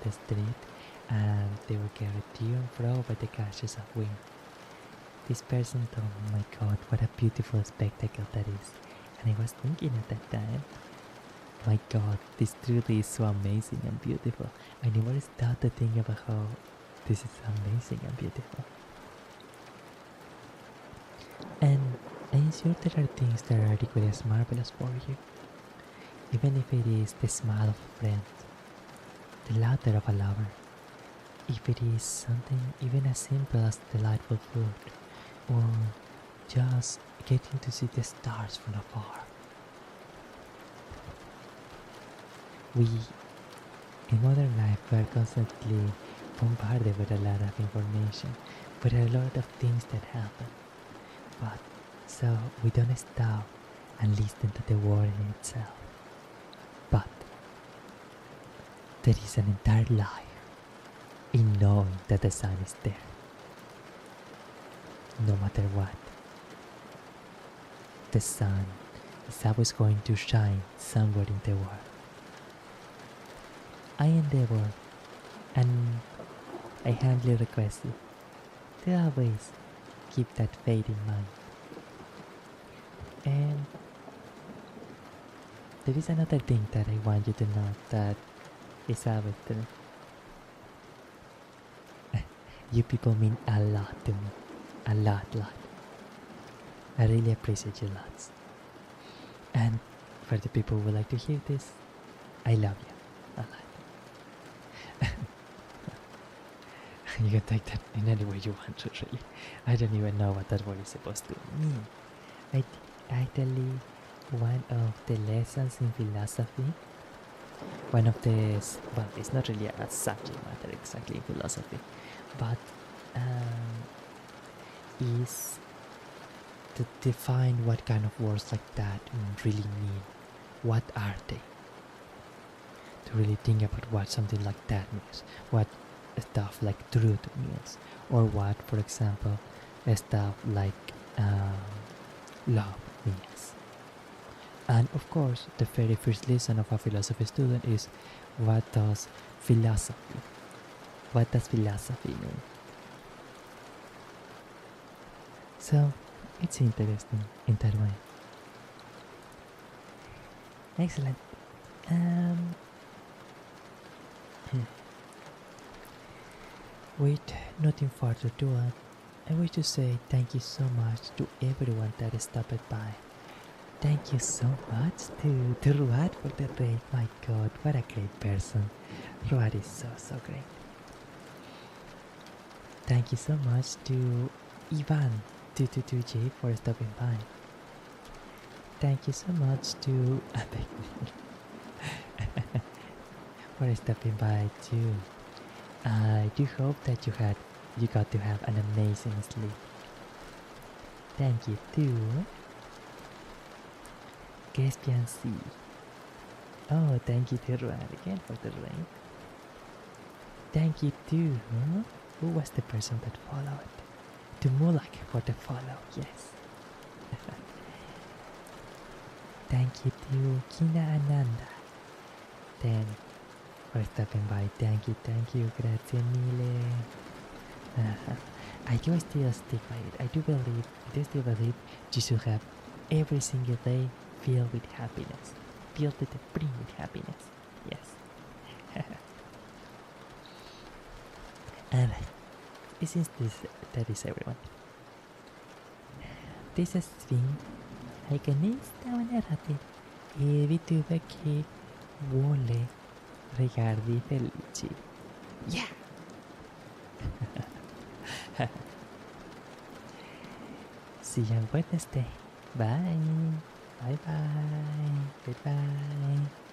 the street and they were carried to and fro by the gushes of wind. This person told me, "Oh my God, what a beautiful spectacle that is." And I was thinking at that time, my God, this truly is so amazing and beautiful. I never stopped to think about how this is amazing and beautiful. And I'm sure there are things that are equally as marvelous for you. Even if it is the smile of a friend, the laughter of a lover, if it is something even as simple as delightful food, or just getting to see the stars from afar. We, in modern life, we are constantly bombarded with a lot of information, with a lot of things that happen. But so we don't stop and listen to the word in itself. But there is an entire life in knowing that the sun is there. no matter what. The sun is always going to shine somewhere in the world. I endeavor and I humbly request you to always keep that faith in mind. And there is another thing that I want you to know that is always true. You people mean a lot to me. A lot. I really appreciate you lots. And for the people who like to hear this, I love you a lot. You can take that in any way you want to, really. I don't even know what that word is supposed to mean. Actually, one of the lessons in philosophy, one of the, well, it's not really a subject matter exactly in philosophy, but is to define what kind of words like that really mean. What are they? To really think about what something like that means. What stuff like truth means. Or what, for example, stuff like love means. And of course, the very first lesson of a philosophy student is what does philosophy? What does philosophy mean? So, it's interesting in that way. Excellent. With nothing further to add, I wish to say thank you so much to everyone that stopped by. Thank you so much to Ruad for the raid. My god, what a great person. Ruad is so great. Thank you so much to Ivan222J for stopping by. Thank you so much to for stopping by too. I do hope that you got to have an amazing sleep. Thank you too. Caspian C. Oh, thank you to Ruan again for the rain. Thank you too. Who was the person that followed? To Mulak for the follow, yes. Thank you to Kina Ananda. Then for stopping by, thank you, grazie mille. I do still stick by it. I do still believe you should have every single day filled with happiness. Filled to the brim with happiness. Yes. Alright. That is everyone. This has been Alcanista Venerati e VTuber che vuole regarvi felici. Yeah! See you on Wednesday. Bye. Bye. Goodbye.